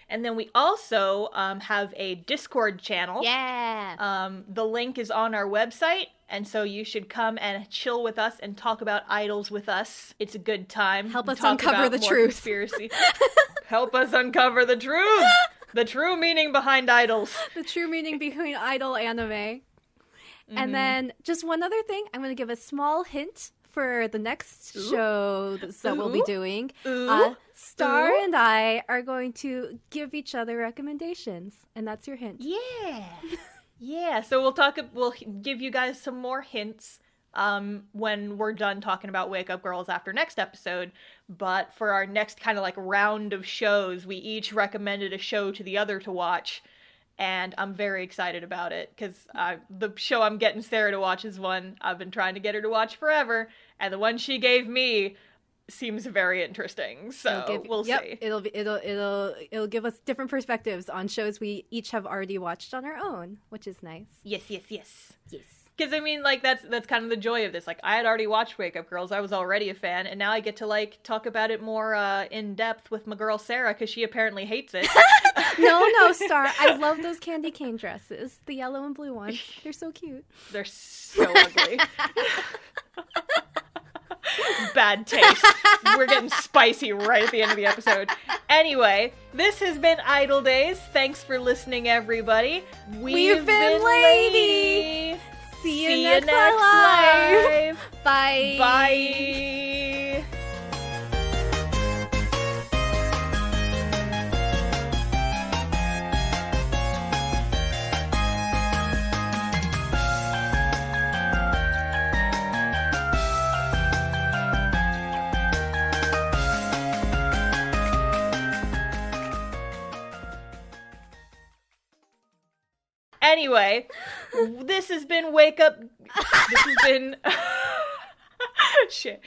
[SPEAKER 1] And then we also have a Discord channel.
[SPEAKER 2] Yeah.
[SPEAKER 1] The link is on our website, and so you should come and chill with us and talk about idols with us. It's a good time.
[SPEAKER 2] Help us uncover the truth.
[SPEAKER 1] Conspiracy. Help us uncover the truth. The true meaning behind idols.
[SPEAKER 2] The true meaning behind idol anime. And then just one other thing, I'm going to give a small hint for the next show that we'll be doing. Star and I are going to give each other recommendations, and that's your hint.
[SPEAKER 1] Yeah. So we'll give you guys some more hints when we're done talking about Wake Up Girls after next episode. But for our next kind of like round of shows, we each recommended a show to the other to watch. And I'm very excited about it because the show I'm getting Sarah to watch is one I've been trying to get her to watch forever. And the one she gave me seems very interesting. So we'll see.
[SPEAKER 2] It'll give us different perspectives on shows we each have already watched on our own, which is nice.
[SPEAKER 1] Yes. Because, I mean, like, that's kind of the joy of this. Like, I had already watched Wake Up Girls. I was already a fan. And now I get to, like, talk about it more in depth with my girl Sarah, because she apparently hates it.
[SPEAKER 2] No, Star. I love those candy cane dresses. The yellow and blue ones. They're so cute.
[SPEAKER 1] They're so ugly. Bad taste. We're getting spicy right at the end of the episode. Anyway, this has been Idol Days. Thanks for listening, everybody. We've been Lady.
[SPEAKER 2] See you next live. Bye.
[SPEAKER 1] Bye. Anyway, this has been Wake Up. This has been... Shit.